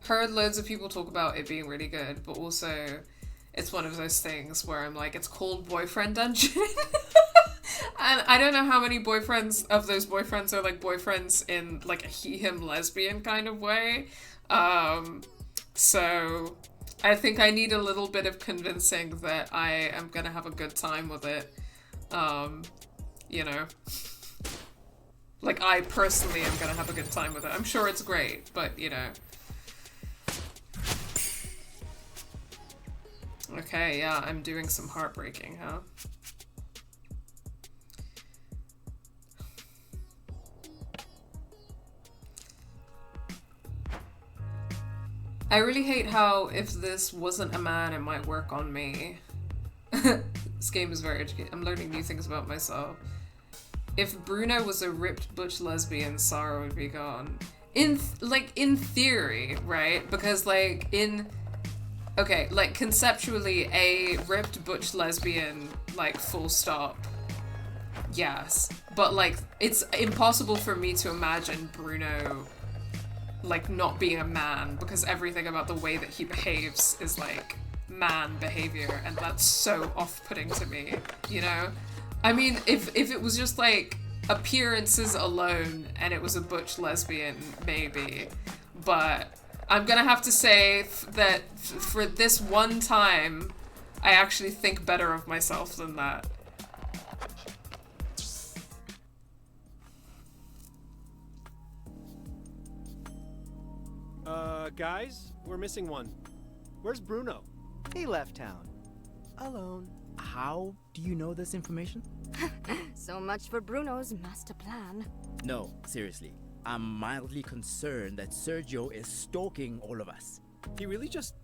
heard loads of people talk about it being really good, but also it's one of those things where I'm like, it's called Boyfriend Dungeon. And I don't know how many boyfriends of those boyfriends are like boyfriends in like a he-him lesbian kind of way. So I think I need a little bit of convincing that I am gonna have a good time with it. You know. Like, I personally am gonna have a good time with it. I'm sure it's great, but, you know. Okay, yeah, I'm doing some heartbreaking, huh? I really hate how if this wasn't a man, it might work on me. This game is very educated. I'm learning new things about myself. If Bruno was a ripped butch lesbian, Sara would be gone. In theory, right? Because like okay, like conceptually a ripped butch lesbian, like full stop. Yes. But like it's impossible for me to imagine Bruno like not being a man, because everything about the way that he behaves is like man behavior, and that's so off-putting to me, you know? I mean, if it was just like appearances alone and it was a butch lesbian, maybe, but I'm gonna have to say that for this one time I actually think better of myself than that. Guys, we're missing one. Where's Bruno? He left town. Alone. How do you know this information? So much for Bruno's master plan. No, seriously. I'm mildly concerned that Sergio is stalking all of us. He really just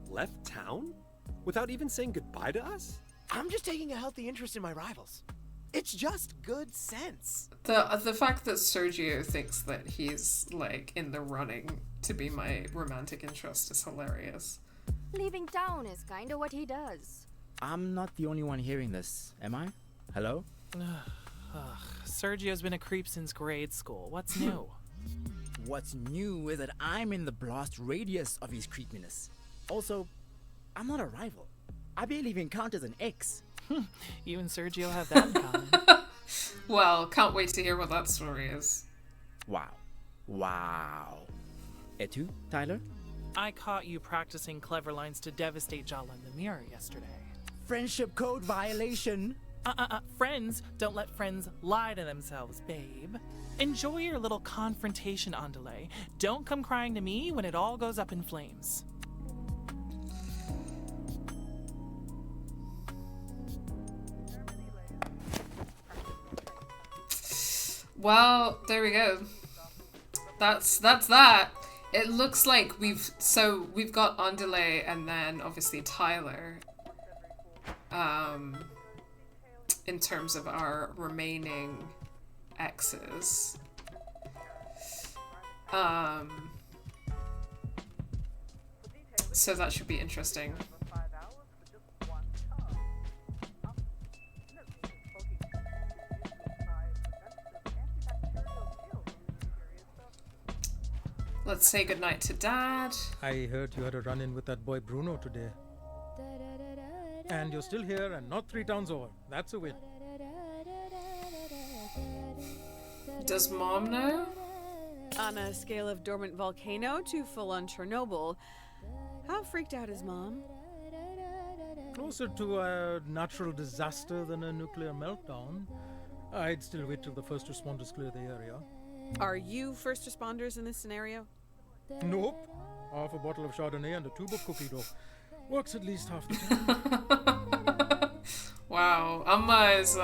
left town? Without even saying goodbye to us? I'm just taking a healthy interest in my rivals. It's just good sense. The fact that Sergio thinks that he's like in the running to be my romantic interest is hilarious. Leaving town is kinda what he does. I'm not the only one hearing this, am I? Hello? Sergio's been a creep since grade school. What's new? What's new is that I'm in the blast radius of his creepiness. Also, I'm not a rival. I barely even count as an ex. You and Sergio have that in common. Well, can't wait to hear what that story is. Wow. Wow. Et tu, Tyler? I caught you practicing clever lines to devastate Jala in the mirror yesterday. Friendship code violation. Friends don't let friends lie to themselves, babe. Enjoy your little confrontation, Andale. Don't come crying to me when it all goes up in flames. Well, there we go. That's that. It looks like we've got Andale and then obviously Tyler. In terms of our remaining exes. So that should be interesting. Let's say goodnight to Dad. I heard you had a run-in with that boy Bruno today. And you're still here and not 3 towns over. That's a win. Does Mom know? On a scale of dormant volcano to full-on Chernobyl, how freaked out is Mom? Closer to a natural disaster than a nuclear meltdown. I'd still wait till the first responders clear the area. Are you first responders in this scenario? Nope. Half a bottle of Chardonnay and a tube of cookie dough. Works at least half the time. Wow, Amma's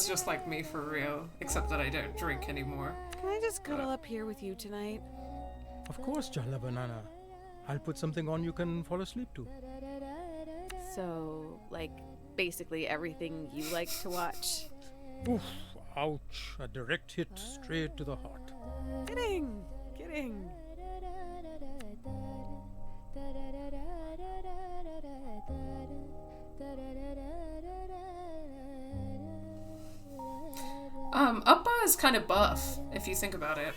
just like me for real, except that I don't drink anymore. Can I just cuddle up here with you tonight? Of course, Jala Banana. I'll put something on you can fall asleep to. So, like, basically everything you like to watch? Oof, ouch. A direct hit straight to the heart. Kidding. Appa is kind of buff, if you think about it.